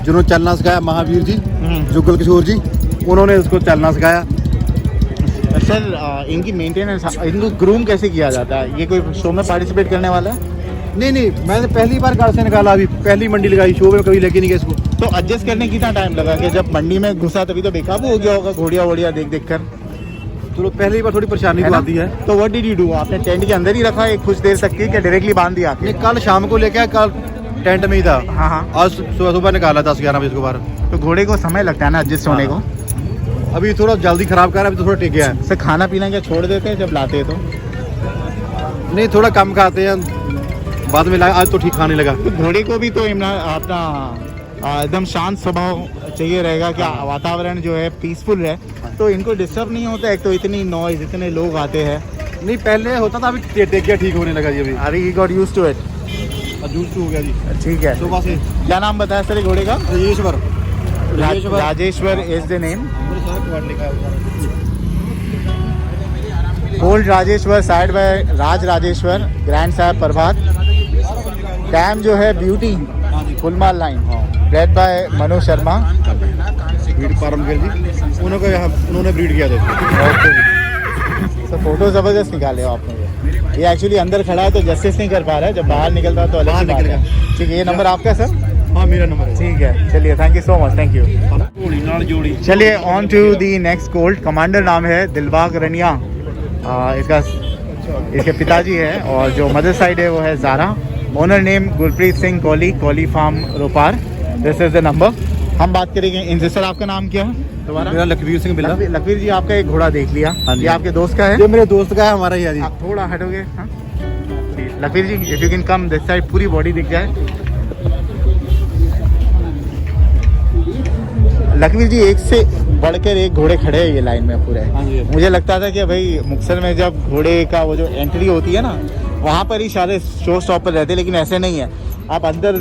जिन्होंने चलना सिखाया, महावीर जी, जुगल किशोर जी, उन्होंने इसको चलना सिखाया। सर इनकी मेंटेनेंस, इनको ग्रूम कैसे किया जाता है? ये कोई शो में पार्टिसिपेट करने वाला है? नहीं मैंने पहली बार घर से निकाला, अभी पहली मंडी लगाई, शो में कभी लेके नहीं गया इसको। तो एडजस्ट करने कितना टाइम लगा कि जब मंडी में घुसा तभी तो बेकाबू हो गया होगा घोड़िया वोड़िया देख कर? तो पहली बार थोड़ी परेशानी तो आती है। तो व्हाट डिड यू डू? आपने टेंट के अंदर ही रखा एक कुछ देर तक की, क्या डायरेक्टली बांध दिया आपने? नहीं, कल शाम को लेके आया, कल टेंट में ही था। हाँ। आज सुबह निकाला 10-11 बजे को बाहर। तो घोड़े को समय लगता है ना एडजस्ट होने को? अभी थोड़ा जल्दी खराब कर रहा है, अभी तो थोड़ा टिक गया है। सर खाना पीना क्या छोड़ देते हैं जब लाते हैं तो? नहीं थोड़ा कम खाते हैं, बाद में आज तो ठीक खाने लगा। तो घोड़े को भी तो अपना एकदम शांत स्वभाव चाहिए रहेगा, क्या वातावरण जो है पीसफुल है, तो इनको डिस्टर्ब नहीं होता? एक तो इतनी नॉइज, इतने लोग आते हैं। नहीं पहले होता था, अभी टेक गया, ठीक होने लगा जी। अभी ही got used to it. Used हो गया जी। ठीक है। सुबह से। क्या नाम बताया सर घोड़े का? Rajeshwar. Rajeshwar is the name. Old Rajeshwar sired by Raj Rajeshwar, grand साहब प्रभात। डैम जो है beauty Phulmal line, bred by Manu Sharma. Breed Paramgarh ji, उन्होंने ब्रीड किया था। ओके सर, फोटो ज़बरदस्त निकाले हो आपने। ये एक्चुअली अंदर खड़ा है तो जस्टिस नहीं कर पा रहा है, जब बाहर निकल रहा है तो अलग ही बात है। ठीक है, ये नंबर आपका सर? हाँ मेरा नंबर है। ठीक है, चलिए thank you so much, thank you. चलिए on to the next colt. Commander नाम है दिलबाग रनिया, इसके पिताजी है, और जो मदर साइड है वो है Zara. Owner name Gurpreet Singh Kohli, Kohli farm Ropar. This is the number. हम बात करेंगे इनसे। सर आपका नाम क्या है दोबारा? मेरा लखवीर सिंह बिल्ला। लखवीर जी, आपका एक घोड़ा देख लिया, ये आपके दोस्त का है? ये मेरे दोस्त का है, हमारा ही है जी। आप थोड़ा हटोगे? हाँ Lakhvir ji, if you can come this side, पूरी बॉडी दिख जाए। लखवीर जी, एक से बढ़कर एक घोड़े खड़े हैं ये लाइन में पूरे। मुझे लगता था कि भाई मुक्तसर में जब घोड़े का वो जो एंट्री होती है ना, वहाँ पर ही सारे शो स्टॉपर रहते, लेकिन ऐसे नहीं है। आप अंदर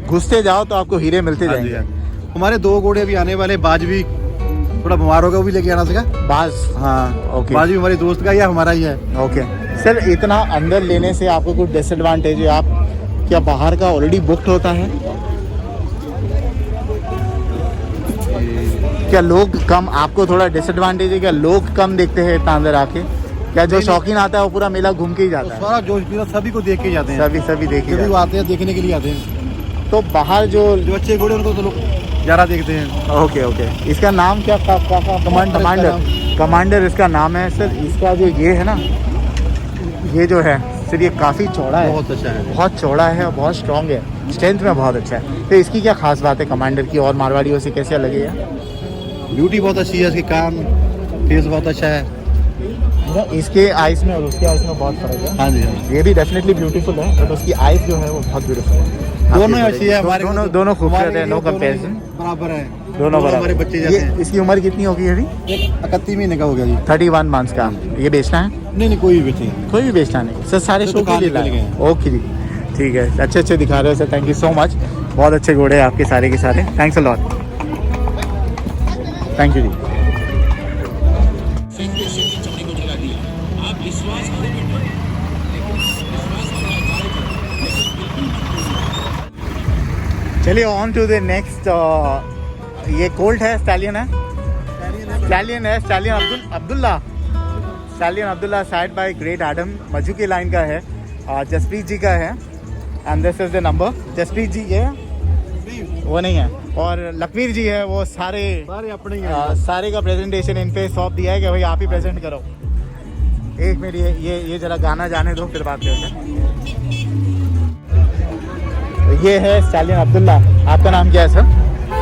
घुसते जाओ तो आपको हीरे मिलते जाएंगे। हमारे 2 घोड़े अभी आने वाले, बाज भी थोड़ा बीमार होगा, वो भी लेके आना सका। बाज, हाँ ओके। बाज भी हमारे दोस्त का ही है, हमारा ही है। ओके सर, इतना अंदर लेने से आपको कुछ डिसएडवांटेज है? आप क्या बाहर का ऑलरेडी बुक्ड होता है? क्या लोग कम, आपको थोड़ा डिसएडवांटेज है क्या? लोग कम देखते हैं इतना अंदर आके? क्या जो शौकीन आता है वो पूरा मेला घूम के ही जाता है? सारा जोश पीरा सभी को देख के जाते हैं, सभी देख के सभी जाते को आते हैं, देखने के लिए आते हैं। हैं। तो बाहर जो अच्छे घोड़े उनको तो लोग ज़्यादा देखते हैं। ओके, इसका नाम क्या? कमांडर इसका नाम है सर। इसका जो ये है ना, ये जो है सर, ये काफ़ी चौड़ा है, बहुत अच्छा है, बहुत चौड़ा है और बहुत स्ट्रॉन्ग है, स्ट्रेंथ में बहुत अच्छा है। तो इसकी क्या खास बात है कमांडर की, और मारवाड़ियों से कैसे अलग है ये? ब्यूटी बहुत अच्छी है इसके, कान फेस बहुत अच्छा है। इसके आइज में और उसके आइज में बहुत फर्क है। हाँ जी, ये भी डेफिनेटली ब्यूटीफुल है, बट उसकी आइज जो है वो बहुत ब्यूटीफुल है। दोनों अच्छी है, हमारे दोनों खूबसूरत है, नो कंपैरिजन, बराबर है, दोनों हमारे बराबर। बच्चे जैसे हैं। इसकी उम्र कितनी होगी अभी? 31 महीने का हो गया जी। 31 मंथ्स का। ये बेचना है? नहीं कोई भी बेचे। कोई भी बेचना नहीं सर, सारे शो के लिए लाए। ओके जी, ठीक है, अच्छे दिखा रहे हो sir, thank you so much. बहुत अच्छे घोड़े हैं आपके सारे के सारे, thanks a lot, thank you जी। चलिए ऑन टू द नेक्स्ट। ये कोल्ट है, स्टैलियन है? स्टैलियन है, stallion Abdullah sired by great Adam, Maju की लाइन का है, जसप्रीत जी का है। And this is the number. Jaspreet ji ये वो नहीं है, और लखवीर जी है, वो सारे अपने सारे का प्रेजेंटेशन इन पे सौंप दिया है कि भाई आप ही प्रेजेंट करो। एक मिनट, ये जरा गाना जाने दो, फिर बात करते हैं। ये है स्टैलियन अब्दुल्ला। आपका नाम क्या है सर?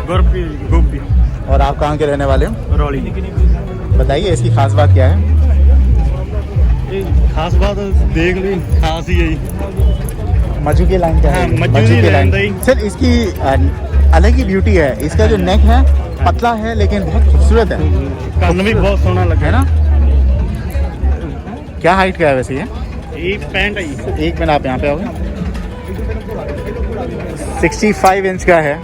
गोपी। और आप कहाँ के रहने वाले हो? रौली। बताइए इसकी खास बात क्या है? खास बात देख ली, खास ही यही मजू की लाइन का है। मजू की लाइन सर, इसकी अलग ही ब्यूटी है। इसका जो नेक है पतला है लेकिन बहुत खूबसूरत है, कान भी बहुत सोना लगा है ना? क्या हाइट का है वैसे ये? 65 है। एक मिनट, आप यहाँ पे आओगे। 65 इंच का है।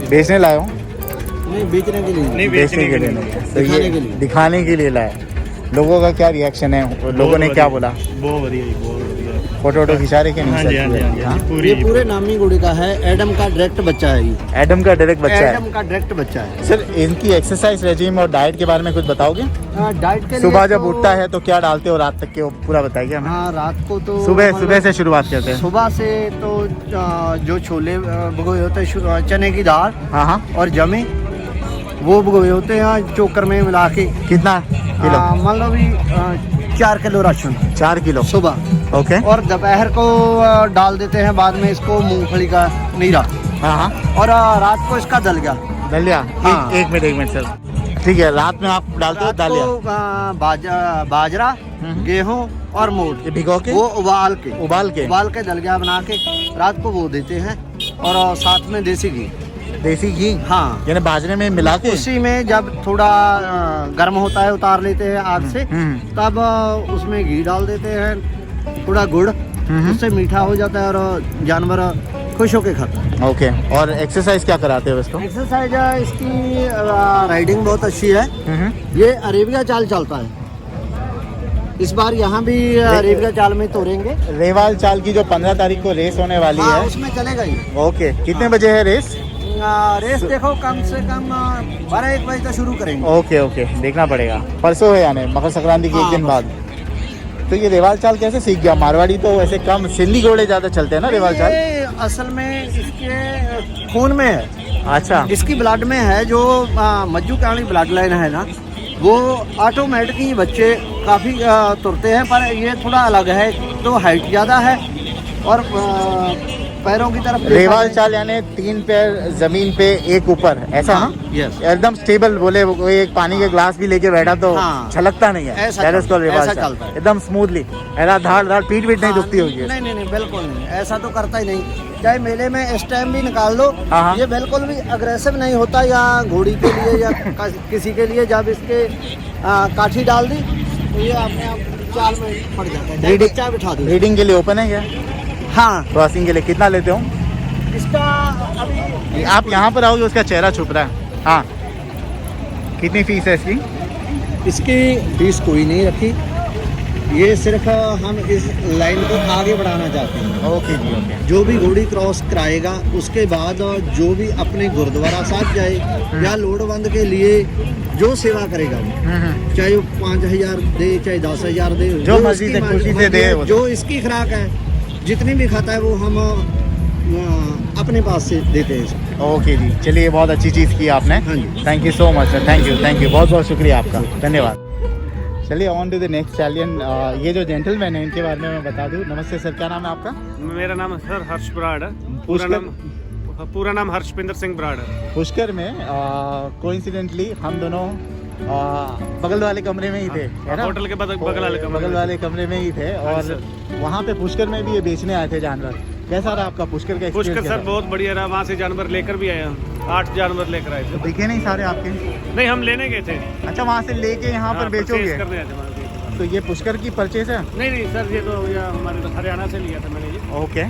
बेचने लाए हो? नहीं बेचने के लिए, नहीं बेचने के लिए नहीं, तो ये दिखाने के लिए लाए। लोगों का क्या रिएक्शन है? लोगों ने क्या बोला? बहुत बढ़िया। फोटो खिंचा रहे कि नहीं? ये पूरे नामी घोड़े का है, एडम का डायरेक्ट बच्चा है ये। एडम का डायरेक्ट बच्चा है? एडम का डायरेक्ट बच्चा है। सर, इनकी एक्सरसाइज रेजिम और डाइट के बारे में कुछ बताओगे? डाइट के सुबह जब उठता है तो क्या डालते हो रात तक के, वो पूरा बताइए हमें। हाँ, रात को तो सुबह से शुरुआत करते हैं। सुबह से तो जो छोले भगोए होते हैं, चने की दाल, हाँ, और जमे वो भगोए होते हैं चोकर में मिला के। कितना किलो? मान लो भी 4 किलो राशन। 4 किलो सुबह। ओके। और दोपहर को डाल देते हैं बाद में इसको मूंगफली का नीरा। हाँ, और रात को इसका दलिया। हाँ। एक मिनट सर, ठीक है। रात में आप डालते हो दलिया? बाजरा, गेहूं और मोट, ये भिगो के, वो उबाल के दलिया बना के रात को वो देते हैं। और साथ में देसी घी। हाँ, यानी बाजरे में मिला के उसी में जब थोड़ा गर्म होता है उतार लेते हैं आग से, तब उसमें घी डाल देते हैं, थोड़ा गुड़, उससे मीठा हो जाता है और जानवर खुश होके खाता है। ओके। और एक्सरसाइज क्या कराते हो इसको? एक्सरसाइज इसकी राइडिंग बहुत अच्छी है। ये अरेबिया चाल चलता है। इस बार यहाँ भी अरेबिया चाल में तोड़ेंगे। रेवाल चाल की जो 15 तारीख को रेस होने वाली है, उसमें चलेगा ही। ओके। कितने बजे है रेस? रेस देखो कम से कम 12-1 बजे तक शुरू करेंगे। ओके, देखना पड़ेगा। परसों है यानी मकर संक्रांति के एक दिन बाद। तो ये रेवाल चाल कैसे सीख गया? मारवाड़ी तो वैसे कम, सिल्ली घोड़े ज्यादा चलते हैं ना रेवाल चाल? असल में इसके खून में है। अच्छा, इसकी ब्लड में है, जो मज्जू काली ब्लड लाइन है ना, वो ऑटोमेटिक ही बच्चे काफ़ी तुरते हैं। पर ये थोड़ा अलग है, तो हाइट ज़्यादा है और पैरों की तरफ रेवाल चाल यानी 3 पैर जमीन पे, एक ऊपर, ऐसा ना? यस, एकदम स्टेबल। बोले कोई एक पानी के ग्लास भी लेके बैठा तो छलकता नहीं है, ऐसा चलता है एकदम स्मूथली। ऐसा धाड़ पीठ नहीं दुखती होगी? नहीं, बिल्कुल नहीं, ऐसा तो करता ही नहीं। चाहे मेले में इस टाइम भी निकाल लो, ये बिल्कुल भी अग्रेसिव नहीं होता, या घोड़ी के लिए या किसी के लिए। जब इसके काठी डाल दी तो ये अपने आप चाल में पड़ जाता है। बच्चा बिठा दो। ब्रीडिंग के लिए ओपन है क्या? हाँ, क्रॉसिंग के लिए कितना लेते हो? इसका अभी आप यहाँ पर आओगे उसका चेहरा छुप रहा है। हाँ, कितनी फीस है इसकी? इसकी फीस कोई नहीं रखी, ये सिर्फ हम इस लाइन को आगे बढ़ाना चाहते हैं। ओके जी, ओके। जो भी घोड़ी क्रॉस कराएगा उसके बाद जो भी अपने गुरुद्वारा साहब जाए या लोड़वंद के लिए जो सेवा करेगा वो, चाहे वो 5,000 दे चाहे 10,000 दे, जो मर्जी से खुशी से दे, जो इसकी खुराक है जितनी भी खाता है वो हम अपने पास से देते हैं। ओके जी, चलिए बहुत अच्छी चीज़ की आपने। हाँ जी। Thank you so much sir, thank you, बहुत बहुत शुक्रिया आपका, धन्यवाद। चलिए on to the next stallion. ये जो जेंटलमैन है इनके बारे में मैं बता दूं। नमस्ते सर, क्या नाम है आपका? मेरा नाम सर हर्ष बराड़ है। पूरा नाम हर्षपिंदर सिंह बराड़ है। पुष्कर में कोइंसिडेंटली हम दोनों बगल वाले कमरे में ही थे, है ना? होटल के बगल वाले कमरे में ही थे, और वहाँ पे पुष्कर में भी ये बेचने आए थे जानवर। कैसा रहा आपका पुष्कर का एक्सपीरियंस? पुष्कर सर बहुत बढ़िया रहा, वहाँ से जानवर लेकर भी आए हम, 8 जानवर लेकर आए थे। दिखे नहीं सारे आपके? नहीं, हम लेने गए थे। अच्छा, वहाँ से लेके यहाँ पर बेचोगे? करने आए थे वहाँ पे। तो ये पुष्कर की परचेज है? नहीं सर, ये तो हमारे तो हरियाणा से लिया था मैंने ये। ओके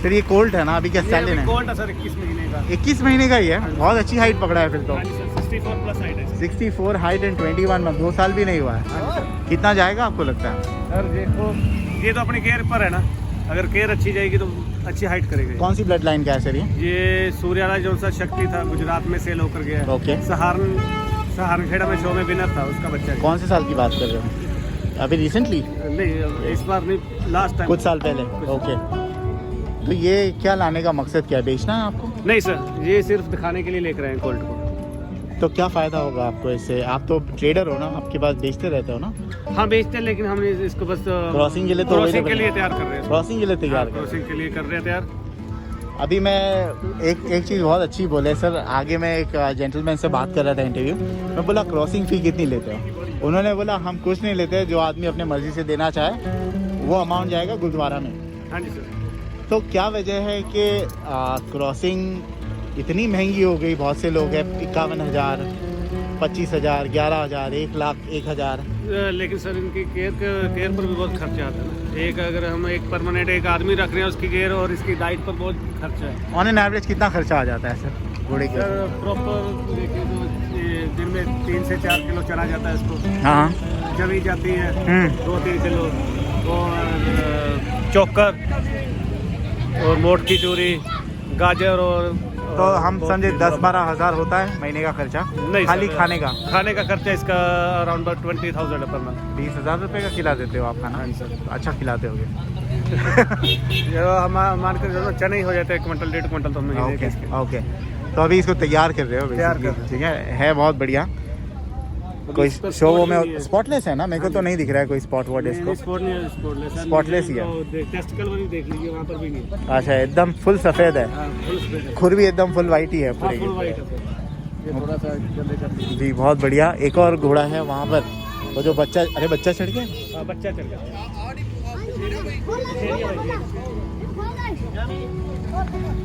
सर, ये कोल्ट है ना अभी? क्या स्टैलियन है? कोल्ट है सर, 21 महीने का। 21 महीने का ही है, बहुत अच्छी हाइट पकड़ा है फिर तो। 64 प्लस हाइट है। 64 हाइट एंड 21 मंथ, 2 साल भी नहीं हुआ है। कितना जाएगा आपको लगता है? सर देखो, ये तो अपनी केयर पर है ना, अगर केयर अच्छी जाएगी तो अच्छी हाइट करेगी। कौन सी ब्लड लाइन का है सर ये सूर्याला जो सा शक्ति था, गुजरात में सेल होकर गया। ओके। सहारनखेड़ा में शो में विनर था, उसका बच्चा है। कौन से साल की बात कर रहे हो? अभी रिसेंटली? नहीं, इस बार नहीं, लास्ट टाइम कुछ साल पहले। ओके, तो ये क्या लाने का मकसद क्या है? बेचना है आपको? नहीं सर, ये सिर्फ दिखाने के लिए लेकर आए हैं कोल्ट को। तो क्या फ़ायदा होगा आपको इससे? आप तो ट्रेडर हो ना, आपके पास बेचते रहते हो ना? हाँ बेचते हैं, लेकिन हमने इसको बस क्रॉसिंग के लिए तो क्रॉसिंग के लिए तैयार कर रहे हैं। क्रॉसिंग के लिए तैयार कर क्रॉसिंग के लिए कर रहे हैं तैयार। अभी मैं एक चीज़ बहुत अच्छी बोले सर। आगे मैं एक जेंटलमैन से बात कर रहा था इंटरव्यू मैं, बोला क्रॉसिंग फ़ी कितनी लेते हो? उन्होंने बोला हम कुछ नहीं लेते, जो आदमी अपने मर्जी से देना चाहे वो अमाउंट जाएगा गुरुद्वारा में। हाँ जी सर। तो क्या वजह है कि क्रॉसिंग इतनी महंगी हो गई? बहुत से लोग हैं 51,000, 25,000, 11,000, 1,00,000, 1,000। लेकिन सर इनकी केयर पर भी बहुत खर्चा आता है। एक अगर हम एक परमानेंट एक आदमी रख रहे हैं, उसकी केयर और इसकी डाइट पर बहुत खर्चा है। ऑन एन एवरेज कितना खर्चा आ जाता है सर घोड़े के? सर प्रॉपर देखिए तो ये दिन में 3 से 4 किलो चना जाता है इसको। हाँ, जमी जाती है 2-3 किलो, और चोकर और मोट की चूरी, गाजर, और तो हम समझे 10-12 हज़ार होता है महीने का खर्चा? नहीं खाली सर, खाने का खर्चा इसका अराउंड 20,000 पर मंथ। 20,000 रुपये का खिला देते हो आप खाना? हाँ सर। अच्छा खिलाते होगे। हम मान कर चना ही हो जाता है 1 क्विंटल 1.5 क्विंटल तो हम ओके ओके। तो अभी इसको तैयार कर रहे हो? तैयार कर रहे ठीक है बहुत बढ़िया। कोई शो वो में स्पॉटलेस है ना? मेरे को तो नहीं दिख रहा है कोई स्पॉट वॉट इसको। स्पॉटलेस ही है। टेस्टिकल वाली देख लीजिए, वहाँ पर भी नहीं। अच्छा, एकदम फुल सफ़ेद है, फुल स्प्रेड है। खुर भी एकदम फुल वाइट ही है पूरी। फुल वाइट है। ये थोड़ा सा जल्दी कर लीजिए। जी बहुत बढ़िया। एक और घोड़ा है वहाँ पर, वो जो बच्चा, अरे बच्चा चढ़ गया? हाँ, बच्चा चल गया।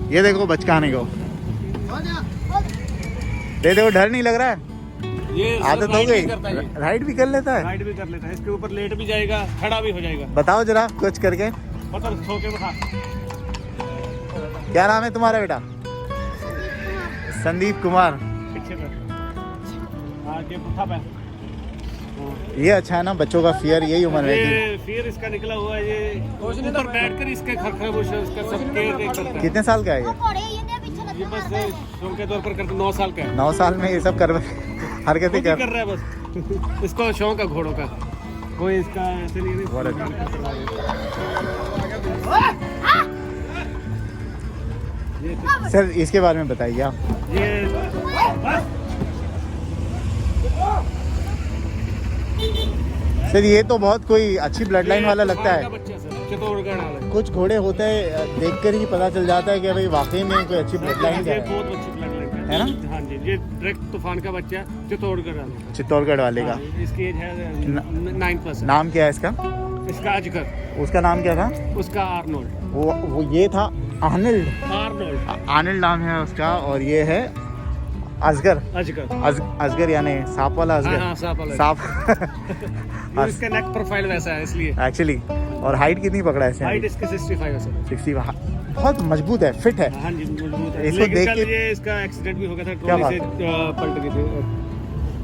ये देखो बचकाने को, दे देखो, डर नहीं लग रहा है? ये आदत हो गई, राइड भी कर लेता है? राइड भी कर लेता है, इसके ऊपर लेट भी जाएगा, खड़ा भी हो जाएगा। बताओ जरा कुछ करके। मतलब सो के बता। क्या नाम है तुम्हारा बेटा? संदीप कुमार। पीछे पर आगे पुठा पे। ये अच्छा है ना, बच्चों का फियर यही उम्र है कि ये फिर इसका निकला हुआ है, ये ऊपर बैठकर इसके खरखरबुश इसका सब केयर करता है। कितने साल का है ये बस शौक के तौर पर करते 9 साल का है। 9 साल में ये सब कर हरकतें कर रहा है बस। इसको शौक है घोड़ों का, कोई इसका ऐसे नहीं है। सर इसके बारे में बताइए आप। ये सर ये तो बहुत कोई अच्छी ब्लड लाइन वाला लगता है। चित्तौड़गढ़ वाला। कुछ घोड़े होते हैं देखकर ही पता चल जाता है कि भाई वाकई में कोई अच्छी ब्लड लाइन ये बहुत अच्छी ब्लड लाइन है ना? हाँ जी, ये डायरेक्ट तूफान का बच्चा है, चित्तौड़गढ़ वाला। चित्तौड़गढ़ वाले का। इसकी एज है 9+। नाम क्या है इसका? इसका अजगर। उसका नाम क्या था? उसका आर्नोल्ड। वो ये था आर्नल्ड। आर्नोल्ड आर्नल्ड नाम है उसका, और ये है अजगर। अजगर यानी सांप वाला अजगर। हाँ, सांप वाला। सांप। इसका नेक प्रोफाइल वैसा है इसलिए। एक्चुअली। और हाइट कितनी पकड़ा है इसने? हाइट इसके 65 है सर। 60। बहुत मजबूत है, फिट है। हाँ जी मजबूत है। इसको लेकिन देख कल के- ये इसका एक्सीडेंट भी हो गया था, क्या ट्रॉली से पलट गई थी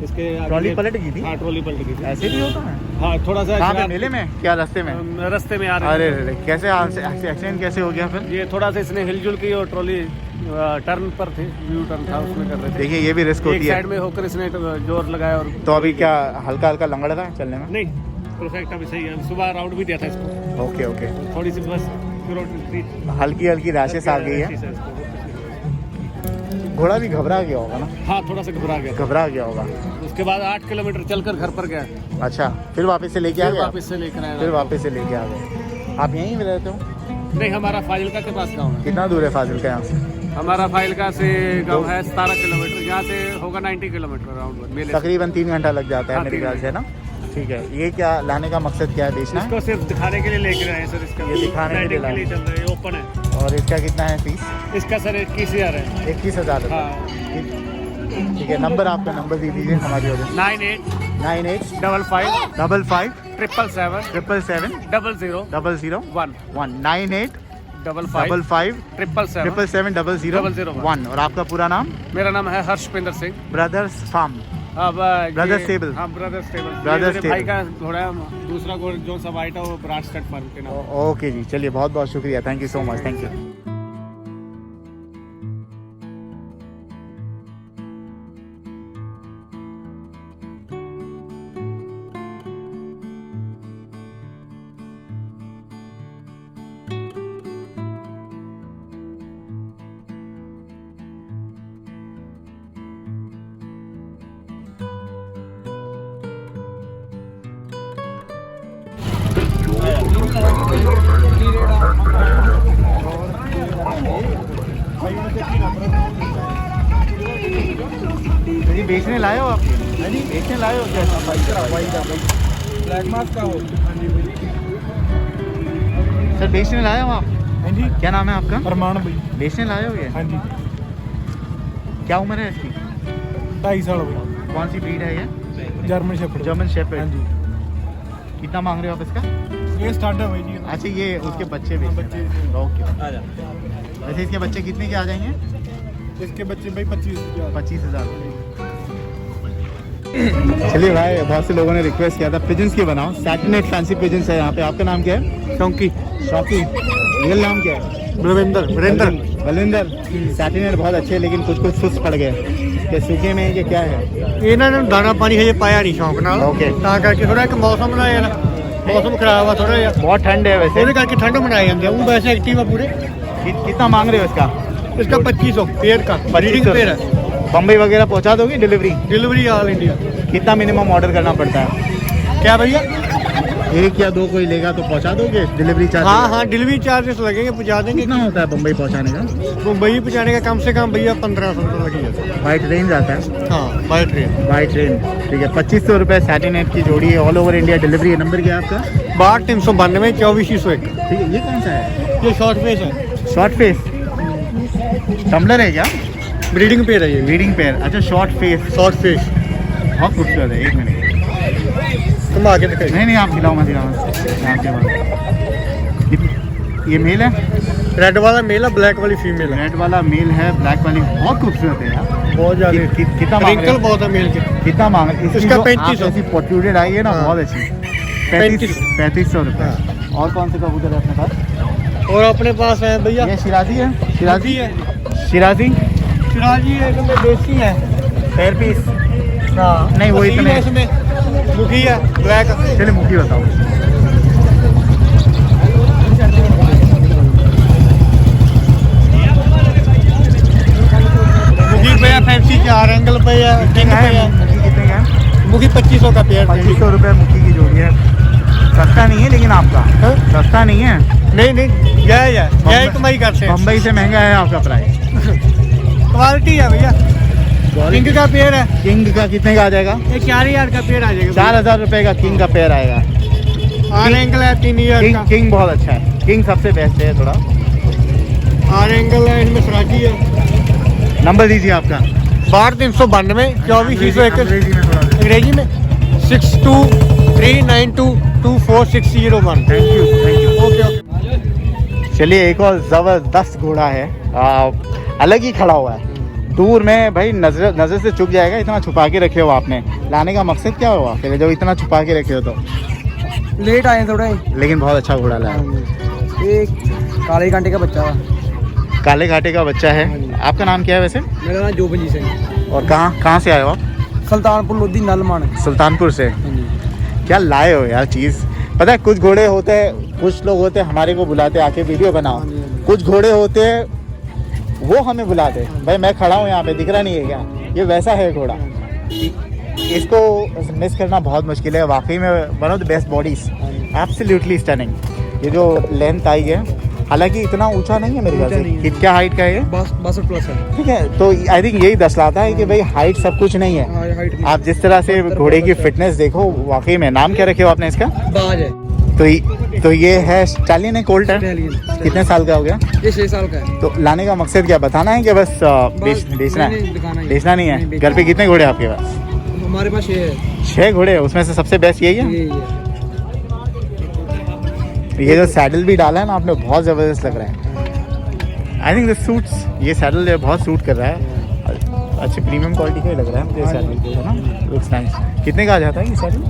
इसके आगे। ट्रॉली पलट गई थी? हाँ ट्रॉली पलट गई थी। ऐसे भी होता है? हाँ थोड़ा सा कहाँ पे, शराब- मेले में? क्या रास्ते में? रास्ते में आ रहे अरे थे। अरे, कैसे एक्सीडेंट कैसे हो गया फिर? ये थोड़ा सा इसने हिलजुल की और ट्रॉली टर्न पर थी, यू टर्न था उसमें कर रहे थे। देखिए ये भी रिस्क एक होती है। साइड में होकर इसने जोर लगाया और तो अभी क्या हल्का हल्का लंगड़ रहा है चलने में? नहीं परफेक्ट अभी सही है। सुबह राउंड भी दिया था इसको, ओके ओके। थोड़ी सी बस थी। हल्की हल्की रैशेस आ गई है। घोड़ा भी घबरा गया होगा ना? हाँ थोड़ा सा घबरा गया। घबरा गया होगा। उसके बाद 8 किलोमीटर चलकर घर पर गया, अच्छा, फिर वापस से लेके आ फिर गया? वापस से लेकर आया। फिर वापस से लेके आ गए। आप यहीं में रहते हो? नहीं हमारा फाजिलका के पास गाँव है। कितना दूर है फाजिल का यहाँ से? हमारा फाजिलका से गाँव है 17 किलोमीटर, यहाँ से होगा 90 किलोमीटर राउंड मेले। तकरीबन 3 घंटा लग जाता है हाँ, मेरे 3 ख्याल से ना। ठीक है, ये क्या लाने का मकसद क्या है, बेचना है? इसको सिर्फ दिखाने के लिए लेकर आए सर। इसका ये दिखाने के लिए ब्रांडिंग के लिए चल रहा है, ओपन है। और इसका कितना है फीस? इसका सर 21,000 है। 21,000 रुपये। हाँ ठीक है, नंबर आपका नंबर दे दीजिए हमारी वजह 98 98 55 55 777 777 00 00 1 1 98 55 55 777 777 00 1। और आपका पूरा नाम? मेरा नाम है हर्षपिंदर सिंह। Brothers farm. अब Brothers Stable। हाँ ब्रदर्स स्टेबल। Brothers मेरे भाई Stable। का घोड़ा है, दूसरा घोड़ा जो सब आइट है वो ब्राडस्टेड फार्म के नाम। ओके जी, चलिए बहुत बहुत शुक्रिया, thank you so much, thank you. तो ये बेचने लाए हो आप? नहीं बेचने लाए हो क्या? ब्लैक मार्क का हो। सर बेचने लाए हो आप? हाँ जी, क्या नाम है आपका? अरमान भाई। बेचने लाए हो ये? हाँ जी, क्या उम्र है इसकी? 2.5 साल भाई। कौन सी ब्रीड है ये? German shepherd. जर्मन हाँ शेफर्ड। जी, कितना मांग रहे हो आप इसका? ये स्टार्टर भाई जी। अच्छा, ये उसके बच्चे भी? बच्चे। ओके। वैसे इसके बच्चे कितने के आ जाएंगे? इसके बच्चे भाई 25,000। 25,000। चलिए भाई, बहुत से लोगों ने रिक्वेस्ट किया था पिजन्स के बनाओ। सैटिनेट फैंसी पिजन्स है यहाँ पे। आपका नाम क्या है? शौकी। शौकी। रियल नाम क्या है? बलविंदर। बलिंदर। सैटिनेट बहुत अच्छे हैं लेकिन कुछ कुछ सुस्त पड़ गए। ये सूखे में ये क्या है? ਇਹਨਾਂ ਨੂੰ ਦਾਣਾ ਪਾਣੀ ਹਜੇ ਪਾਇਆ ਨਹੀਂ ਸ਼ੌਂਕ ਨਾਲ। Okay। ਤਾਂ ਕਰਕੇ ਥੋੜਾ ਇੱਕ ਮੌਸਮ ਦਾ ਯਾਰ ਮੌਸਮ ਖਰਾਬ ਆ ਥੋੜਾ ਜਿਹਾ, बहुत ठंड है वैसे। ਉਹਦੇ ਕਰਕੇ ਠੰਡ ਮਨਾਏ ਜਾਂਦੇ ਆ। ਉਹ ਵੈਸੇ ਐਕਟਿਵ ਆ पूरे। कितना मांग रहे हो इसका? इसका 2500 पेयर का ब्रीडिंग पेयर है। बम्बई वगैरह पहुँचा दोगे डिलीवरी? Delivery all India. कितना मिनिमम ऑर्डर करना पड़ता है? क्या भैया? 1 या 2 कोई लेगा तो पहुँचा दोगे? Delivery charge? हाँ हाँ, डिलीवरी चार्जेस लगेंगे, पहुँचा देंगे। कितना होता है बम्बई पहुँचाने का? मुंबई पहुँचाने का कम से कम भैया 1500 रुपये लगेगा। बाई ट्रेन जाता है? हाँ बाय ट्रेन। By train. ठीक है, 2500 रुपये सैटिनेट की जोड़ी है। ऑल ओवर इंडिया डिलीवरी है। नंबर क्या है आपका? 6292 2401। ठीक है, ये कौन सा है? ये शॉर्ट फेस है। शॉर्ट फेस टम्बलर है क्या? ब्रीडिंग पेयर है ये। Breeding pair. अच्छा, शॉर्ट फेस। Short face. बहुत खूबसूरत है। 1 मिनट। तुम आगे दिखाइए। नहीं नहीं, आप खिलाओ मत खिलाओ। यहाँ के बाद ये मेल है? रेड वाला मेल है, ब्लैक वाली फीमेल है। रेड वाला मेल है, ब्लैक वाली बहुत खूबसूरत है यार। बहुत ज्यादा कितना मांग रहे रिंकल हो? बहुत है मेल के। कितना मांग रहे हो? इसका 3500। ऐसी पोट्यूडेड आई है ना, हाँ। बहुत अच्छी। 3500 रुपये। और कौन से कबूतर है अपने पास? और अपने पास है भैया ये शिराजी है? शिराजी है। शिराजी शिराजी है, इसमें देसी है। पैर पीस? हाँ नहीं, वो वसील इतने- है इसमें। मुखी है ब्लैक। चलिए मुखी बताओ। मुखी पे है, फैंसी 4 एंगल पे है, किंग पे है। मुखी कितने का है? मुखी 2500 का पेयर। 2500 रुपये मुखी की जोड़ी है। सस्ता नहीं है लेकिन आपका? हाँ? सस्ता नहीं है। नहीं नहीं, यही कमाई करते हैं। बम्बई से महंगा है आपका प्राइस। क्वालिटी है भैया। किंग का पेयर है। किंग का कितने का आ जाएगा? ये 4000 का पेयर आ जाएगा। 4000 रुपये का किंग का पेयर आएगा। 8 एंगल है, 3000 किंग का। किंग बहुत अच्छा है। किंग सबसे बेस्ट है थोड़ा। 8 एंगल है, इसमें सराजी है। नंबर दीजिए आपका। 6292 2401। अंग्रेजी में थोड़ा दे। अंग्रेजी में 6239224601। Thank you. Okay okay. चलिए एक और ज़बरदस्त घोड़ा है, अलग ही खड़ा हुआ है दूर में भाई, नज़र से चुक जाएगा। इतना छुपा के रखे हो आपने, लाने का मकसद क्या हुआ फिर जब इतना छुपा के रखे हो तो? लेट आए थोड़े, लेकिन बहुत अच्छा घोड़ा लाया। एक काले कांटे का बच्चा था। काले घाटे का बच्चा है। आपका नाम क्या है वैसे? मेरा नाम जोबनजी सिंह। और कहाँ से आए हो आप? सुल्तानपुर लोधी नलमान। सुल्तानपुर से। क्या लाए हो यार चीज़? पता है कुछ घोड़े होते हैं, कुछ लोग होते हैं हमारे को बुलाते आके वीडियो बनाओ, कुछ घोड़े होते हैं वो हमें बुलाते भाई मैं खड़ा हूँ यहाँ पे, दिख रहा नहीं है क्या? ये वैसा है घोड़ा। इसको मिस करना बहुत मुश्किल है वाकई में। One of the best bodies, absolutely stunning. ये जो लेंथ आई है, हालांकि इतना ऊंचा नहीं है मेरे ख्याल से। क्या हाइट का है ये? 62 प्लस है। ठीक है, तो आई थिंक यही दर्शाता है कि भाई हाइट सब कुछ नहीं है। हाइट आप जिस तरह से घोड़े की फिटनेस देखो वाकई में। नाम क्या रखे हो आपने इसका? बाज है। तो ये है स्टालियन है, कोल्ट है। कितने साल का हो गया? ये 6 साल का है। तो लाने का मकसद क्या बताना है कि बस बेचना है? बेचना नहीं है। घर पे कितने घोड़े आपके पास? हमारे पास 6 है। 6 घोड़े है, उसमें से सबसे बेस्ट यही है। यही है। ये जो सैडल भी डाला है ना आपने, बहुत ज़बरदस्त लग रहा है। आई थिंक दिस सूट्स, ये सैडल बहुत सूट कर रहा है। अच्छे प्रीमियम क्वालिटी का ही लग रहा है मुझे सैडल, है ना? Looks nice. कितने का आ जाता है ये सैडल?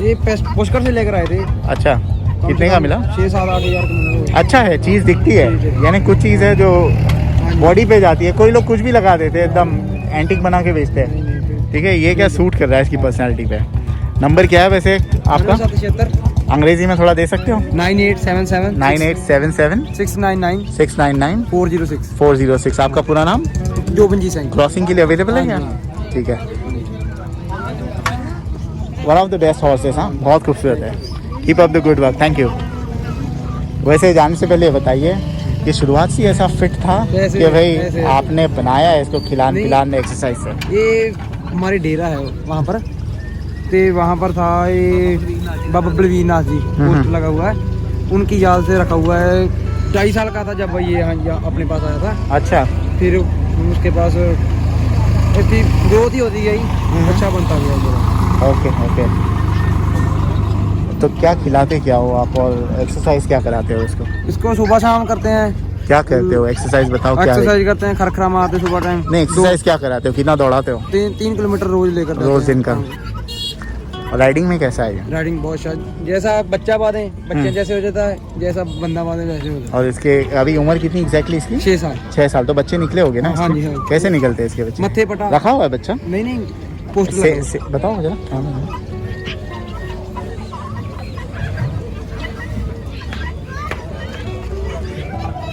ये पुष्कर से लेकर आए थे। अच्छा, कितने का मिला? 6-7-8 हज़ार का मिला। अच्छा है, चीज़ दिखती है। यानी कुछ चीज़ है जो बॉडी पे जाती है। कोई लोग कुछ भी लगा देते हैं, एकदम एंटिक बना के बेचते हैं। ठीक है, ये क्या सूट कर रहा है इसकी पर्सनैलिटी पे। नंबर क्या है वैसे आपका? 776 अंग्रेजी में थोड़ा दे सकते हो? 9877 9877 699 699 406 406। आपका पूरा नाम? जोबनजी सिंह। क्रॉसिंग के लिए अवेलेबल है क्या? ठीक है। One of the best horses. हाँ, बहुत खूबसूरत है। Keep up the good work. Thank you. वैसे जाने से पहले बताइए कि शुरुआत से ऐसा फिट था कि भाई आपने बनाया है इसको खिलाने पिलाने एक्सरसाइज से? ये हमारे डेरा है वहाँ पर, तो वहाँ पर था ये बाबा बलवीर नाथ जी पोस्टर लगा हुआ है, उनकी याद से रखा हुआ है। 2.5 साल का था जब ये यहाँ अपने पास आया था। अच्छा, फिर उसके पास इसकी ग्रोथ ही होती गई, अच्छा बनता गया। Okay okay. तो क्या खिलाते क्या हो आप और एक्सरसाइज क्या कराते हो इसको? इसको सुबह शाम करते हैं। क्या करते हो? एक्सरसाइज बताओ क्या है? एक्सरसाइज करते हैं, खरखरा मारते सुबह टाइम। नहीं, एक्सरसाइज क्या कराते हो? कितना दौड़ाते हो? 3 किलोमीटर रोज लेकर जाते रोज हैं। दिन का। और राइडिंग में कैसा है? राइडिंग बहुत शायद जैसा बच्चा बांधे, बच्चे जैसे हो जाता है, जैसा बंदा बांधे वैसे हो जाता और इसके अभी उम्र कितनी एग्जैक्टली इसकी? है। 6 साल। 6 साल। तो बच्चे निकले होंगे ना? हाँ जी, इसके? हाँ। कैसे निकलते हैं इसके बच्चे? मत्थे पटा रखा हुआ है बच्चा? नहीं पोस्टर बताओ जरा। हाँ,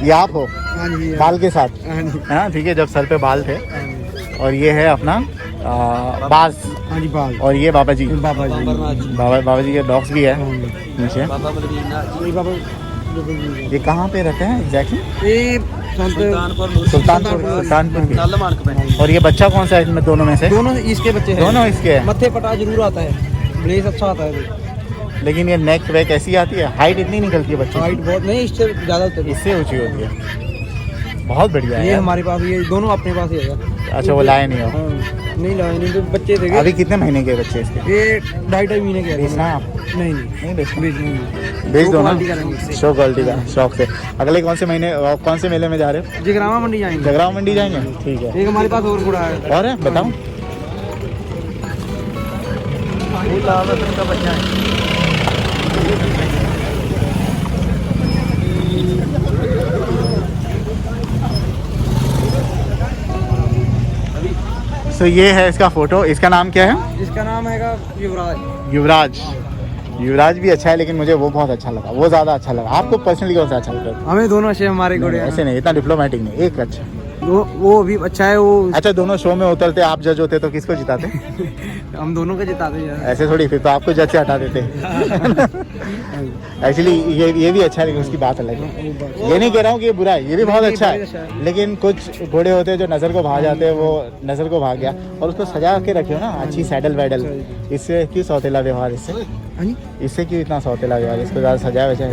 ये आप हो? हाँ जी, बाल के साथ? हाँ जी, हाँ ठीक है, जब सर पे बाल थे। और ये है अपना बाज। हाँ जी, बाल। और ये बाबा जी। बाबा जी, बाबा जी के डॉग्स भी है नीचे। ये बाबा ये कहाँ पे रहते हैं एग्जैक्टली? ये सुल्तानपुर के। और ये बच्चा कौन सा है इनमें दोनों में से? दोनों इसके बच्चे हैं। दोनों इसके हैं। मत्थे पटा जरूर आता है, ब्लेस अच्छा आता है। लेकिन ये नेक वेक ऐसी आती है? हाइट इतनी निकलती है बच्चों हाइट बहुत नहीं, इससे ज़्यादा होती है। इससे ऊंची होती है। बहुत बढ़िया है ये यार। हमारे पास, ये दोनों अपने पास ही है। अच्छा, वो लाए नहीं हो? हाँ, नहीं लाए नहीं, तो बच्चे थे। अभी कितने महीने के बच्चे इसके? ये 2.5 महीने के। बेचना है आप? नहीं बेचना। बेच बेच दो ना, क्वालिटी का रहेंगे। शो क्वालिटी का शौक से। अगले कौन से मेले में जा रहे हो? जगरावा मंडी जाएंगे। जगराव मंडी जाएंगे? ठीक है। एक हमारे पास और घोड़ा है। और है बताओ। ये लाल रतन का बच्चा है। तो ये है इसका फोटो। इसका नाम क्या है? इसका नाम है युवराज। युवराज भी अच्छा है, लेकिन मुझे वो बहुत अच्छा लगा, वो ज्यादा अच्छा लगा। आपको पर्सनली कौन सा अच्छा लगा? हमें दोनों अच्छे हमारे घोड़े हैं। ऐसे नहीं, इतना डिप्लोमेटिक नहीं, एक अच्छा। वो भी अच्छा है वो। अच्छा, दोनों शो में उतरते, आप जज होते तो किसको जिताते? हम दोनों को जिताते हैं। ऐसे थोड़ी, फिर तो आपको जज से हटा देते। एक्चुअली ये भी अच्छा है, लेकिन उसकी बात अलग है। ये नहीं कह रहा हूँ कि ये बुरा है, ये भी बहुत अच्छा है। लेकिन कुछ घोड़े होते हैं जो नज़र को भा जाते हैं, वो नज़र को भाग गया। और उसको सजा के रखे ना, अच्छी सैडल वैडल। इससे क्यों सौतेला व्यवहार? इससे क्यों इतना सौतेला व्यवहार? इसको ज़्यादा सजाया वैसा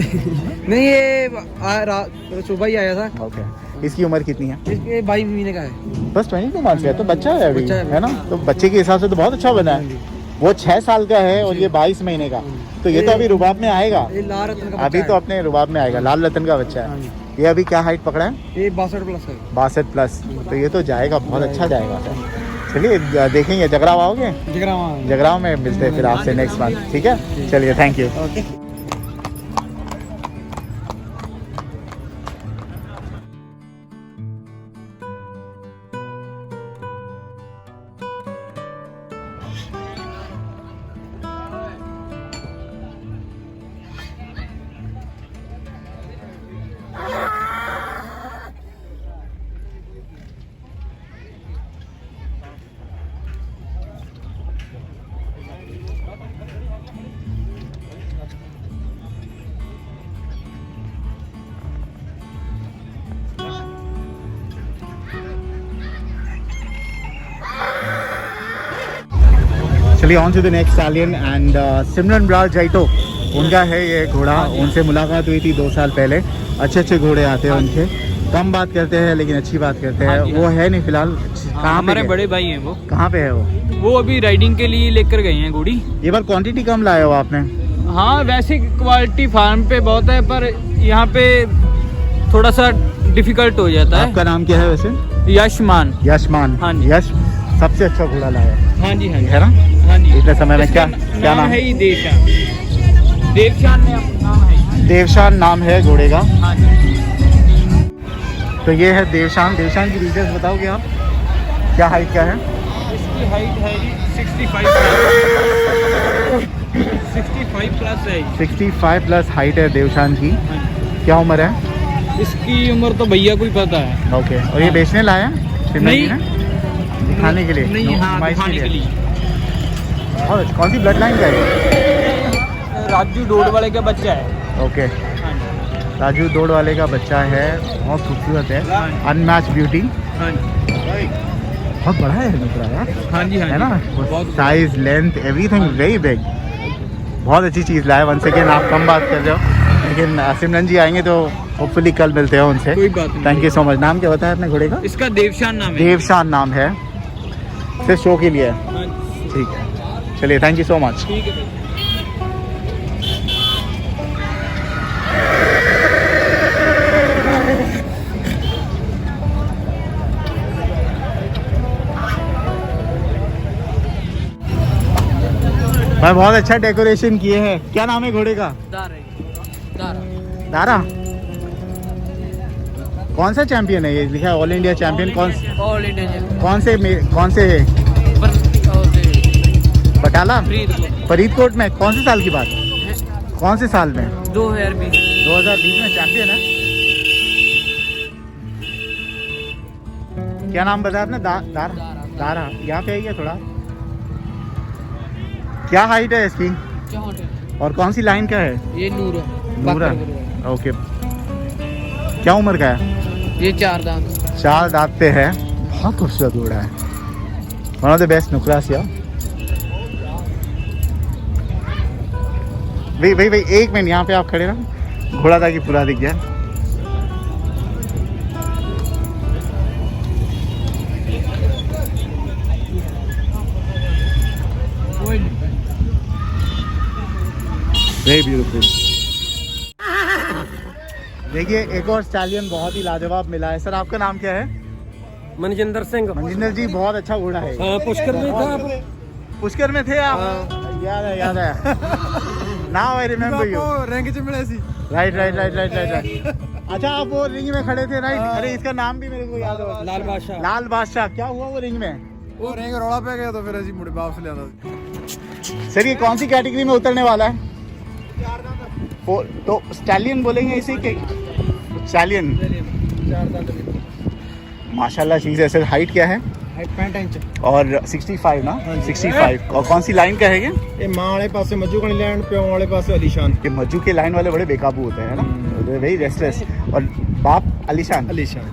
नहीं, ये सुबह ही आया था। ओके। इसकी उम्र कितनी है? इसके 22 महीने का है। बस 22 मंथ्स है, तो बच्चा है अभी, बच्चा है। है ना? तो बच्चे के हिसाब से तो बहुत अच्छा बना है। वो 6 साल का है और ये 22 महीने का। तो ये तो अभी रुबाब में आएगा। ये लाल रतन का अभी तो अपने रुबाब में आएगा। लाल रतन का बच्चा है। ये अभी क्या हाइट पकड़ा है? ये 62 प्लस है। 62 प्लस, तो ये तो जाएगा, बहुत अच्छा जाएगा सर। चलिए देखेंगे, जगराव आओगे? जगराव में मिलते हैं फिर आपसे नेक्स्ट मंथ, ठीक है? चलिए, थैंक यू। चलिए on to the next stallion and Simran Brar Jaito, उनका है ये घोड़ा। उनसे मुलाकात हुई थी 2 साल पहले। अच्छे अच्छे घोड़े आते हैं उनके, कम बात करते हैं लेकिन अच्छी बात करते हैं। वो है नहीं फिलहाल, कहाँ हमारे बड़े भाई हैं वो। कहाँ पे है वो अभी राइडिंग के लिए लेकर गए हैं घोड़ी। ये बार क्वांटिटी कम लाए हो आपने? हाँ, वैसे क्वालिटी फार्म पे बहुत है, पर यहाँ पे थोड़ा सा डिफिकल्ट हो जाता है। आपका नाम क्या है वैसे? यशमान। यशमान। हाँ जी। यश सबसे अच्छा घोड़ा लाया है। हाँ जी, हाँ जी, है ना? हाँ जी। इतने समय में क्या नाम है? ही देवशान। देवशान नाम है। देवशान नाम है घोड़े का। हाँ जी। तो ये है देवशान। देवशान की डिटेल्स बताओगे आप? क्या हाइट क्या है? इसकी हाइट है 65 प्लस है। 65 प्लस हाइट है देवशान की। क्या उम्र है इसकी? उम्र तो भैया को ही पता है। ओके। और ये बेचने लाया नहीं, दिखाने के लिए? नहीं, हाँ, दिखाने के लिए। और कौन सी ब्लड लाइन का है? राजू डोड वाले का बच्चा है। ओके, राजू दौड़ वाले का बच्चा है। बहुत खूबसूरत है, अनमैच ब्यूटी। बहुत बड़ा है नुकरा यार। हाँ जी, हाँ है ना? बहुत size, length, everything very big. बहुत अच्छी चीज़ लाए। वंस अगेन आप कम बात कर रहे हो, लेकिन सिमरन जी आएंगे तो होपफुली कल मिलते हैं उनसे। कोई बात नहीं। Thank you so much. नाम क्या बताया अपने घोड़े का? इसका देवशान नाम है। देवशान नाम है, सिर्फ शो के लिए। ठीक है, चलिए, थैंक यू सो मच। ठीक है। भाई बहुत अच्छा डेकोरेशन किए हैं। क्या नाम है घोड़े का? दारा। कौन सा चैंपियन है ये? लिखा है all India champion. All India कौन से है? बटाला, फरीदकोट में। कौन से साल की बात? कौन से साल में? 2020 में चैंपियन है। क्या नाम बताया आपने? दारा। यहाँ पे है क्या थोड़ा? क्या हाइट है इसकी? और कौन सी लाइन का है? ये नूरा। ओके। क्या उम्र का है? ये 4 दांत। 4 दांत पे है। बहुत खूबसूरत घोड़ा है, वन ऑफ द बेस्ट नुकरास यार। भाई 1 मिनट यहाँ पे आप खड़े ना, घोड़ा ताकि पूरा दिख जाए। Very beautiful. देखिए एक और स्टैलियन बहुत ही लाजवाब मिला है। सर आपका नाम क्या है? मनजिंदर सिंह। मनजिंदर जी, बहुत अच्छा घोड़ा है। पुष्कर में था आप? पुष्कर में थे आप? याद है। Now I remember you. Rank च मिले सी। राइट। अच्छा, आप वो रिंग में खड़े थे, राइट? अरे इसका नाम भी मेरे को याद है। लाल बादशाह। क्या हुआ वो रिंग में? वो रिंग रौला पे गया तो फिर अजी मुड़े वापस ले आना। सर ये कौन सी कैटेगरी में उतरने वाला है? तो स्टैलियन बोलेंगे इसे कि स्टैलियन? माशाल्लाह चीज़ है। सर हाइट क्या है? 65 इंच और 65 ना? 65। और कौन सी लाइन का है ये? ये मां वाले पासे मज्जू वाली लाइन, प्यों वाले पासे अलीशान। कि मज्जू के लाइन वाले बड़े बेकाबू होते हैं ना, वेरी रेस्टलेस। और बाप अलीशान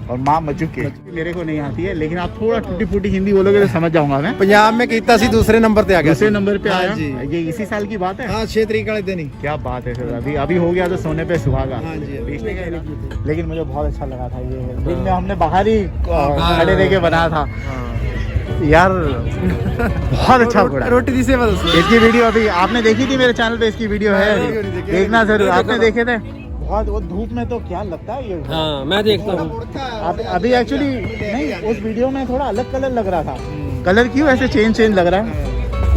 और माँ मज्जू के। मेरे को नहीं आती है, लेकिन आप थोड़ा टूटी फूटी हिंदी बोलोगे तो समझ जाऊंगा मैं। पंजाब में कीता सी दूसरे नंबर पे आ गया। दूसरे नंबर पे आया जी। ये इसी साल की बात है? हाँ, 6 तारीख वाले दिन ही। क्या बात है सर। अभी हो गया तो सोने पे सुहागा। हाँ जी। बेचने गए ना, लेकिन मुझे बहुत अच्छा लगा था ये। दिन में हमने बाहर ही खड़े रह के बनाया था यार। बहुत अच्छा घोड़ा। रोटी दी सेवा। इसकी वीडियो अभी आपने देखी थी मेरे चैनल पे? इसकी वीडियो है, देखना जरूर। आपने देखे थे? बहुत वो धूप में तो क्या लगता है ये। हाँ मैं देखता हूँ। अभी एक्चुअली नहीं, उस वीडियो में थोड़ा अलग कलर लग रहा था। कलर क्यों ऐसे चेंज लग रहा है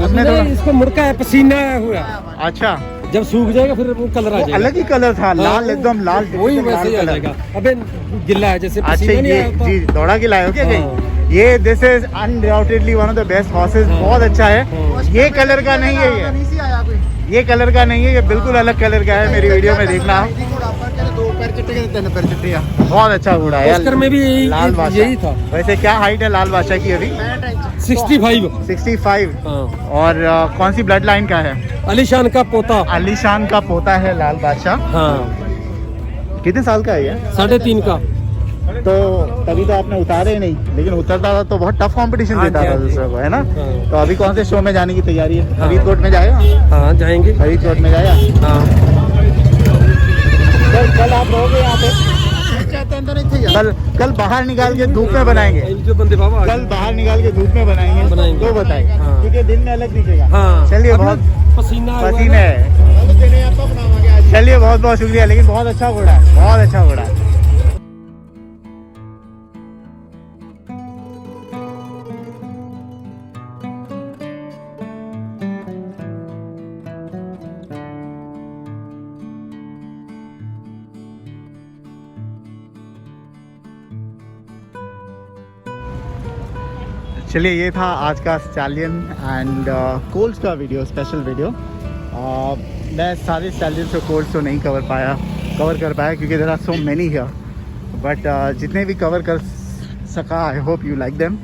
उसमें थोड़ा? इसको मुड़का है, पसीना हुआ। अच्छा, जब सूख जाएगा फिर वो कलर आ वो जाएगा। अलग ही कलर था, लाल, एकदम लाल, वही एकदम वैसे ही आ लाल जाएगा। अबे गिल्ला है जैसे अच्छा, पसीना नहीं ये आया होता। जी दौड़ा के लाए हो क्या हाँ। कहीं? ये this is undoubtedly one of the best horses, बहुत अच्छा है। ये कलर का नहीं है, ये कलर का नहीं है, ये बिल्कुल अलग कलर का है। मेरी वीडियो में देखना, बहुत अच्छा घोड़ा है। ऑस्कर में भी लाल बादशाह यही था। वैसे क्या हाइट है लाल बादशाह की अभी? 65। 65। हाँ। और कौन सी ब्लड लाइन का है? अलीशान का पोता। अलीशान का पोता है लाल बादशाह। हाँ। कितने साल का है ये? 3.5 का। तो तभी तो आपने उतारे ही नहीं, लेकिन उतरता था तो बहुत टफ कंपटीशन देता था दूसरे को, है ना? हाँ। तो अभी कौन से शो में जाने की तैयारी है? फरीदकोट में जाएगा? हाँ जाएंगे। फरीदकोट में जाएगा। हाँ। कल आप रहोगे यहाँ पे? कल बाहर निकाल के धूप में बनाएंगे। जो बंदे बाबा कल बाहर निकाल के धूप में बनाएंगे। तो बताएंगे, हाँ। क्योंकि दिन में अलग दिखेगा। हाँ। चलिए, बहुत पसीना पसीने है। चलिए, बहुत बहुत शुक्रिया, लेकिन बहुत अच्छा घोड़ा है, बहुत अच्छा घोड़ा है। चलिए, ये था आज का स्टैलियन एंड कोल्स का वीडियो, स्पेशल वीडियो। मैं सारे स्टैलियंस और कोल्स तो नहीं कवर कर पाया क्योंकि there are so many here, but जितने भी कवर कर सका, I hope you like them.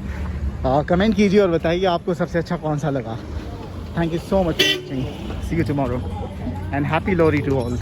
Comment कीजिए और बताइए आपको सबसे अच्छा कौन सा लगा। Thank you so much for watching, see you tomorrow and happy Lohri to all.